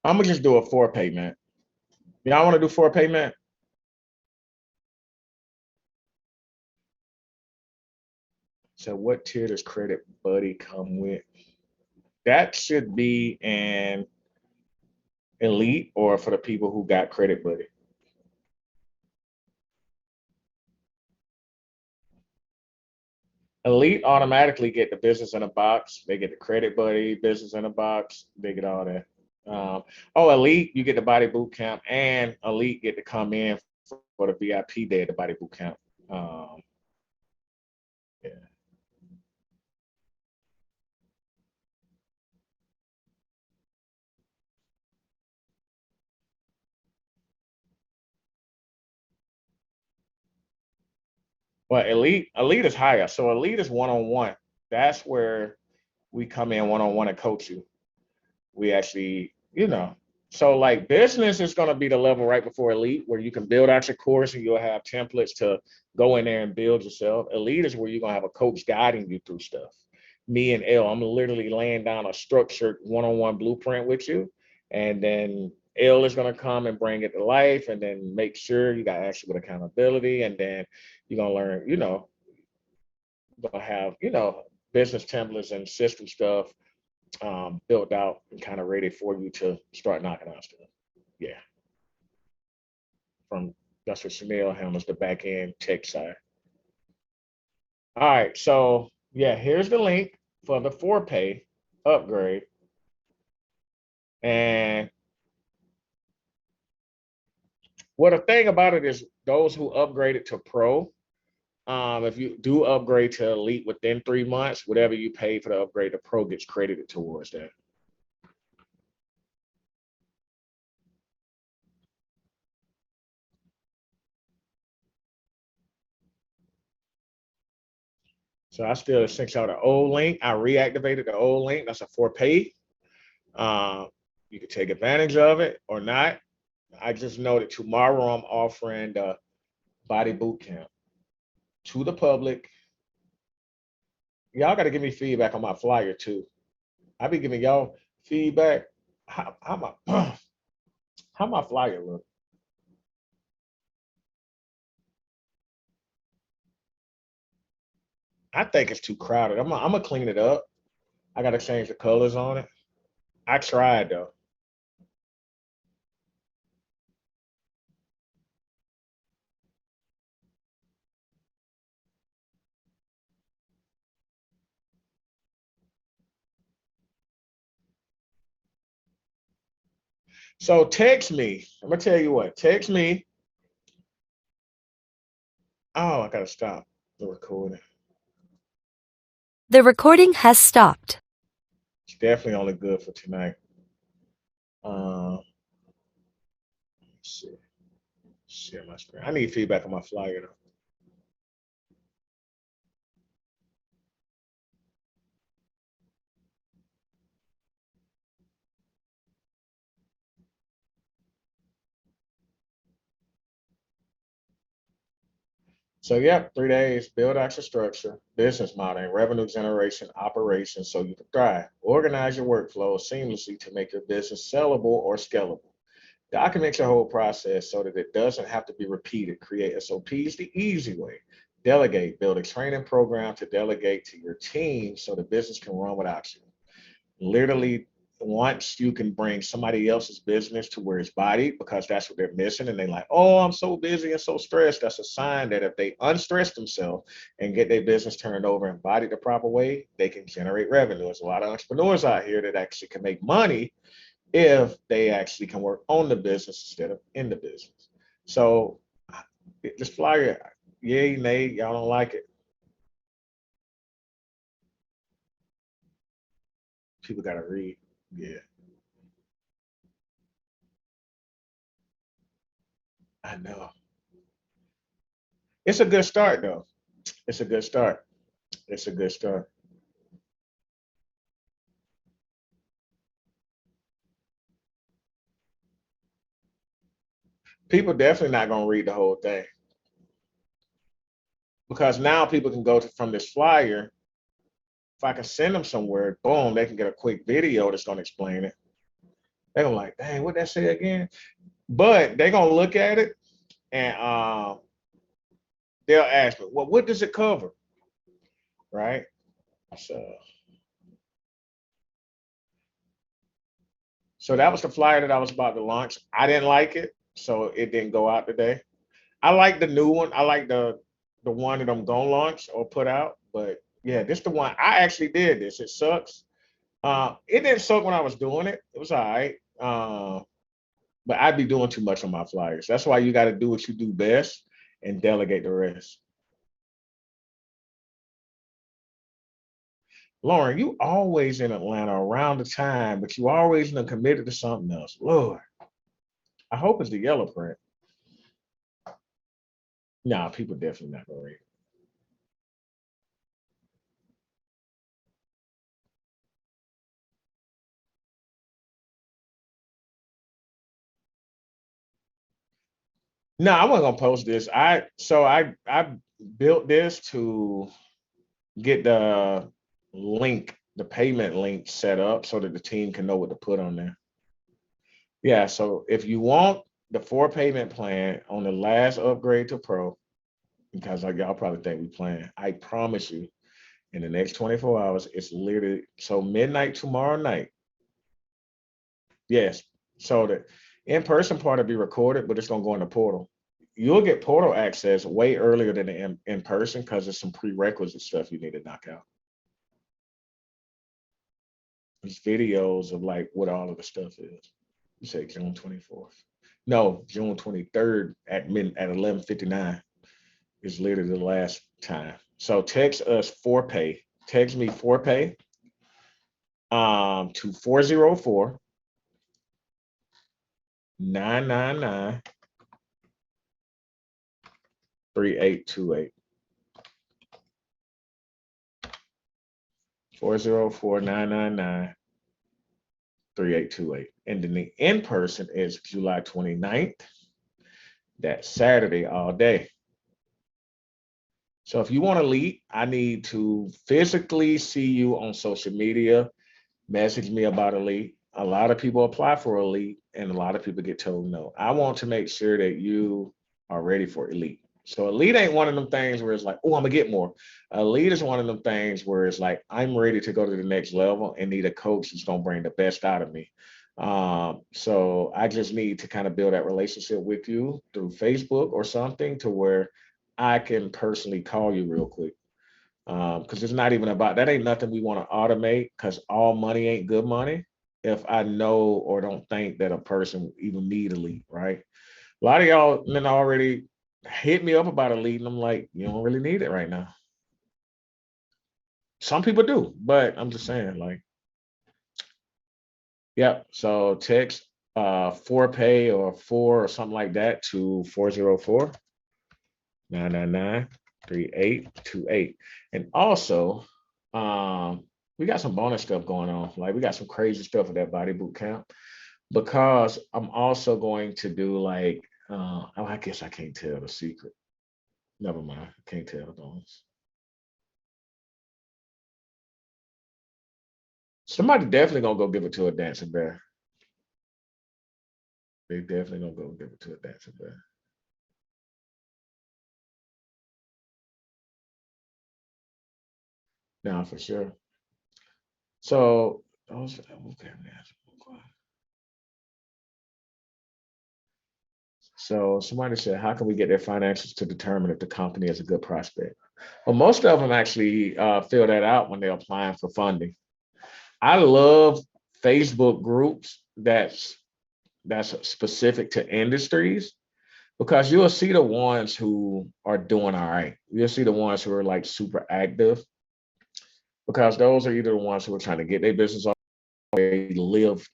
I'm gonna just do a 4-payment. Y'all want to do 4-payment? So what tier does Credit Buddy come with? That should be an elite or for the people who got Credit Buddy. Elite automatically get the business in a box. They get the Credit Buddy, business in a box. They get all that. Oh, Elite, you get the Body Boot Camp, and Elite get to come in for the VIP day at the Body Boot Camp. Yeah. Well, elite is higher. So elite is one-on-one. That's where we come in one-on-one and coach you. We actually, so like business is going to be the level right before elite where you can build out your course and you'll have templates to go in there and build yourself. Elite is where you're going to have a coach guiding you through stuff. Me and L, I'm literally laying down a structured one-on-one blueprint with you. And then L is going to come and bring it to life and then make sure you got actually with accountability. And then you're going to learn, going to have, business templates and system stuff built out and kind of ready for you to start knocking out stuff. Yeah. That's what Chanel handles the back end tech side. All right. So yeah, here's the link for the 4-pay upgrade. And what the thing about it is those who upgraded to pro, if you do upgrade to elite within 3 months, whatever you pay for the upgrade to pro gets credited towards that. So I still sent y'all the old link. I reactivated the old link. That's a 4-pay. You can take advantage of it or not. I just know that tomorrow I'm offering the Body Boot Camp to the public. Y'all got to give me feedback on my flyer too. I be giving y'all feedback. How my how my flyer look? I think it's too crowded. I'm gonna clean it up. I gotta change the colors on it. I tried though. So text me. I'm gonna tell you what. Text me. Oh, I gotta stop the recording.
The recording has stopped.
It's definitely only good for tonight. Let's see. Share my screen. I need feedback on my flyer though. So yep, 3 days, build out your structure, business model, and revenue generation operations so you can thrive. Organize your workflow seamlessly to make your business sellable or scalable. Document your whole process so that it doesn't have to be repeated. Create SOPs the easy way. Delegate, build a training program to delegate to your team so the business can run without you. Literally, once you can bring somebody else's business to where it's bodied, because that's what they're missing, and they're like, oh, I'm so busy and so stressed. That's a sign that if they unstress themselves and get their business turned over and bodied the proper way, they can generate revenue. There's a lot of entrepreneurs out here that actually can make money if they actually can work on the business instead of in the business. So this flyer, yay, nay, y'all don't like it. People gotta read. Yeah, I know. It's a good start though. It's a good start. It's a good start. People definitely not gonna read the whole thing because now people can go from this flyer. If I can send them somewhere, boom, they can get a quick video that's gonna explain it. They're like, dang, what that say again? But they're gonna look at it and they'll ask me, well, what does it cover? Right. So so that was the flyer that I was about to launch. I didn't like it, so it didn't go out today. I like the new one. I like the one that I'm gonna launch or put out. But yeah, this the one I actually did this. It sucks. It didn't suck when I was doing it. It was all right. But I'd be doing too much on my flyers. That's why you got to do what you do best and delegate the rest. Lauren, you always in Atlanta around the time, but you always committed to something else. Lord, I hope it's the yellow print. Nah, people definitely not gonna read it. No, I wasn't gonna post this. I built this to get the link, the payment link set up so that the team can know what to put on there. Yeah, so if you want the 4 payment plan on the last upgrade to Pro, because like y'all probably think we playing, I promise you, in the next 24 hours, it's literally so midnight tomorrow night. Yes, so the in-person part will be recorded, but it's gonna go in the portal. You'll get portal access way earlier than the in person because there's some prerequisite stuff you need to knock out. There's videos of like what all of the stuff is. You say June 24th. No, June 23rd at 11:59 is literally the last time. So text us 4pay. Text me 4pay to 404 999 3828. 404 999 3828. And then the in person is July 29th. That's Saturday all day. So if you want to lead, I need to physically see you on social media. Message me about Elite. A lot of people apply for Elite and a lot of people get told no. I want to make sure that you are ready for Elite. So Elite ain't one of them things where it's like, oh, I'm gonna get more. Elite is one of them things where it's like, I'm ready to go to the next level and need a coach who's gonna bring the best out of me. So I just need to kind of build that relationship with you through Facebook or something to where I can personally call you real quick. Because it's not even about that, ain't nothing we want to automate because all money ain't good money if I know or don't think that a person even need a lead, right? A lot of y'all then already hit me up about a lead, and I'm like, you don't really need it right now. Some people do, but I'm just saying, like, yeah. So text 4pay or 4 or something like that to 404 999 3828. And also, we got some bonus stuff going on. Like we got some crazy stuff at that body boot camp because I'm also going to do like, oh, I guess I can't tell the secret. Never mind. I can't tell the bonus. Somebody definitely gonna go give it to a dancing bear. They definitely gonna go give it to a dancing bear. Now for sure. So those okay, man. So somebody said, how can we get their finances to determine if the company is a good prospect? Well, most of them actually fill that out when they're applying for funding. I love Facebook groups that's specific to industries because you'll see the ones who are doing all right. You'll see the ones who are like super active because those are either the ones who are trying to get their business off. They live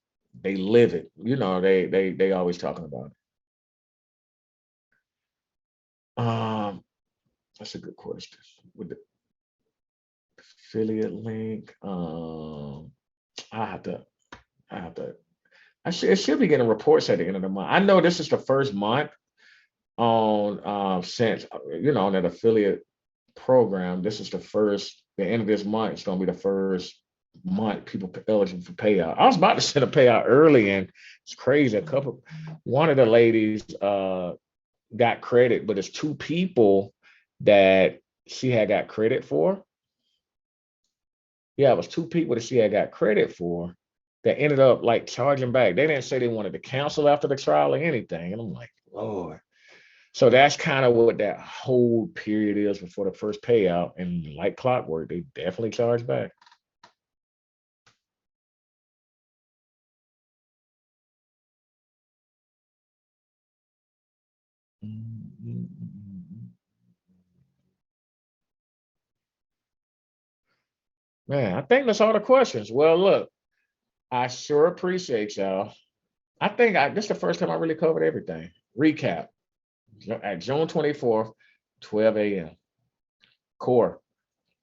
it. You know, they always talking about it. That's a good question. With the affiliate link, I have to, I have to, it should be getting reports at the end of the month. I know this is the first month on since on that affiliate program. This is the end of this month. It's gonna be the first month people eligible for payout. I was about to send a payout early, and it's crazy. One of the ladies got credit, but it's two people that she had got credit for. Yeah, it was two people that she had got credit for that ended up like charging back. They didn't say they wanted to cancel after the trial or anything. And I'm like, Lord. So that's kind of what that whole period is before the first payout. And like clockwork, they definitely charge back. Man, I think that's all the questions. Well, look, I sure appreciate y'all. I think this is the first time I really covered everything. Recap at June 24th, 12 a.m. Core,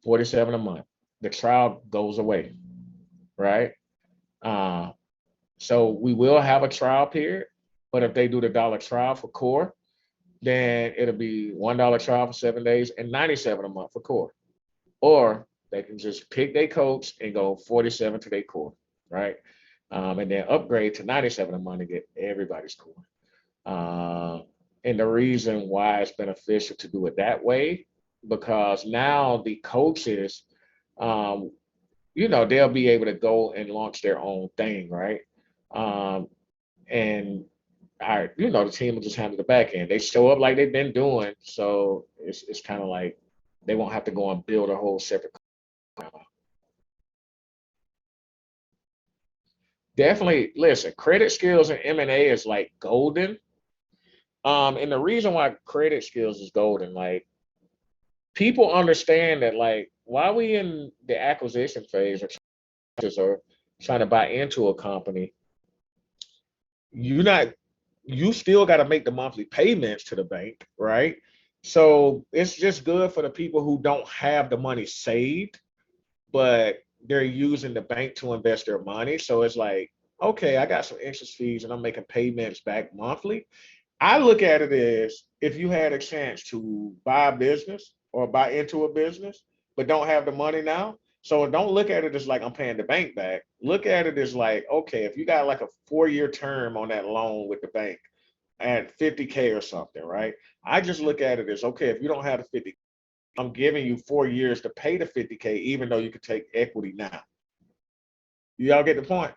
47 a month. The trial goes away, right? Uh, so we will have a trial period, but if they do the dollar trial for core, then it'll be $1 trial for 7 days and 97 a month for core. Or they can just pick their coach and go 47 to their core, right? And then upgrade to 97 a month to get everybody's core. And the reason why it's beneficial to do it that way, because now the coaches, they'll be able to go and launch their own thing, right? And the team will just handle the back end. They show up like they've been doing, so it's kind of like they won't have to go and build a whole separate. Definitely, listen. Credit skills and M&A is like golden. And the reason why credit skills is golden, like people understand that, like while we in the acquisition phase or trying to buy into a company, you not you still got to make the monthly payments to the bank, right? So it's just good for the people who don't have the money saved, but they're using the bank to invest their money. So it's like, okay, I got some interest fees and I'm making payments back monthly. I look at it as if you had a chance to buy a business or buy into a business, but don't have the money now. So don't look at it as like I'm paying the bank back. Look at it as like, okay, if you got like a 4-year term on that loan with the bank at 50K or something, right? I just look at it as, okay, if you don't have the 50, I'm giving you 4 years to pay the 50K, even though you could take equity now. Y'all get the point?